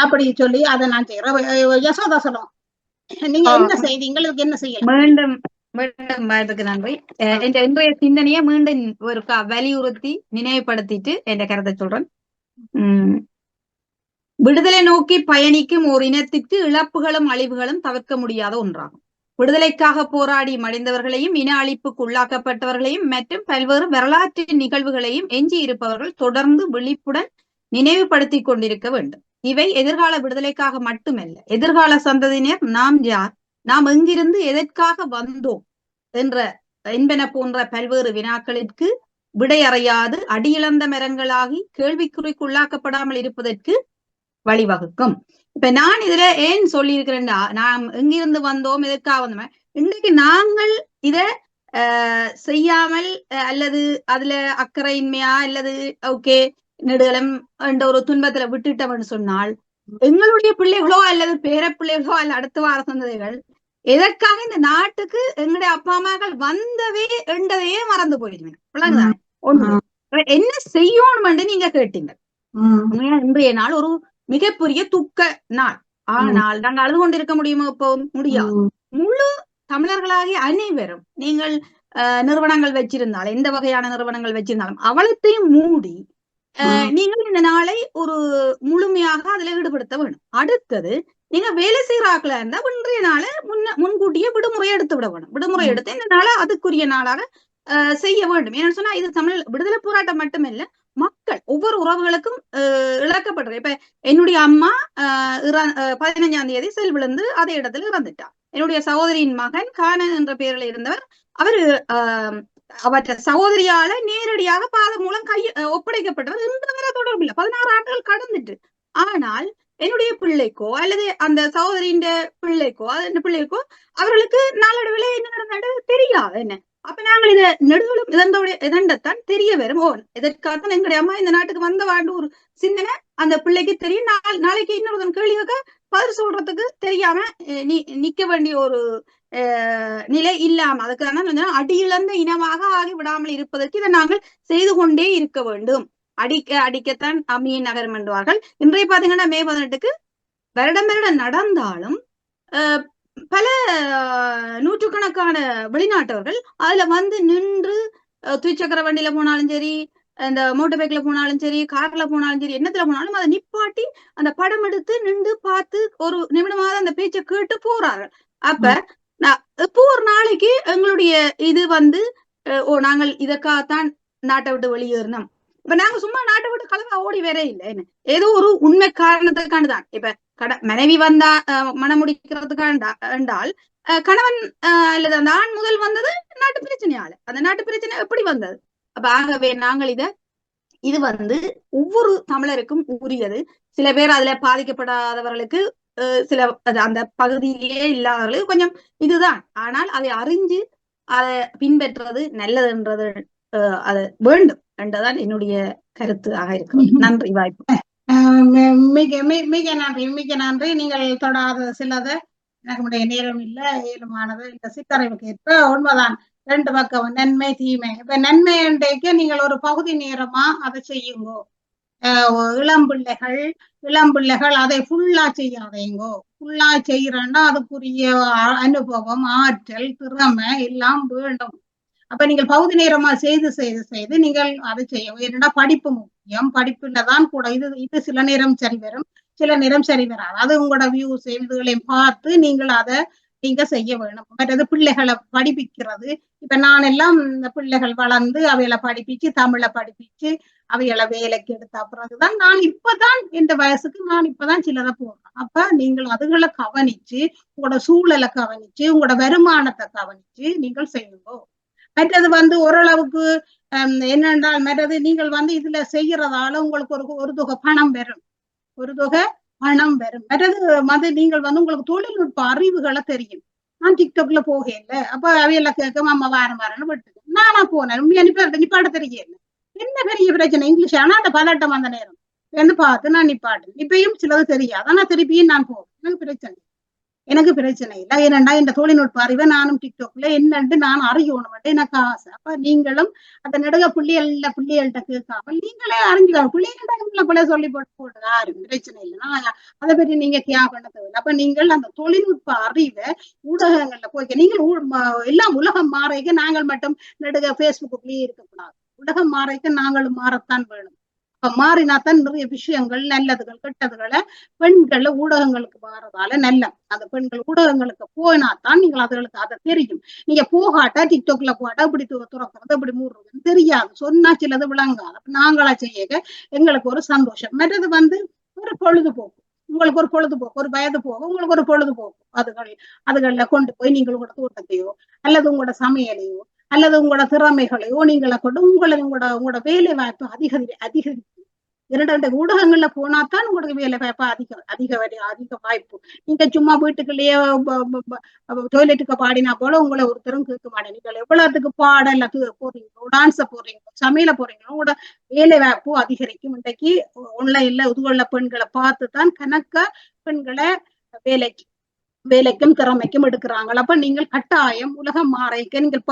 அப்படி சொல்லி அதை நான் செய்யறேன். யசோதா சொல்லுவோம், நீங்க என்ன செய்வீங்களுக்கு? என்ன செய்யலாம்? மீண்டும் மீண்டும் நன்றி. இன்றைய சிந்தனையை மீண்டும் ஒரு வலியுறுத்தி நினைவுபடுத்திட்டு என்ற கருத்தை சொல்றேன். விடுதலை நோக்கி பயணிக்கும் ஒரு இனத்திற்கு இழப்புகளும் அழிவுகளும் தவிர்க்க முடியாத ஒன்றாகும். விடுதலைக்காக போராடி மடிந்தவர்களையும் இன அழிப்புக்கு உள்ளாக்கப்பட்டவர்களையும் மற்றும் பல்வேறு வரலாற்று நிகழ்வுகளையும் எஞ்சி இருப்பவர்கள் தொடர்ந்து விழிப்புடன் நினைவுபடுத்தி கொண்டிருக்க வேண்டும். இவை எதிர்கால விடுதலைக்காக மட்டுமல்ல, எதிர்கால சந்ததியினர் நாம் யார், நாம் எங்கிருந்து எதற்காக வந்தோம் என்பன போன்ற பல்வேறு வினாக்களிற்கு விடையறையாது அடியிழந்த மரங்களாகி கேள்விக்குறிக்குள்ளாக்கப்படாமல் இருப்பதற்கு வழிவகுக்கும். இப்ப நான் இதுல ஏன் சொல்லி இருக்கிறேன்னா, நாம் எங்கிருந்து வந்தோம், எதற்காக வந்தோம், இன்றைக்கு நாங்கள் இத செய்யாமல் அல்லது அதுல அக்கறையின்மையா அல்லது ஓகே நெடுகலம் என்ற ஒரு துன்பத்துல விட்டுட்டவன்னு சொன்னால், எங்களுடைய பிள்ளைகளோ அல்லது பேர பிள்ளைகளோ அல்ல அடுத்த வார சந்ததிகள் எதற்காக இந்த நாட்டுக்கு எங்களுடைய அப்பா அம்மாக்கள் வந்தவே என்றதையே மறந்து போயிடுவேன். என்ன செய்யணும் என்று நீங்க கேட்டீங்க. இன்றைய நாள் ஒரு மிகப்பெரிய துக்க நாள். ஆனால் நாங்கள் அழுது கொண்டிருக்க முடியுமா? இப்போ முடியாது. முழு தமிழர்களாகிய அனைவரும் நீங்கள் நிறுவனங்கள் வச்சிருந்தாலும், எந்த வகையான நிறுவனங்கள் வச்சிருந்தாலும் அவலத்தையும் மூடி நீங்கள் இந்த நாளை ஒரு முழுமையாக அதுல ஈடுபடுத்த வேணும். அடுத்தது, நீங்க வேலை செய்யறாக்களா இருந்தா இன்றைய நாளை முன்கூட்டியே விடுமுறை எடுத்து விட வேணும். விடுமுறை எடுத்து இந்த நாளை அதுக்குரிய நாளாக செய்ய வேண்டும். ஏன்னு சொன்னா இது தமிழ் விடுதலை போராட்டம் மட்டுமில்ல, மக்கள் ஒவ்வொரு உறவுகளுக்கும் இழக்கப்படுறது. இப்ப என்னுடைய அம்மா 15ஆம் தேதி செல் விழுந்து அதே இடத்துல இறந்துட்டா. என்னுடைய சகோதரியின் மகன் கானன் என்ற பெயரில் இருந்தவர், அவரு அவற்ற சகோதரியால நேரடியாக பாதம் மூலம் ஒப்படைக்கப்பட்டவர். இன்று வரை தொடர்பு இல்லை, 16 ஆண்டுகள் கடந்துட்டு. ஆனால் என்னுடைய பிள்ளைக்கோ அல்லது அந்த சகோதரியின் பிள்ளைக்கோ அந்த பிள்ளைக்கோ அவர்களுக்கு நாளடைவில் என்ன நடந்தது தெரியாது என்ன. அப்ப நாங்கள் இதை நெடுகளும் இதண்டத்தான் தெரிய வரும். ஓ, இதற்காகத்தான் எங்களுடைய அம்மா இந்த நாட்டுக்கு வந்த வாழ்ந்து ஒரு சிந்தனை அந்த பிள்ளைக்கு தெரியும். நாளைக்கு இன்னொருத்தன் கேள்வியாக பதில் சொல்றதுக்கு தெரியாம நிக்க வேண்டிய ஒரு நிலை இல்லாம அதுக்காக அடியிழந்த இனமாக ஆகி விடாமல் இருப்பதற்கு இதை நாங்கள் செய்து கொண்டே இருக்க வேண்டும். அடிக்கத்தான் அம்மியின் நகரம் என்றார்கள். இன்றைய பாத்தீங்கன்னா மே 18க்கு வருடம் நடந்தாலும் பல நூற்றுக்கணக்கான வெளிநாட்டவர்கள் அதுல வந்து நின்று துவிச்சக்கர வண்டியில போனாலும் சரி, இந்த மோட்டர் பைக்ல போனாலும் சரி, கார்ல போனாலும் சரி, என்னத்துல போனாலும் அதை நிப்பாட்டி அந்த படம் எடுத்து நின்று பார்த்து ஒரு நிமிடமாக அந்த பேச்சை கேட்டு போறார்கள். அப்ப இப்போ ஒரு நாளைக்கு எங்களுடைய இது வந்து ஓ நாங்கள் இதற்காகத்தான் நாட்டை விட்டு வெளியேறினோம். இப்ப நாங்க சும்மா நாட்டை விட்டு கலவா ஓடி வேற இல்லை, ஏதோ ஒரு உண்மை காரணத்துக்காண்டுதான். இப்ப மனைவி வந்தா மனம் முடிக்கிறதுக்காண்டால் கணவன் அல்லது அந்த ஆண் முதல் வந்தது நாட்டு பிரச்சனையால. அந்த நாட்டு பிரச்சனை எப்படி வந்தது? அப்ப ஆகவே நாங்கள் இது வந்து ஒவ்வொரு தமிழருக்கும் உரியது. சில பேர் அதுல பாதிக்கப்படாதவர்களுக்கு சில அந்த பகுதியிலேயே இல்லாதவர்களுக்கு கொஞ்சம் இதுதான். ஆனால் அதை அறிஞ்சு அதை பின்பற்றுறது நல்லதுன்றது அது வேண்டும் என்றதான் என்னுடைய கருத்து ஆக இருக்கிறது. நன்றி வாய்ப்பு. மிக நன்றி, மிக நன்றி. நீங்கள் தொடாத சிலதை எனக்கு நேரம் இல்லை, ஏழுமானது இந்த சித்தறிவுக்கு ஏற்ப உண்மைதான். ரெண்டு பக்கம் நன்மை தீமை. இப்ப நன்மை என்றைக்கு நீங்கள் ஒரு பகுதி நேரமா அதை செய்யுங்கோ. இளம்பிள்ளைகள் அதை ஃபுல்லா செய்யாதீங்கோ. ஃபுல்லா செய்யறேன்னா அதுக்குரிய அனுபவம், ஆற்றல், திறமை எல்லாம் வேண்டும். அப்ப நீங்கள் பகுதி நேரமா செய்து நீங்கள் அதை செய்யும். என்னடா படிப்பு முக்கியம், படிப்புலதான் கூட இது சில நேரம் சரி வரும், சில நேரம் சரி வராது. அது உங்களோட வியூஸ் இதுகளையும் பார்த்து நீங்கள் அதை நீங்க செய்ய வேணும். மற்றது பிள்ளைகளை படிப்பிக்கிறது. இப்ப நான் எல்லாம் இந்த பிள்ளைகள் வளர்ந்து அவைகளை படிப்பிச்சு, தமிழை படிப்பிச்சு அவைகளை வேலைக்கு எடுத்த பிறகுதான் நான் இப்பதான் இந்த வயசுக்கு நான் இப்பதான் சிலதை போடுறேன். அப்ப நீங்கள் அதுகளை கவனிச்சு, உங்களோட சூழலை கவனிச்சு, உங்களோட வருமானத்தை கவனிச்சு நீங்கள் செய்யுங்க. மற்றது வந்து ஓரளவுக்கு என்னென்றால் மற்றது நீங்கள் வந்து இதுல செய்யறதால உங்களுக்கு ஒரு தொகை பணம் வரும், மற்றது நீங்கள் வந்து உங்களுக்கு தொழில்நுட்ப அறிவுகளை தெரியும். நான் டிக்டாக்ல போகல, அப்ப அவையெல்லாம் கேட்க அம்மா வாரன்னு விட்டு நானா போனேன். நிப்பாட்ட தெரியல, என்ன பெரிய பிரச்சனை இங்கிலீஷ். ஆனா அந்த பதட்டம் அந்த நேரம் வந்து பார்த்து நான் நிப்பாட்டேன். இப்பயும் சிலது தெரியாது, ஆனா திருப்பியும் நான் போவேன். எனக்கு பிரச்சனை இல்லை. ஏனண்டா இந்த தொழில்நுட்ப அறிவை நானும் டிக்டாக்ல என்னண்டு நான் அறியணும் எனக்கு ஆசை. அப்ப நீங்களும் அந்த நெடுக பிள்ளைகள்கிட்ட கேட்காம நீங்களே அறிஞ்சுக்காம பிள்ளைகள்கிட்ட சொல்லி போட்டு யாரும் பிரச்சனை இல்லைன்னா அதை பற்றி நீங்க தியாகம் பண்ண தேவை. அப்ப நீங்கள் அந்த தொழில்நுட்ப அறிவை ஊடகங்கள்ல போய்க்க. நீங்கள் எல்லாம் உலகம் மாறைக்க நாங்கள் மட்டும் நெடுக பேஸ்புக்லயே இருக்கக்கூடாது. உலகம் மாறைக்க நாங்களும் மாறத்தான் வேணும். மாறினாத்தான் நிறைய விஷயங்கள் நல்லதுகள் கெட்டதுகளை பெண்கள் ஊடகங்களுக்கு மாறதால நல்ல அந்த பெண்கள் ஊடகங்களுக்கு போனாத்தான் நீங்கள் அதுகளுக்கு அதை தெரியும். நீங்க போகாட்டா டிக்டாக்ல போகாட்டா இப்படி துறக்கிறது இப்படி மூடுறதுன்னு தெரியாது, சொன்னா சிலது விளங்காது. நாங்களா செய்ய எங்களுக்கு ஒரு சந்தோஷம். மற்றது வந்து ஒரு பொழுதுபோக்கு, உங்களுக்கு ஒரு பொழுதுபோக்கு, ஒரு வயது போக உங்களுக்கு ஒரு பொழுதுபோக்கு. அதுகள்ல கொண்டு போய் நீங்கள் உங்களோட தோட்டத்தையோ அல்லது உங்களோட சமையலையோ அல்லது உங்களோட திறமைகளையோ நீங்களை கொண்டு உங்களோட வேலை வாய்ப்பு அதிகரிக்கும். இரண்டு ஊடகங்கள்ல போனாத்தான் உங்களுக்கு வேலை வாய்ப்பு அதிக வாய்ப்பு. நீங்க சும்மா வீட்டுக்குள்ளேயே டொய்லெட்டுக்கு பாடினா போல உங்களை ஒருத்தரும் கேட்க மாட்டேன். நீங்கள் எவ்வளவுக்கு பாடல போறீங்களோ, டான்ஸ போறீங்களோ, சமையல போறீங்களோ உங்களோட வேலை வாய்ப்பு அதிகரிக்கும். இன்றைக்கு ஆன்லைன்ல உதுவள்ள பெண்களை பார்த்துதான் கணக்க பெண்களை வேலைக்கும் திறமைக்கும் எடுக்கிறாங்க. அப்ப நீங்கள் கட்டாயம் உலகம் மாறைக்க நீங்கள்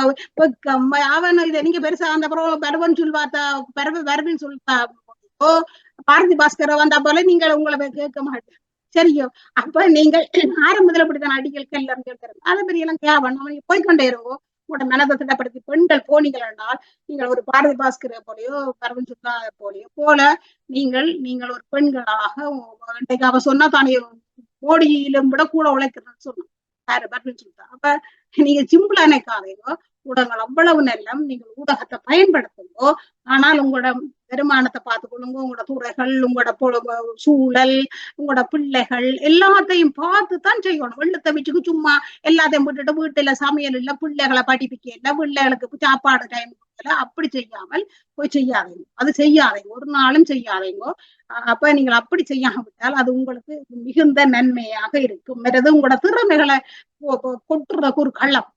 அவன் இதை நீங்க பெருசா அந்த பரவன் சொல்வாத்தா வரவின்னு சொல்லிட்டா பாரதி பாஸ்கர வந்தா போல நீங்கள் உங்களை கேட்க மாட்டேன். சரியோ? அப்ப நீங்கள் ஆரம்பத்துல அப்படித்தான் அடிகள் கல்லறம் கேட்கறது அதை பெரிய எல்லாம் கேவன் போய்கொண்டே இருங்கோ. உங்களோட மனதை திட்டப்படுத்தி பெண்கள் போனீங்கள் என்றால் நீங்கள் ஒரு பாரதி பாஸ்கர போலையோ பரவன் சுல்லா போல நீங்கள் ஒரு பெண்களாக இன்றைக்கு அவ சொன்னா தானே கோடியிலும் விட கூட உழைக்கிறேன்னு சொன்னான் சொல்லிட்டா. அப்ப நீங்க சிம்பிளா நினைக்காதீங்கோ. ஊடகங்கள் அவ்வளவு நல்லம். நீங்கள் ஊடகத்தை பயன்படுத்துங்கோ. ஆனால் உங்களோட வருமானத்தை பார்த்துக்கொள்ளுங்க. உங்களோட துறைகள், உங்களோட சூழல், உங்களோட பிள்ளைகள் எல்லாத்தையும் பார்த்துதான் செய்யணும். வெள்ளத்தை வச்சுக்கு சும்மா எல்லாத்தையும் விட்டுட்டு வீட்டுல சமையல் இல்ல, பிள்ளைகளை படிப்பிக்க இல்ல, பிள்ளைகளுக்கு சாப்பாடு டைம் இடத்துல அப்படி செய்யாமல் போய் செய்யாதீங்க. அது செய்யாதீங்க, ஒரு நாளும் செய்யாதீங்க. அப்ப நீங்கள் அப்படி செய்யாம விட்டால் அது உங்களுக்கு மிகுந்த நன்மையாக இருக்கும். மற்றது உங்களோட திறமைகளை கொட்டுறதுக்கு ஒரு களம்.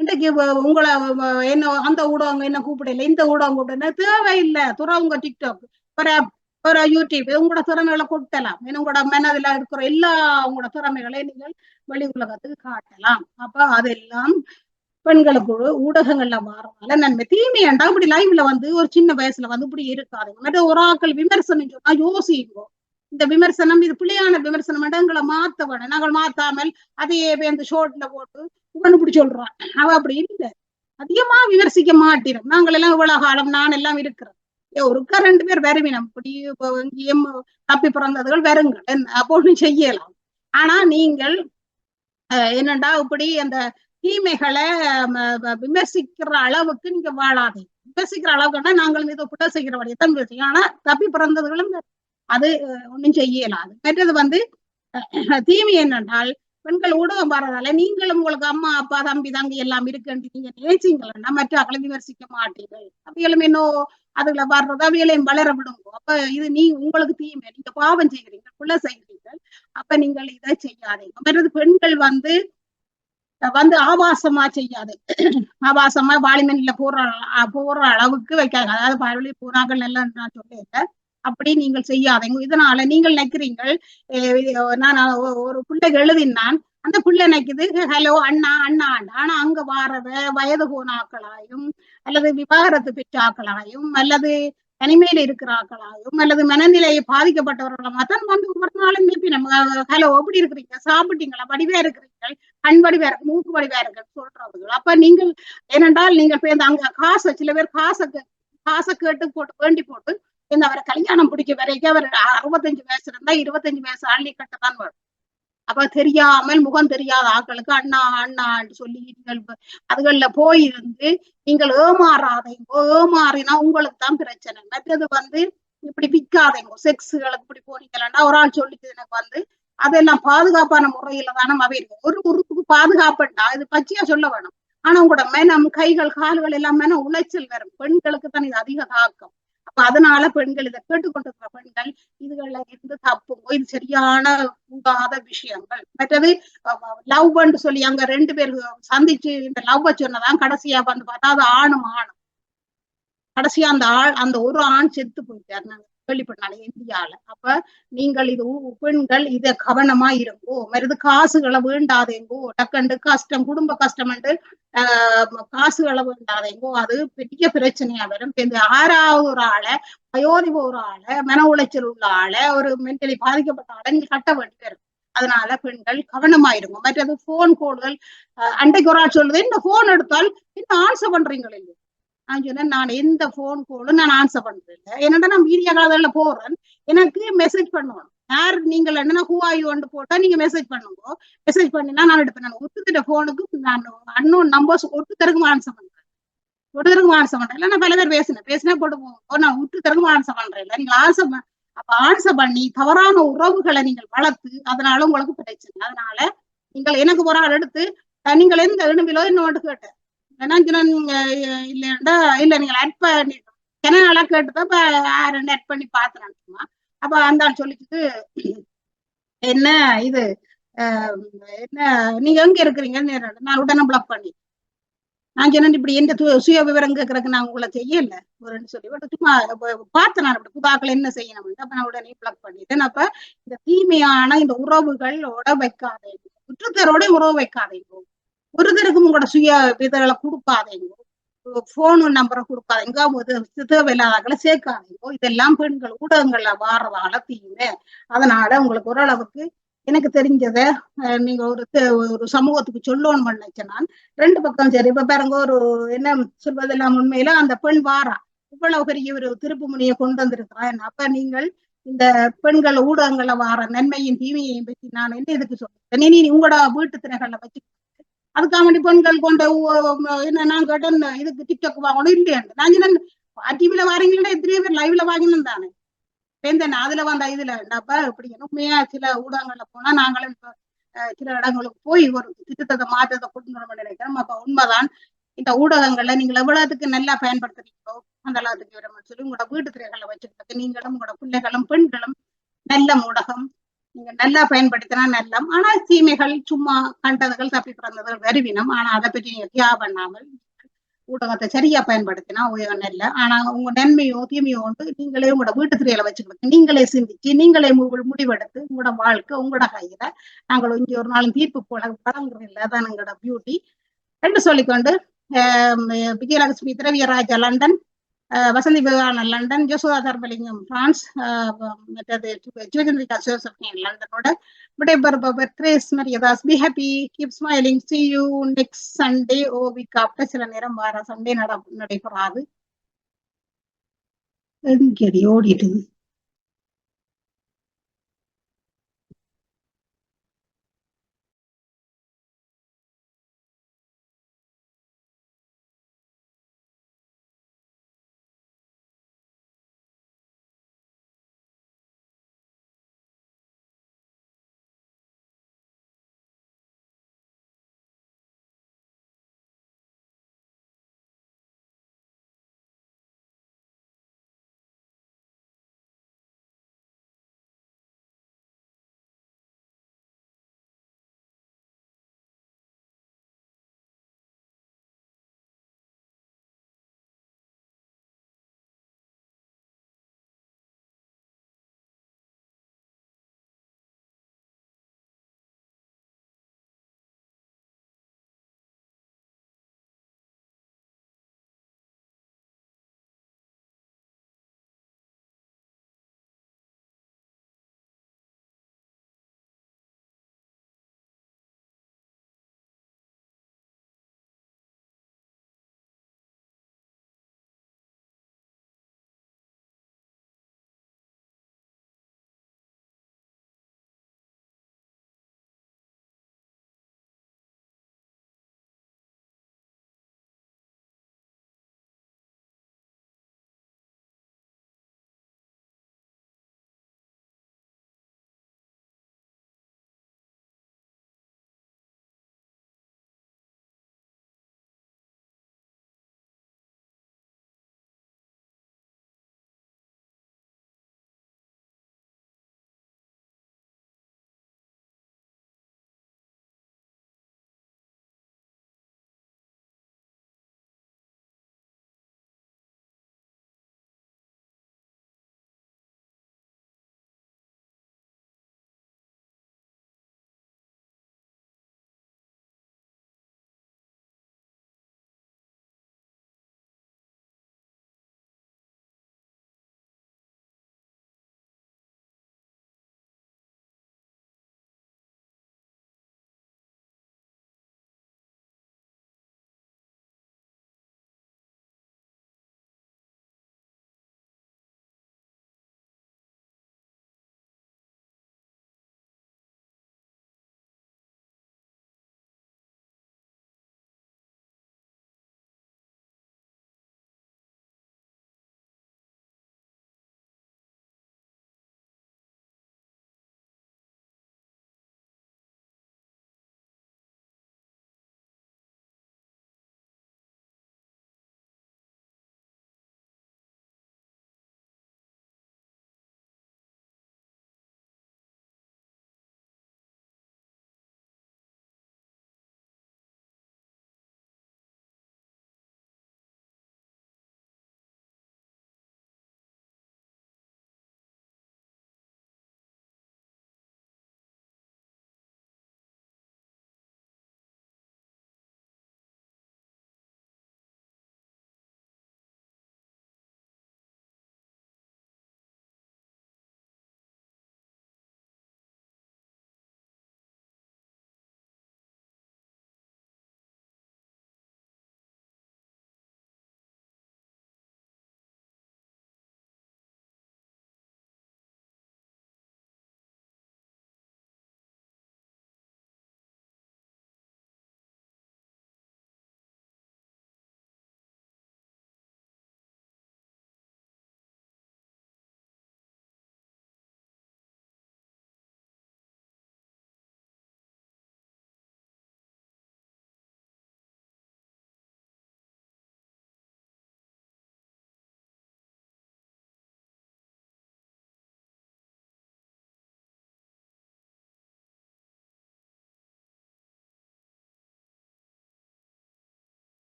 இன்றைக்கு உங்களை என்ன அந்த ஊடகம் என்ன கூப்பிடல, இந்த ஊடகம் கூப்பிடல, தேவையில்லை. உங்க டிக்டாக் ஒரு யூடியூப் உங்களோட திறமைகளை கொட்டலாம். உங்களோட மனதில் இருக்கிற எல்லா உங்களோட திறமைகளை நீங்கள் வெளி உலகத்துக்கு காட்டலாம். அப்ப அதெல்லாம் பெண்களுக்கு ஊடகங்கள்ல மாறனால நன்மை. தீமை ஏண்டா இப்படி லைவ்ல வந்து ஒரு சின்ன வயசுல வந்து இப்படி இருக்காதுங்க. மற்ற ஒரு ஆக்கள் விமர்சனம் சொன்னா யோசிங்கோ. இந்த விமர்சனம் இது பிள்ளையான விமர்சனம் எங்களை மாத்த வேணும். நாங்கள் மாத்தாமல் அதையே அந்த ஷோட்ல போட்டு இப்படி சொல்றான். அவ அப்படி இல்லை, அதிகமா விமர்சிக்க மாட்டேன். நாங்கள் எல்லாம் இவ்வளவு காலம் நான் எல்லாம் இருக்கிறேன். ஒருக்கா 2 பேர் வருவினம் இப்படி எங்கேயும் தப்பி பிறந்ததுகள் வருங்கள், அப்போ செய்யலாம். ஆனா நீங்கள் என்னண்டா இப்படி அந்த தீமைகளை விமர்சிக்கிற அளவுக்கு நீங்க வாழாதீங்க. விமர்சிக்கிற அளவுக்குன்னா நாங்கள் இதை புட்ட செய்கிற வழியத்தான் விமர்சிக்கும். ஆனா தப்பி பிறந்ததுகளும் அது ஒன்றும் செய்யலாது. மற்றது வந்து தீமை என்னென்றால் பெண்கள் ஊடகம் வர்றதால நீங்களும் உங்களுக்கு அம்மா அப்பா தம்பி தங்கி எல்லாம் இருக்குன்னு நீங்க நினைச்சீங்கன்னா மற்ற ஆக்களை விமர்சிக்க மாட்டீர்கள். அவைகளும் இன்னும் அதுல வர்றது அவைகளையும் வளர விடுங்க. அப்ப இது உங்களுக்கு தீமை, நீங்க பாவம் செய்கிறீங்க, புள்ள செய்கிறீர்கள். அப்ப நீங்கள் இதை செய்யாதீங்க. மற்றது பெண்கள் வந்து ஆபாசமா செய்யாது, ஆபாசமா வாலிமன்ல போற அளவுக்கு வைக்காது. அதாவது பாலிமணி போறாங்கள் எல்லாம் நான் சொல்ல அப்படி நீங்கள் செய்யாதீங்க. இதனால நீங்கள் நினைக்கிறீங்கள் நான் ஒரு பிள்ளைக்கு எழுதினான், அந்த பிள்ளை நினைக்குது ஹலோ அண்ணா அண்ணா. ஆனா அங்க வாரத வயது போன ஆக்களாயும் அல்லது விவாகரத்து பெற்ற ஆக்களாயும் அல்லது தனிமையில இருக்கிற ஆக்களாயும் அல்லது மனநிலையை பாதிக்கப்பட்டவர்களாக தான் வந்து ஒவ்வொரு நாளும் நம்ம ஹலோ எப்படி இருக்கிறீங்க, சாப்பிட்டீங்களா, வடிவா இருக்கிறீர்கள், கண் வடிவா இருக்கு, மூக்கு வடிவா இருக்குன்னு சொல்றாங்க. அப்ப நீங்கள் ஏனென்றால் நீங்கள் அங்க காசை சில பேர் காசை கேட்டு போட்டு வேண்டி போட்டு அவரை கல்யாணம் பிடிக்க வரைக்கும் அவர் 65 வயசு இருந்தா 25 வயசு ஆள்ளி கட்டத்தான் வரும். அப்ப தெரியாமல் முகம் தெரியாத ஆட்களுக்கு அண்ணா அண்ணான்னு சொல்லி நீங்கள் அதுகள்ல போயிருந்து நீங்கள் ஏமாறாதீங்க. ஏமாறினா உங்களுக்கு தான் பிரச்சனை. மற்றது வந்து இப்படி விற்காதீங்க. செக்ஸுகளுக்கு இப்படி போனீங்களா ஒரு ஆள் சொல்லிட்டு எனக்கு வந்து அதெல்லாம் பாதுகாப்பான முறையில தானே அவையிருக்கு. ஒரு உறுப்புக்கு பாதுகாப்புண்டா இது பச்சையா சொல்ல வேணும். ஆனா உங்களோட மனம் கைகள் கால்கள் எல்லாம் மனம் உளைச்சல் வரும். பெண்களுக்கு தான் இது அதிக தாக்கம். அப்ப அதனால பெண்கள் இதை கேட்டுக்கொண்டிருக்கிற பெண்கள் இதுகள்ல இருந்து தப்புங்க. இது சரியான கூடாத விஷயங்கள். மற்றது லவ்ன்னு சொல்லி அங்க 2 பேர் சந்திச்சு இந்த லவ் சொன்னதான் கடைசியா வந்து பார்த்தா அது ஆணும் கடைசியா அந்த ஒரு ஆண் செத்து போயிட்டாரு. நாங்க கேள்விப்பட்டாங்க இந்தியால. அப்ப நீங்கள் இது பெண்கள் இத கவனமா இருங்கோ. மருது காசுகளை வேண்டாதேங்கோ. டக்கண்டு கஷ்டம் குடும்ப கஷ்டம் காசுகளை வேண்டாதேங்கோ. அது பெரிய பிரச்சனையா வரும். இந்த 6வது ஒரு ஆளை வயோதிப ஒரு ஆளை மன உளைச்சல் உள்ள ஆளை ஒரு மென்டலி பாதிக்கப்பட்ட ஆளை நீங்க கட்ட வேண்டி வரும். அதனால பெண்கள் கவனமாயிருங்க. மற்றது போன் கோல்கள் அன்றைக்கு ஒரு ஆள் சொல்லுது இந்த போன் எடுத்தால் இன்னும் ஆன்சர் பண்றீங்களே. நான் சொன்னேன் நான் எந்த போன் கோலும் நான் ஆன்சர் பண்றேன். என்னடா நான் வீடியோ காலத்துல போறேன், எனக்கு மெசேஜ் பண்ணுவேன். யார் நீங்கள் என்ன ஹூஆயுன்னு போட்டா நீங்க மெசேஜ் பண்ணுங்க. மெசேஜ் பண்ணினா நான் எடுப்பேன். ஒருத்தர் போனுக்கு நான் அன்னோன் நம்பர்ஸ் ஒருத்தருக்கும் ஆன்சர் பண்றேன். ஒருத்தருக்கும் ஆன்சர் பண்றேன். இல்லை நான் பல பேர் பேசினா போட்டு போவோம். நான் ஒருத்தருக்கும் ஆன்சர் பண்றேன். இல்லை நீங்க ஆன்சர் பண்ணி தவறான உறவுகளை நீங்கள் வளர்த்து அதனால உங்களுக்கு பிரச்சனை. அதனால நீங்கள் எனக்கு ஒரு ஆள் எடுத்து நீங்கள் எந்த எழும்பிலோ இன்னொன்று கேட்டேன். இல்லைண்டா இல்ல நீங்க ஆட் பண்ணி கெனாலா கேட்டுதான் ஆட் பண்ணி பாத்துறேன். அப்ப அந்த சொல்லிட்டு என்ன இது என்ன நீங்க எங்க இருக்கிறீங்கன்னு நான் உடனே பிளாக் பண்ணி நான் சொன்னேன் இப்படி எந்த சுய விவரம் கேட்கறதுக்கு நான் உங்களை செய்யல ஒரு சொல்லி சும்மா பார்த்தேன். நான் அப்படி புதாக்கள் என்ன செய்யணும் அப்ப நான் உடனே பிளாக் பண்ணிட்டேன். அப்ப இந்த தீமையான இந்த உறவுகளோட வைக்காதீங்க, குற்றத்தரோட உறவு வைக்காதீங்க, ஒருத்தருக்கும் உங்களோட சுய விதங்களை கொடுக்காதீங்க, போன் நம்பரை கொடுக்காதீங்க, தேவையில்லாதங்களை சேர்க்காதீங்க. இதெல்லாம் பெண்கள் ஊடகங்கள்ல வாரதால தீமை. அதனால உங்களுக்கு ஓரளவுக்கு எனக்கு தெரிஞ்சத நீங்க ஒரு சமூகத்துக்கு சொல்லணும்னு நினைச்சேன். நான் 2 பக்கம் சரி. இப்ப பாருங்க ஒரு என்ன சொல்வதெல்லாம் உண்மையில அந்த பெண் வாரா இவ்வளவு பெரிய ஒரு திருப்பு முனையை கொண்டு வந்திருக்கிறேன். அப்ப நீங்கள் இந்த பெண்கள் ஊடகங்கள்ல வார நன்மையும் தீமையையும் பற்றி நான் என்ன இதுக்கு சொல்றேன். நீ உங்களோட வீட்டு திரைகள்ல வச்சு அதுக்காக வேண்டி பெண்கள் கொண்ட என்ன நான் கேட்டேன் இதுக்கு டிக்டாக் வாங்கணும் இல்லையா. நான் டிவில வாரீங்களா எத்தனையோ பேர் லைவ்ல வாங்கினோம் தானே அதுல வந்தா இதுல அப்ப இப்படி உண்மையா சில ஊடகங்கள்ல போனா நாங்களும் சில இடங்களுக்கு போய் ஒரு திட்டத்தை மாற்றத்தை கொண்டு வர நினைக்கிறோம். அப்ப உண்மைதான் இந்த ஊடகங்களை நீங்கள் எவ்வளவுக்கு நல்லா பயன்படுத்துறீங்களோ அந்த அளவுக்கு விவரம் சொல்லி உங்களோட வீட்டு திரைகளை வச்சுக்கிறது நீங்களும் உங்களோட பிள்ளைகளும் பெண்களும் நல்ல ஊடகம் நீங்க நல்லா பயன்படுத்தினா நல்லம். ஆனா தீமைகள் சும்மா கண்டதுகள் தப்பி பிறந்ததுகள் வருவினம். ஆனா அதை பற்றி நீங்க தியா பண்ணாமல் ஊடகத்தை சரியா பயன்படுத்தினா நல்ல. ஆனா உங்க நன்மையோ தீமையோ வந்து நீங்களே உங்களோட வீட்டு திரையில வச்சுக்கிறது நீங்களே சிந்திச்சு நீங்களே முடிவெடுத்து உங்களோட வாழ்க்கை உங்களோட கையில. நாங்கள் இங்க ஒரு நாளும் தீர்ப்பு போல பழங்குறது இல்லை. அதான் எங்களோட பியூட்டி என்று சொல்லிக்கொண்டு Vijayalakshmi Thiraviyaraja London, Vasanthi Vivekanand London, Joshua Dharmalingam France, மற்றது ஜோஜந்திரிகா ஜோசப் லண்டனோட விடைபெறுபவர் Grace Mariyadas. Be happy, keep smiling, see you next Sunday or week after. சில நேரம் வார சண்டே நடைபெறாது. எங்கடி ஓடிட்டு